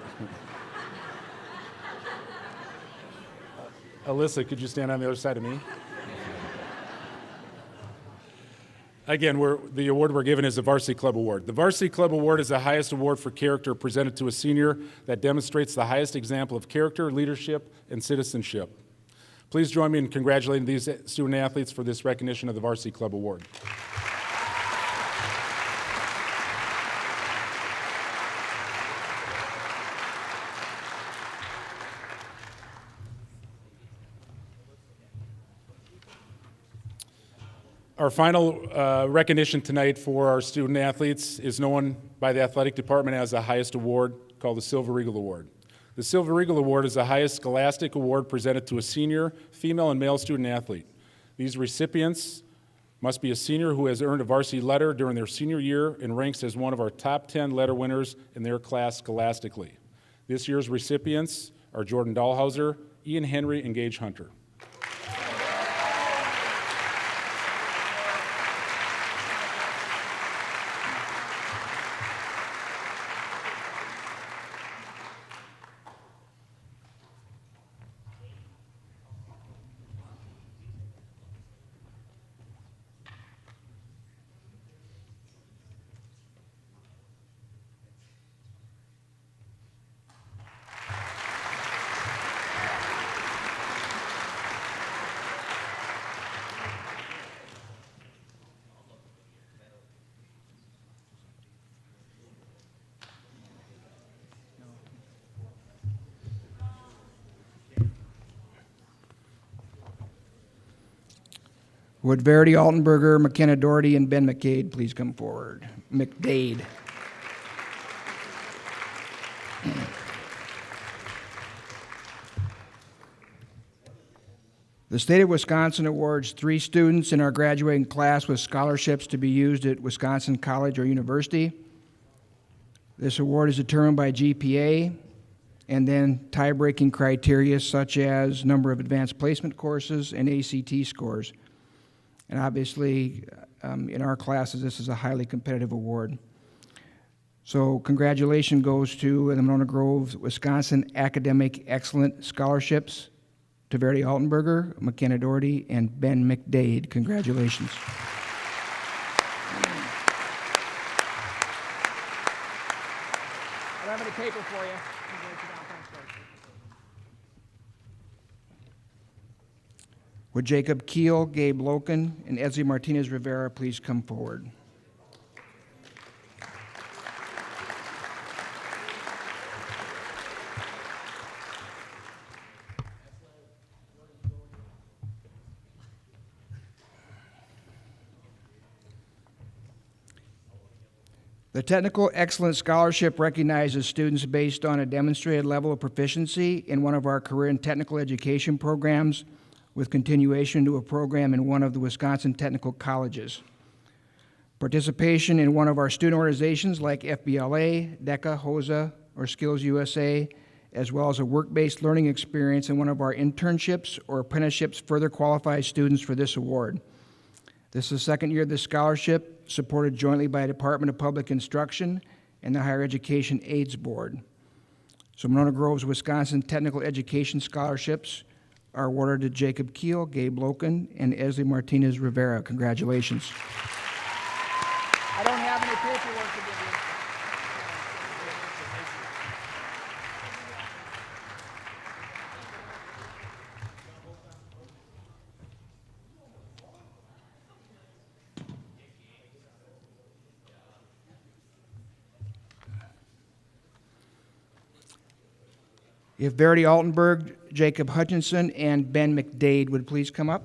Alyssa, could you stand on the other side of me? Again, the award we're given is the Varsity Club Award. The Varsity Club Award is the highest award for character presented to a senior that demonstrates the highest example of character, leadership, and citizenship. Please join me in congratulating these student athletes for this recognition of the Varsity Club Award. Our final recognition tonight for our student athletes is known by the athletic department as the highest award, called the Silver Eagle Award. The Silver Eagle Award is the highest scholastic award presented to a senior, female and male student athlete. These recipients must be a senior who has earned a varsity letter during their senior year and ranks as one of our top 10 letter winners in their class scholastically. This year's recipients are Jordan Dahlhauser, Ian Henry, and Gage Hunter. Would Verity Altenberger, McKenna Doherty, and Ben McDade please come forward? McDade. The state of Wisconsin awards 3 students in our graduating class with scholarships to be used at Wisconsin College or University. This award is determined by GPA and then tie-breaking criteria such as number of advanced placement courses and ACT scores. And obviously, in our classes, this is a highly competitive award. So congratulations goes to the Monona Grove, Wisconsin Academic Excellent Scholarships to Verity Altenberger, McKenna Doherty, and Ben McDade. Congratulations. I'm having a paper for you. Would Jacob Keel, Gabe Loken, and Ezzy Martinez Rivera please come forward? The Technical Excellence Scholarship recognizes students based on a demonstrated level of proficiency in one of our career and technical education programs with continuation to a program in one of the Wisconsin technical colleges. Participation in one of our student organizations like FBLA, DECA, HOSA, or Skills USA, as well as a work-based learning experience in one of our internships or apprenticeships further qualifies students for this award. This is the second year of this scholarship, supported jointly by the Department of Public Instruction and the Higher Education AIDS Board. So Monona Grove's Wisconsin Technical Education Scholarships are awarded to Jacob Keel, Gabe Loken, and Esley Martinez Rivera. Congratulations. I don't have any paperwork to give you. If Verity Altenberg, Jacob Hutchinson, and Ben McDade would please come up.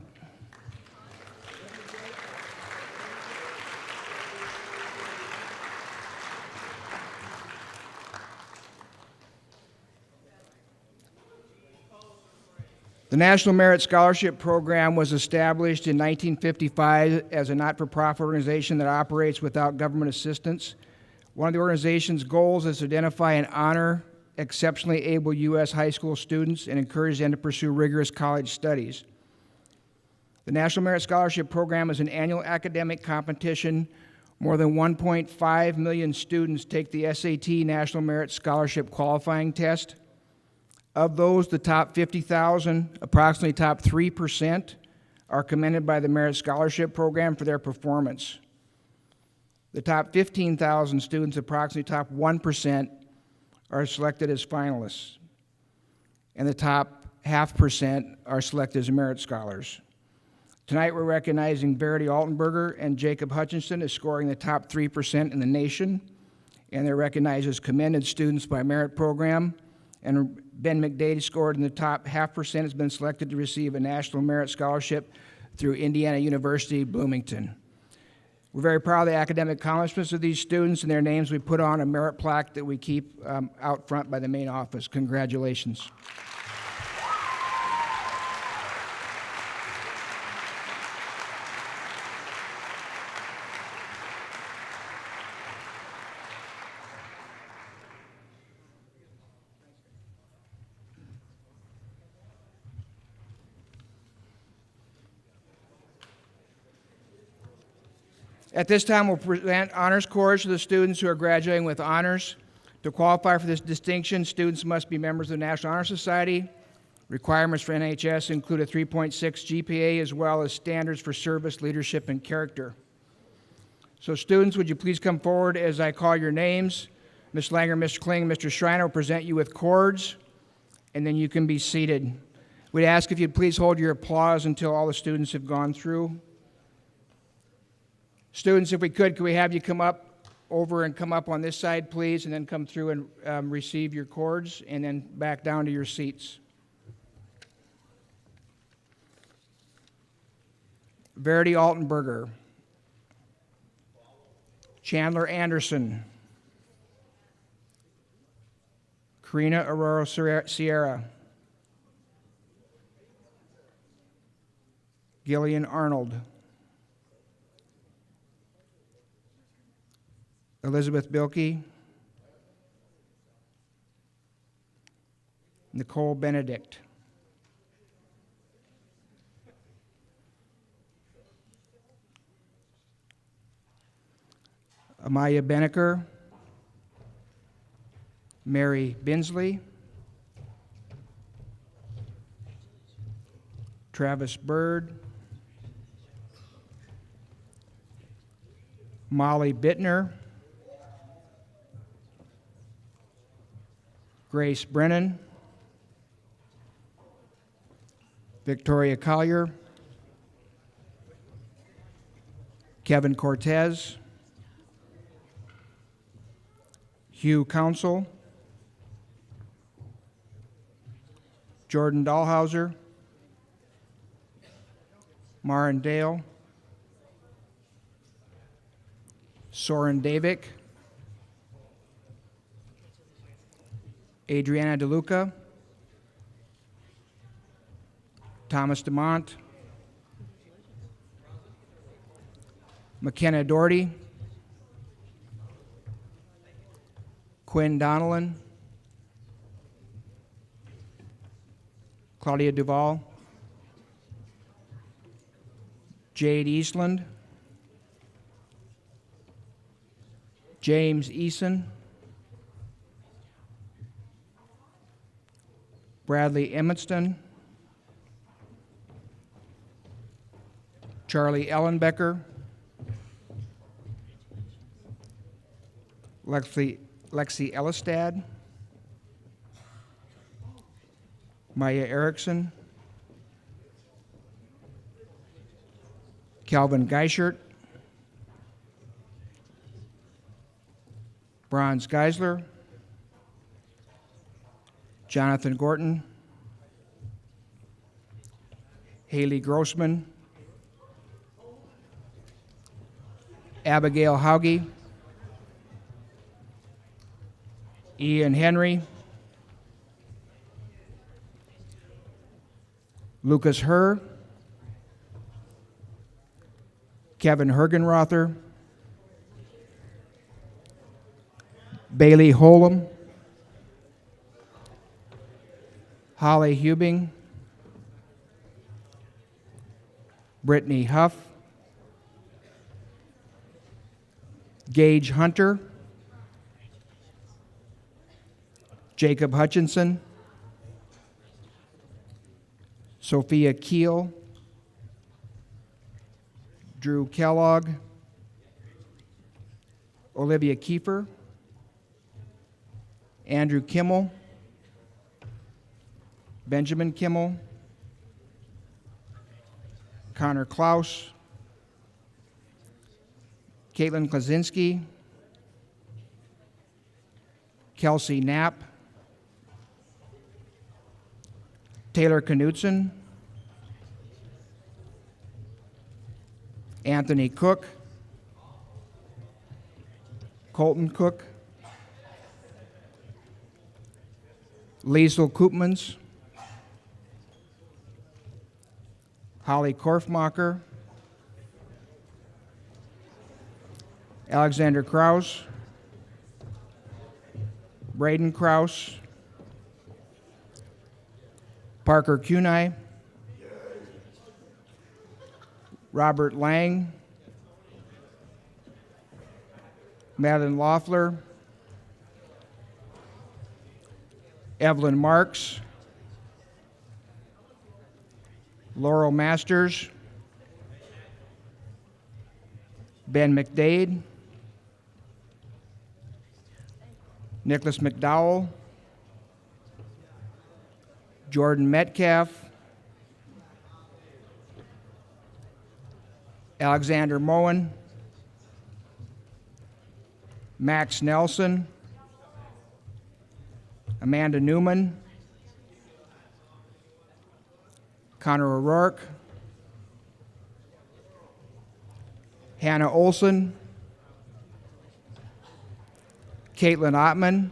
The National Merit Scholarship Program was established in 1955 as a not-for-profit organization that operates without government assistance. One of the organization's goals is to identify and honor exceptionally able U.S. high school students and encourage them to pursue rigorous college studies. The National Merit Scholarship Program is an annual academic competition. More than 1.5 million students take the SAT National Merit Scholarship Qualifying Test. Of those, the top 50,000, approximately top 3%, are commended by the Merit Scholarship Program for their performance. The top 15,000 students, approximately top 1%, are selected as finalists. And the top 0.5% are selected as merit scholars. Tonight we're recognizing Verity Altenberger and Jacob Hutchinson as scoring the top 3% in the nation, and they're recognized as commended students by Merit Program. And Ben McDade scored in the top 0.5%, has been selected to receive a National Merit Scholarship through Indiana University, Bloomington. We're very proud of the academic accomplishments of these students, and their names we put on a merit plaque that we keep out front by the main office. Congratulations. At this time, we'll present honors cords to the students who are graduating with honors. To qualify for this distinction, students must be members of the National Honor Society. Requirements for NHS include a 3.6 GPA as well as standards for service, leadership, and character. So students, would you please come forward as I call your names? Ms. Langer, Mr. Kling, Mr. Schreiner will present you with cords, and then you can be seated. We'd ask if you'd please hold your applause until all the students have gone through. Students, if we could we have you come up over and come up on this side, please, and then come through and receive your cords, and then back down to your seats. Verity Altenberger. Chandler Anderson. Karina Aurora Sierra. Gillian Arnold. Elizabeth Bilkey, Nicole Benedict, Amaya Beneker, Mary Binsley, Travis Bird, Molly Bittner, Grace Brennan, Victoria Collier, Kevin Cortez, Hugh Council, Jordan Dahlhauser, Maren Dale, Soren Davik, Adriana DeLuca, Thomas DeMont, McKenna Doherty, Quinn Donnellan, Claudia Duval, Jade Eastland, James Eason, Bradley Emmetston, Charlie Ellenbecker, Lexi Ellistad, Maya Erickson, Calvin Geischert, Bronze Geisler, Jonathan Gorton, Haley Grossman, Abigail Hauge, Ian Henry, Lucas Herr, Kevin Hergenrother, Bailey Holm, Holly Hubing, Brittany Huff, Gage Hunter, Jacob Hutchinson, Sophia Keel, Drew Kellogg, Olivia Kiefer, Andrew Kimmel, Benjamin Kimmel, Connor Klaus, Caitlin Klasinski, Kelsey Knapp, Taylor Knudsen, Anthony Cook, Colton Cook, Liesel Koopmans, Holly Korfmacher, Alexander Kraus, Braden Kraus, Parker Kunai, Robert Lang, Madeline Loeffler, Evelyn Marks, Laurel Masters, Ben McDade, Nicholas McDowell, Jordan Metcalf, Alexander Moen, Max Nelson, Amanda Newman, Connor O'Rourke, Hannah Olson, Caitlin Ottman,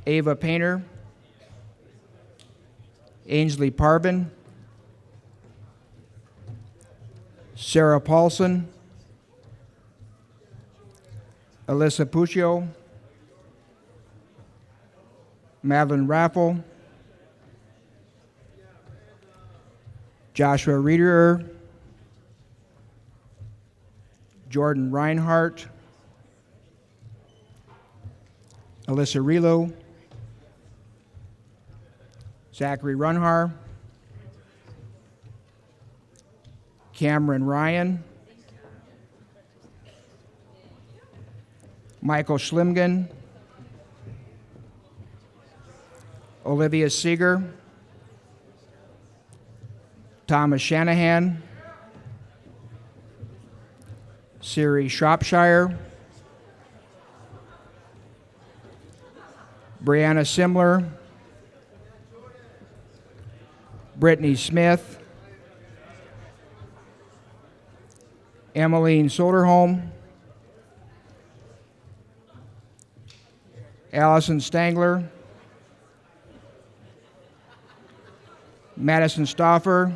Ava Painter, Ainsley Parvin, Sarah Paulson, Alyssa Puccio, Madeline Raffle, Joshua Reeder, Jordan Reinhardt, Alyssa Relo, Zachary Runhar, Cameron Ryan, Michael Schlimgen, Olivia Seeger, Thomas Shanahan, Siri Shropshire, Brianna Simler, Brittany Smith, Emmeline Soderholm, Allison Stangler, Madison Stauffer,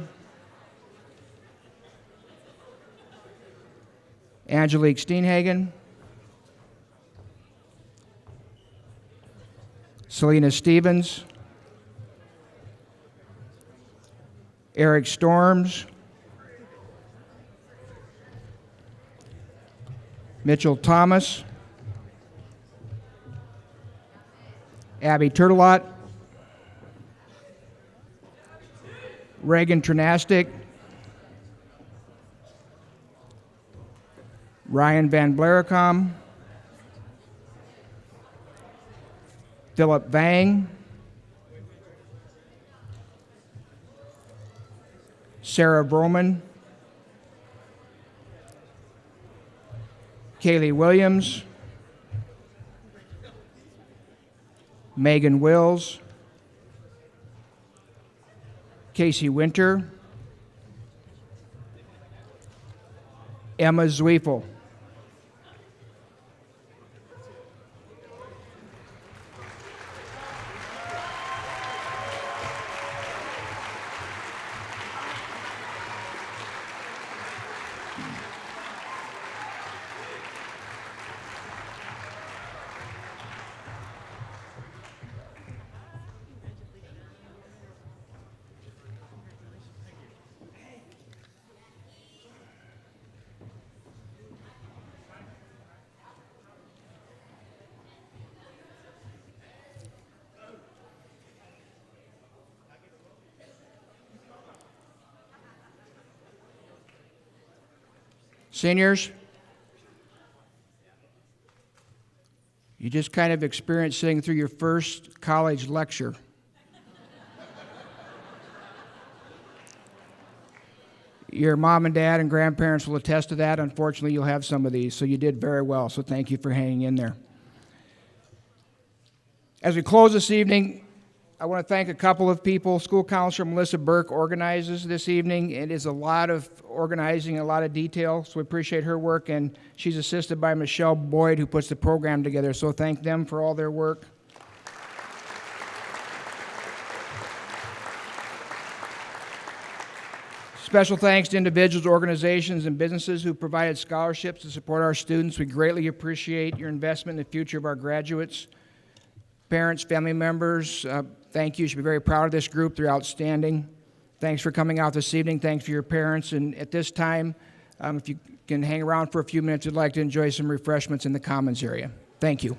Angelique Steenhagen, Selena Stevens, Eric Storms, Mitchell Thomas, Abby Turtelot, Reagan Trinastic, Ryan Van Blaricom, Philip Vang, Sarah Broman, Kaylee Williams, Megan Wills, Casey Winter, Emma Zwiefel. Seniors, you just kind of experienced sitting through your first college lecture. Your mom and dad and grandparents will attest to that. Unfortunately, you'll have some of these, so you did very well, so thank you for hanging in there. As we close this evening, I want to thank a couple of people. School Counselor Melissa Burke organizes this evening. It is a lot of organizing, a lot of detail, so we appreciate her work, and she's assisted by Michelle Boyd, who puts the program together, so thank them for all their work. Special thanks to individuals, organizations, and businesses who provided scholarships to support our students. We greatly appreciate your investment in the future of our graduates. Parents, family members, thank you. You should be very proud of this group. They're outstanding. Thanks for coming out this evening. Thanks for your parents. And at this time, if you can hang around for a few minutes, I'd like to enjoy some refreshments in the commons area. Thank you.